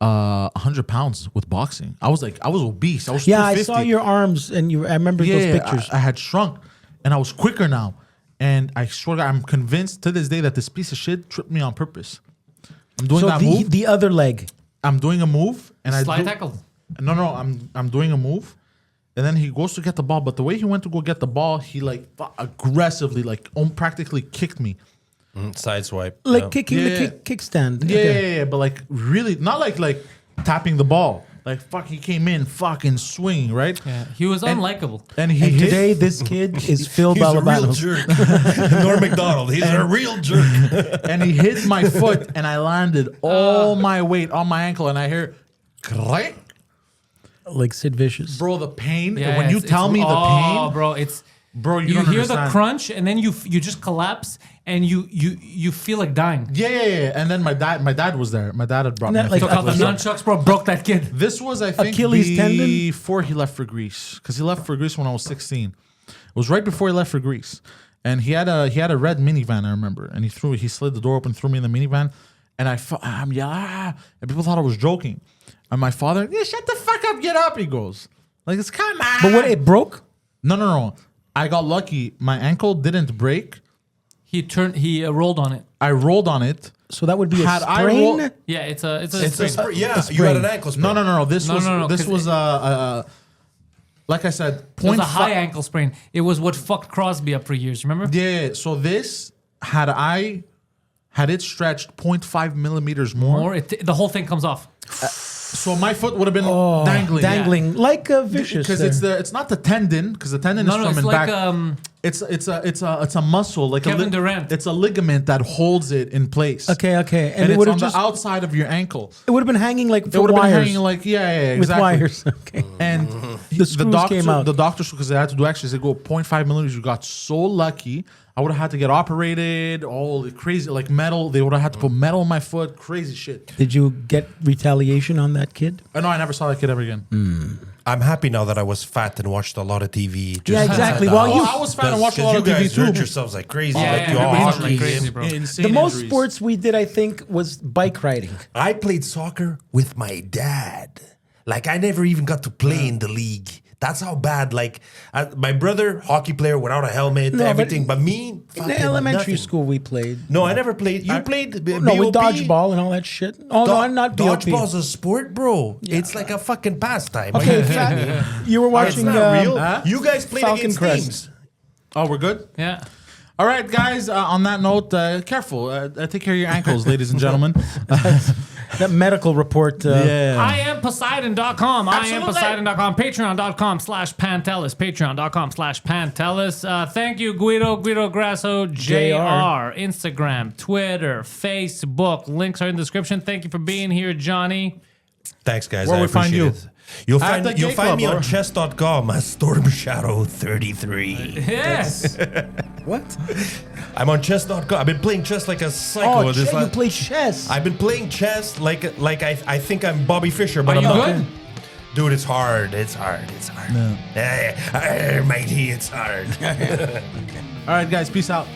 100 pounds with boxing. I was obese. I was Yeah, I 250. saw your arms, and I remember those pictures. I had shrunk, and I was quicker now. And I swear, to God, I'm convinced to this day that this piece of shit tripped me on purpose. I'm doing So that move. the other leg. I'm doing a move, and Slide tackle. No, I'm doing a move, and then he goes to get the ball. But the way he went to go get the ball, he like aggressively, like practically kicked me. Side swipe. Like yeah. kicking Yeah. the kickstand. Yeah, Okay. yeah, but like really, not like tapping the ball. Like fuck, he came in fucking swinging, right? Yeah, he was unlikable. And he And hit. today, this kid is Phil He's a real Balabanos. jerk. Norm McDonald. He's a real jerk. and he hit my foot, and I landed all my weight on my ankle, and I hear, crack. Like Sid Vicious. Bro, the pain. Yeah, When you tell me the pain, bro, it's bro, you you don't hear understand. the crunch and then you just collapse and you feel like dying. Yeah. And then my dad was there. My dad had brought me. Isn't that like Took out the nunchucks, bro, broke that kid. This was, I think, Achilles tendon? before he left for Greece, because he left for Greece when I was 16. It was right before he left for Greece, and he had a red minivan. I remember, and he slid the door open, threw me in the minivan, and I'm yelling, and people thought I was joking. And my father, yeah, shut the fuck up, get up. He goes, like, it's come on. But what, it broke? No. I got lucky. My ankle didn't break. He rolled on it. I rolled on it. So that would be a Had I sprain? rolled- Yeah, it's a It's a sprain. sprain. Yeah, a you had an sprain. ankle sprain. No. This No, was no, this 'cause was like I said, It was a high 0.5 ankle sprain. It was what fucked Crosby up for years. Remember? Yeah. So this had it stretched 0.5 millimeters more. Or the whole thing comes off. So my foot would have been dangling. Dangling. Like a Vicious. Because it's not the tendon, because the tendon No, is no, from it's in like back. It's a muscle like Kevin Durant. It's a ligament that holds it in place. Okay. And it it's would on have just the outside of your ankle. it would have been hanging like It for would have been wires. hanging like exactly. with wires. Okay. And The screws came out. The doctors, because they had to do X-rays, they go 0.5 millimeters. You got so lucky. I would have had to get operated. All the crazy, like metal. They would have had to put metal in my foot. Crazy shit. Did you get retaliation on that kid? No, I never saw that kid ever again. I'm happy now that I was fat and watched a lot of TV. Just Yeah, exactly. outside the Well, house. I was fat and watched a lot of you TV guys too. hurt yourselves like crazy. Yeah, like yeah, you all everybody's hockey. like crazy, bro. Insane The most injuries. sports we did, I think, was bike riding. I played soccer with my dad. Like I never even got to play in the league. That's how bad. Like my brother, hockey player without a helmet, No, but everything. But me, In fucking the elementary nothing. school, we played. No, I never played. You played No, with BOP? dodgeball and all that shit. Oh, no, I'm not BOP. Dodgeball's a sport, bro. It's like a fucking pastime. Okay, Are you kidding me? you were It's watching. not real. Huh? You guys played Falcon against Crest. teams. Oh, we're good. Yeah. All right, guys. On that note, careful. Take care of your ankles, ladies and gentlemen. That medical report. I am Poseidon.com. I am Absolutely. Poseidon.com. Patreon.com/Pantelis. Patreon.com/Pantelis. Thank you, Guido Grasso, JR. Instagram, Twitter, Facebook. Links are in the description. Thank you for being here, Johnny. Thanks, guys. Where I we find appreciate you? it. You'll At find the you'll gay find club, me on or- chess.com as StormShadow33. Yes. What? I'm on chess.com. I've been playing chess like a psycho. Oh, this you last- play chess. I've been playing chess like I think I'm Bobby Fischer, but Are I'm you not. good? Dude, it's hard. It's hard. Matey, it's hard. All right, guys. Peace out.